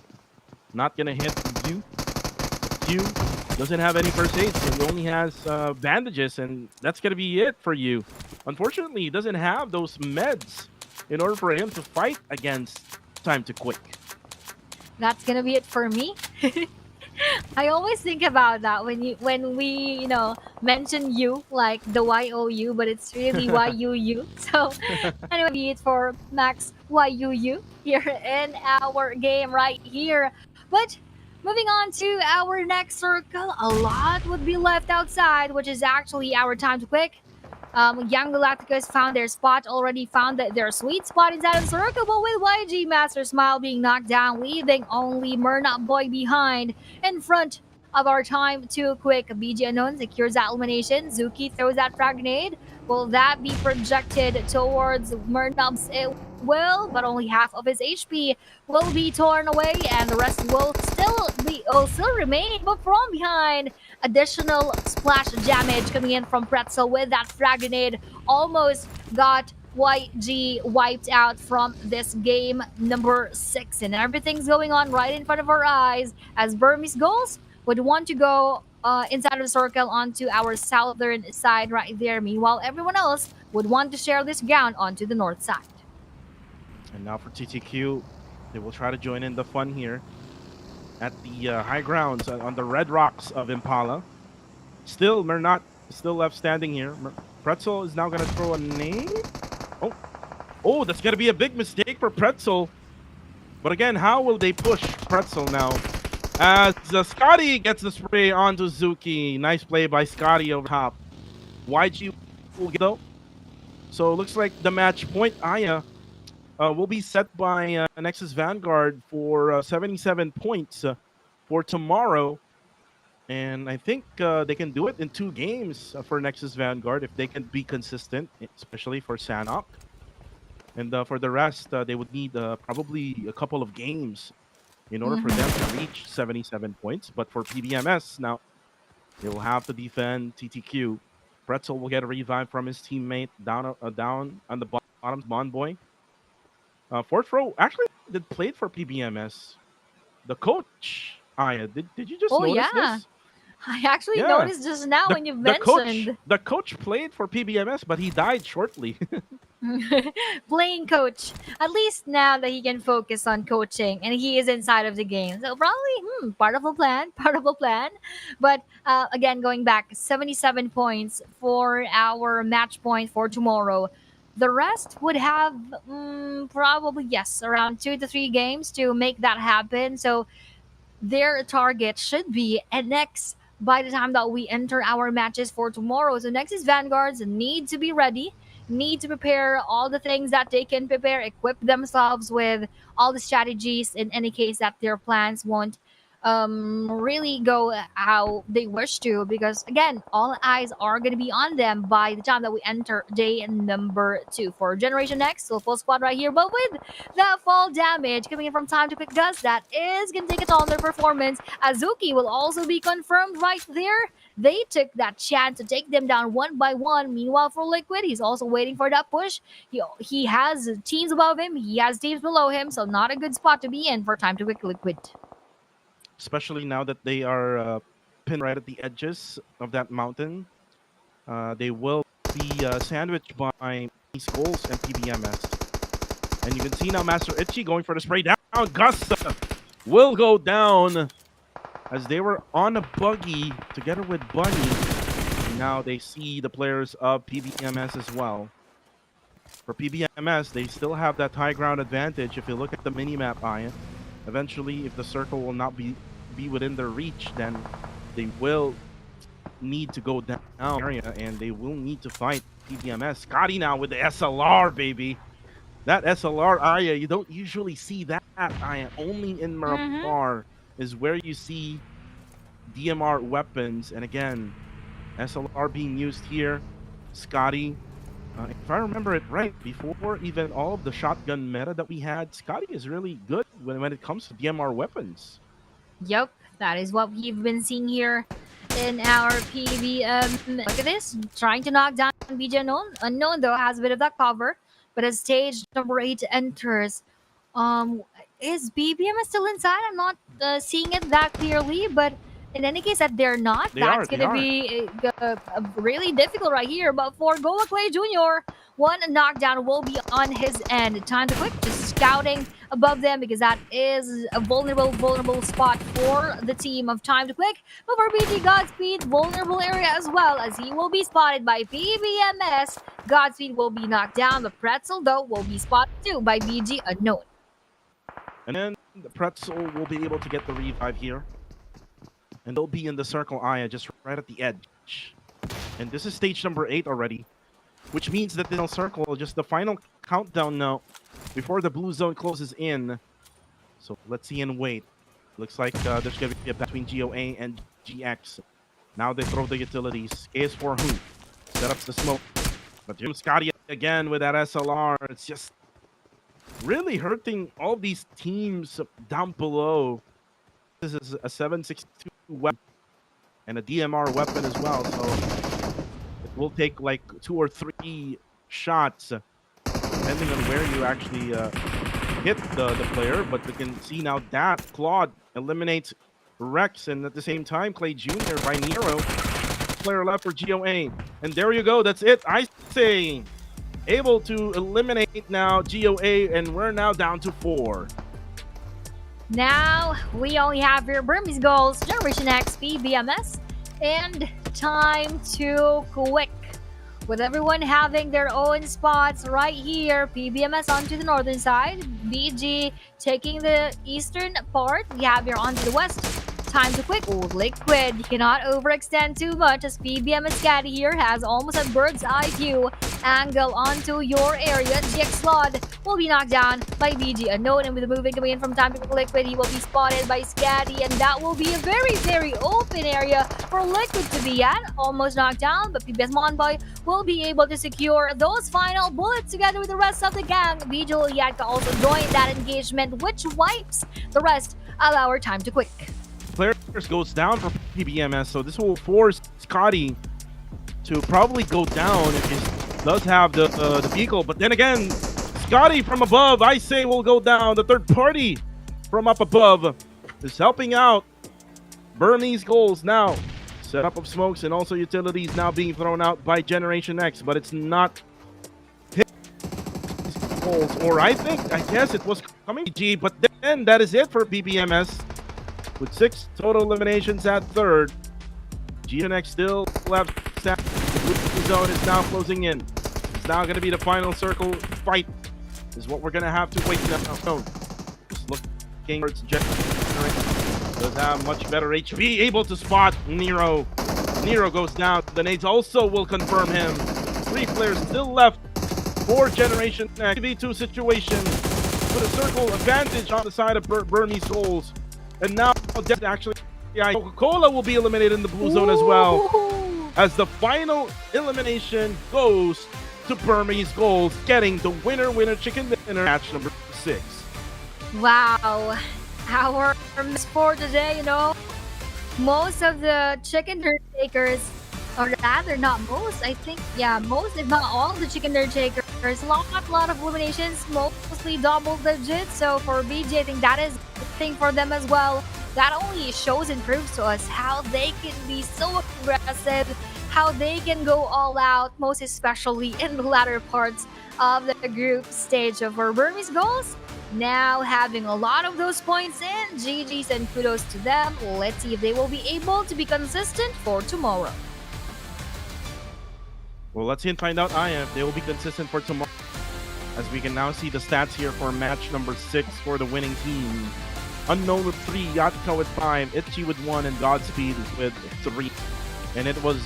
Not gonna hit you. Q doesn't have any first aid, so he only has bandages, and that's gonna be it for you. Unfortunately, he doesn't have those meds in order for him to fight against Time to Quick. That's gonna be it for me. I always think about that when we mention you, like the YOU, but it's really YUU. So anyway, be it for Max YUU here in our game right here. But moving on to our next circle, a lot would be left outside, which is actually our Time to Quick. Young Galacticos found their spot, already found their sweet spot inside of the circle, but with YG Master Smile being knocked down, leaving only Mernat Boy behind in front of our Time to Quick. BG Unknown secures that elimination. Zuki throws that frag grenade. Will that be projected towards Mernat? It will, but only half of his HP will be torn away, and the rest will still remain, but from behind. Additional splash damage coming in from Pretzel with that frag grenade. Almost got YG wiped out from this game number 6. And everything's going on right in front of our eyes as Burmese Goals would want to go inside of the circle onto our southern side right there. Meanwhile, everyone else would want to share this ground onto the north side. And now for TTQ, they will try to join in the fun here at the high grounds on the red rocks of Impala. Still, Mernat still left standing here. Pretzel is now going to throw a nade. Oh, that's going to be a big mistake for Pretzel. But again, how will they push Pretzel now? As Scotty gets the spray onto Zuki. Nice play by Scotty over top. YG will get though. So it looks like the match point, Aya. will be set by Nexus Vanguard for 77 points for tomorrow. And I think they can do it in 2 games for Nexus Vanguard if they can be consistent, especially for Sanhok. And for the rest, they would need probably a couple of games in order for them to reach 77 points. But for PBMS, now they will have to defend TTQ. Pretzel will get a revive from his teammate down on the bottom, Bonboy. Fourth row actually did played for PBMS. The coach, Aya, did you just Oh notice yeah, this? I actually Yeah. noticed just now when you mentioned The coach played for PBMS, but he died shortly. playing coach. At least now that he can focus on coaching and he is inside of the game. So probably part of a plan, part of a plan. But again, going back, 77 points for our match point for tomorrow. The rest would have probably, yes, around 2 to 3 games to make that happen. So their target should be at next by the time that we enter our matches for tomorrow. So next is Vanguards need to be ready, need to prepare all the things that they can prepare, equip themselves with all the strategies in any case that their plans won't really go how they wish to, because again all eyes are going to be on them by the time that we enter day number 2 for Generation X. So full squad right here, but with that fall damage coming in from Time to Pick Dust, that is going to take a toll on their performance. Azuki will also be confirmed right there. They took that chance to take them down one by one. Meanwhile, for Liquid, he's also waiting for that push. He has teams above him, he has teams below him, so not a good spot to be in for Time to Pick Liquid. Especially now that they are pinned right at the edges of that mountain. They will be sandwiched by Skulls and PBMS. And you can see now Master Itchy going for the spray down. Gus will go down as they were on a buggy together with Bunny. And now they see the players of PBMS as well. For PBMS, they still have that high ground advantage. If you look at the minimap, Ian, eventually, if the circle will not be within their reach, then they will need to go down area and they will need to fight PBMS. Scotty now with the SLR, baby. That SLR, Aya, you don't usually see that, Aya. Only in Miramar is where you see DMR weapons. And again, SLR being used here. Scotty, if I remember it right, before even all of the shotgun meta that we had, Scotty is really good when it comes to DMR weapons. Yep, that is what we've been seeing here in our PB. Look at this, trying to knock down BJ Unknown. Unknown though has a bit of that cover, but as stage number 8 enters, is BBM still inside? I'm not seeing it that clearly, but in any case that they're not, that's going to be really difficult right here. But for Goa Clay Jr., one knockdown will be on his end. Time to Quick just scouting above them because that is a vulnerable spot for the team of Time to Quick. But for BG Godspeed, vulnerable area as well, as he will be spotted by PBMS. Godspeed will be knocked down. The Pretzel though will be spotted too by BG Unknown. And then the Pretzel will be able to get the revive here. And they'll be in the circle, Aya, just right at the edge. And this is stage number 8 already, which means that they'll circle just the final countdown now before the blue zone closes in. So let's see and wait. Looks like there's going to be a battle between GOA and GX. Now they throw the utilities. AS4 who set up the smoke. But Jim Scotty again with that SLR. It's just really hurting all these teams down below. This is a 7.62 weapon and a DMR weapon as well, so it will take like 2 or 3 shots depending on where you actually hit the player. But we can see now that Claude eliminates Rex, and at the same time Clay Jr. by Nero. Player left for GOA, and there you go, that's it. I say able to eliminate now GOA, and we're now down to 4. Now we only have here Burmese goals, Generation X, PBMS, and Time to Quick. With everyone having their own spots right here, PBMS onto the northern side, BG taking the eastern part, we have here onto the west. Time to Quick. Oh, Liquid, you cannot overextend too much as PBMS Caddy here has almost a bird's eye view angle onto your area. GX Slot will be knocked down by BG Unknown, and with the moving coming in from Time to Liquid, he will be spotted by Scatty, and that will be a very, very open area for Liquid to be at. Almost knocked down, but PBS Monboy will be able to secure those final bullets together with the rest of the gang. Vigil Yatka also joined that engagement, which wipes the rest of our Time to Quick. Players goes down for PBMS, so this will force Scotty to probably go down if he does have the vehicle. But then again, Scotty from above, I say, will go down. The third party from up above is helping out. Burmese goals now. Setup of smokes and also utilities now being thrown out by Generation X, but it's not his goals. Or I guess it was coming G, but then that is it for PBMS. With 6 total eliminations at third. GNX still left. The blue zone is now closing in. It's now going to be the final circle fight. Is what we're going to have to wait now. Just looking towards Generation. Does have much better HP. Able to spot Nero. Nero goes down. The nades also will confirm him. 3 players still left for Generation X. V2 situation. With a circle advantage on the side of Burmese Souls. And now, actually, Coca-Cola will be eliminated in the blue zone as well. As the final elimination goes to Burmese Goals, getting the winner chicken dinner match number 6. Wow. Our miss for today, most of the chicken dinner takers, or rather not most, I think, most if not all the chicken dinner takers, a lot of eliminations, mostly double digits. So for BG, I think that is a thing for them as well. That only shows and proves to us how they can be so aggressive, how they can go all out, most especially in the latter parts of the group stage of our Burmese Goals. Now having a lot of those points in, GG's and kudos to them. Let's see if they will be able to be consistent for tomorrow. Well, let's see and find out if they will be consistent for tomorrow. As we can now see the stats here for match number 6 for the winning team. Unknown with 3, Yatka with 5, Itchy with 1, and Godspeed with 3. And it was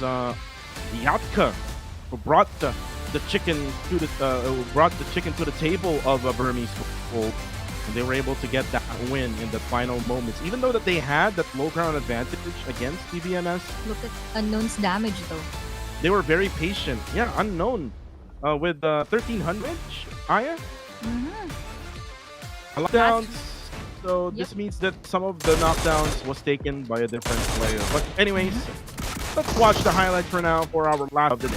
Yatka who brought the chicken to the table of Burmese Gold, and they were able to get that win in the final moments. Even though that they had that low ground advantage against PBMS. Look at Unknown's damage though. They were very patient. Yeah, Unknown with 1300 Aya. Lockdowns. So this means that some of the knockdowns was taken by a different player. But anyways, let's watch the highlight for now for our last of the day.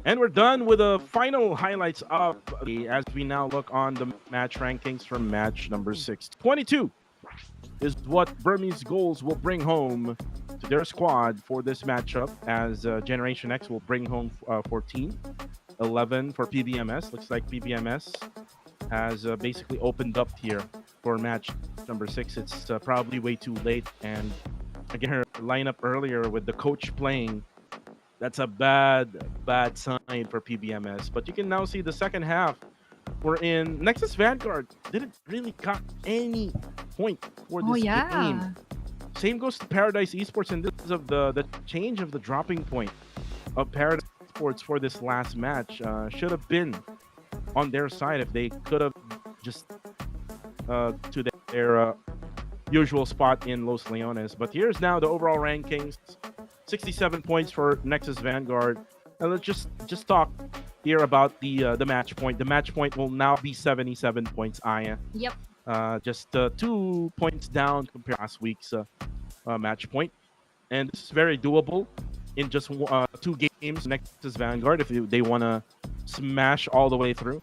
And we're done with the final highlights of as we now look on the match rankings for match number 6. 22 is what Burmese Goals will bring home to their squad for this matchup, as Generation X will bring home 14. 11 for PBMS. Looks like PBMS has basically opened up here for match number 6. It's probably way too late, and again, her lineup earlier with the coach playing, that's a bad sign for PBMS. But you can now see the second half We're in Nexus Vanguard. Didn't really got any point for Oh this game. yeah. Same goes to Paradise Esports, and this is of the change of the dropping point of Paradise Esports for this last match. Should have been on their side if they could have just to their usual spot in Los Leones. But here's now the overall rankings: 67 points for Nexus Vanguard. And let's just talk here about the match point. The match point will now be 77 points. Aya. Yep. Just 2 points down compared to last week's match point, and this is very doable in just 2 games. Nexus Vanguard, if they want to smash all the way through.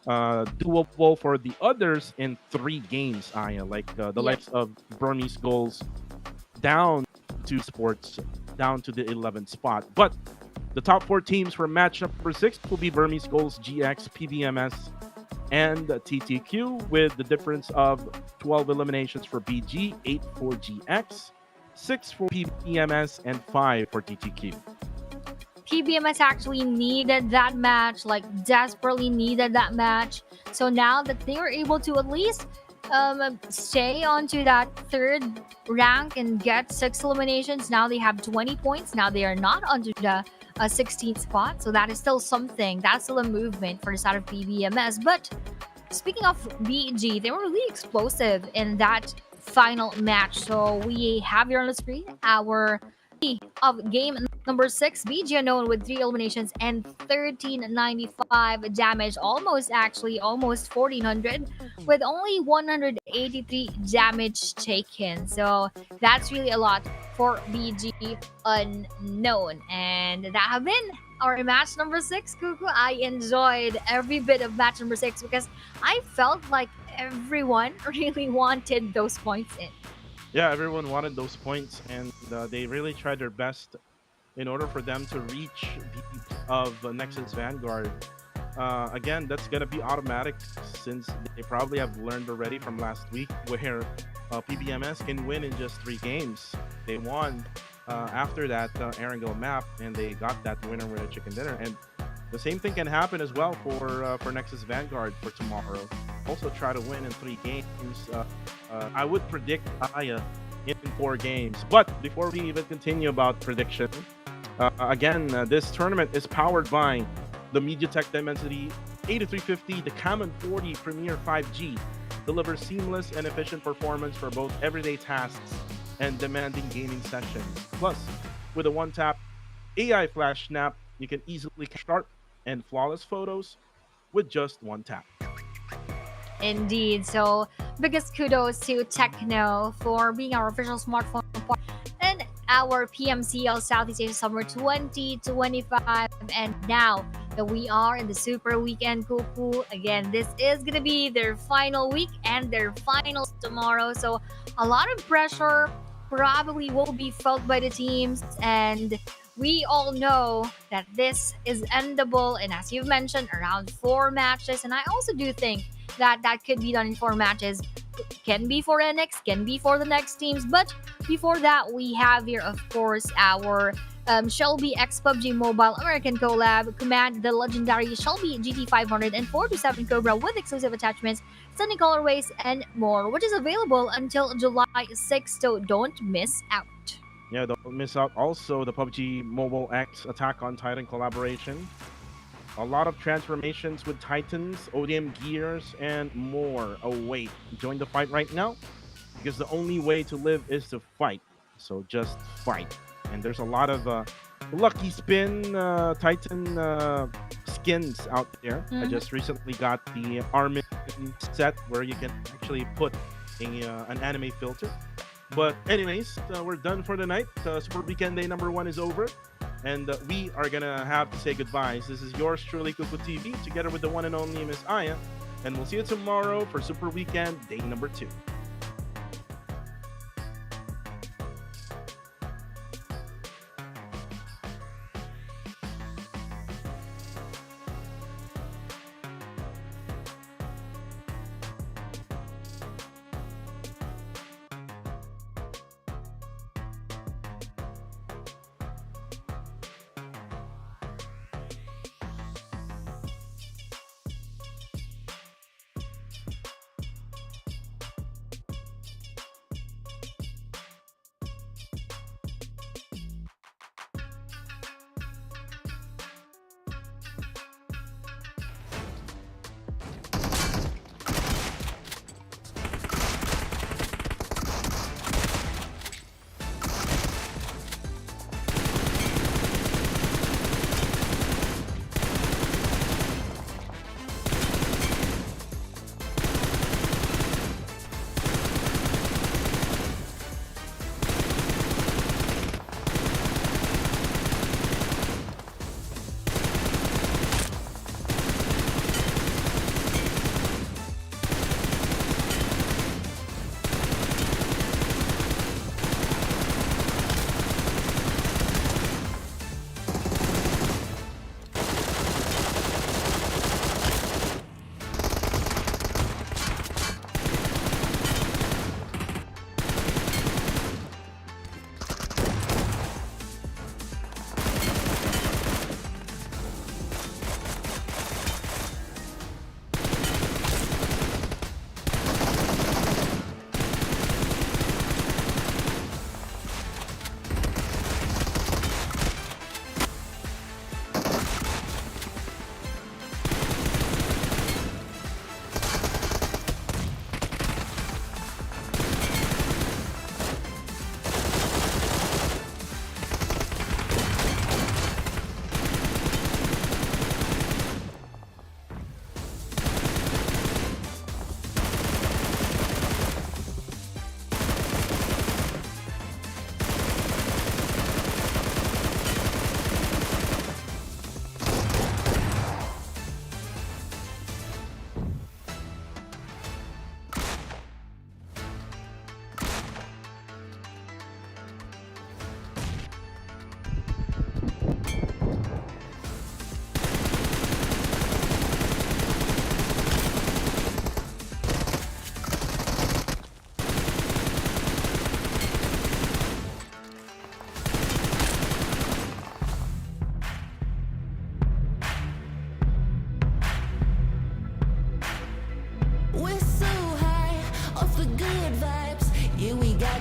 Doable for the others in 3 games. Aya, like the likes of Burmese Goals down to Sports, down to the 11th spot. But the top 4 teams for match number 6 will be Burmese Goals, GX, PBMS, and TTQ, with the difference of 12 eliminations for BG, 8 for GX, 6 for PBMS, and 5 for TTQ. PBMS actually needed that match, like desperately needed that match. So now that they were able to at least stay onto that 3rd rank and get 6 eliminations, now they have 20 points. Now they are not onto the 16th spot, so that is still something. That's still a movement for the side of PBMS. But speaking of BG, they were really explosive in that final match. So we have here on the screen our of game number 6, BG Unknown, with 3 eliminations and 1395 damage, almost 1400, with only 183 damage taken. So that's really a lot for BG Unknown. And that have been our match number 6, Kuku. I enjoyed every bit of match number 6 because I felt like everyone really wanted those points in. Yeah, everyone wanted those points, and they really tried their best in order for them to reach the of Nexus Vanguard. Again, that's gonna be automatic since they probably have learned already from last week, where PBMS can win in just 3 games. They won after that Erangel map, and they got that winner with a chicken dinner. And the same thing can happen as well for Nexus Vanguard for tomorrow. Also try to win in 3 games. I would predict Aya in 4 games. But before we even continue about prediction, again, this tournament is powered by the MediaTek Dimensity 8350, the Common 40 Premier 5G. Delivers seamless and efficient performance for both everyday tasks and demanding gaming sessions. Plus, with a one-tap AI flash snap, you can easily capture sharp and flawless photos with just 1 tap. Indeed. So biggest kudos to Techno for being our official smartphone partner and our PMCL Southeast Asia Summer 2025. And now that we are in the Super Weekend, Kuku, again, this is going to be their final week and their finals tomorrow. So a lot of pressure probably will be felt by the teams, and we all know that this is endable, and as you've mentioned, around 4 matches. And I also do think that could be done in 4 matches. Can be for NX, can be for the next teams. But before that, we have here, of course, our Shelby X PUBG Mobile American collab, Command the legendary Shelby GT500 and 427 Cobra with exclusive attachments, stunning colorways, and more, which is available until July 6th, so don't miss out. Yeah, don't miss out. Also, the PUBG Mobile X Attack on Titan collaboration. A lot of transformations with Titans, ODM gears, and more await. Join the fight right now, because the only way to live is to fight. So just fight. And there's a lot of lucky spin Titan skins out there. I just recently got the Armin set where you can actually put an anime filter. But anyways, we're done for the night. Super Weekend Day number 1 is over. And we are gonna have to say goodbyes. This is yours truly, Kuku TV, together with the one and only Miss Aya. And we'll see you tomorrow for Super Weekend Day number 2.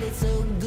it so good.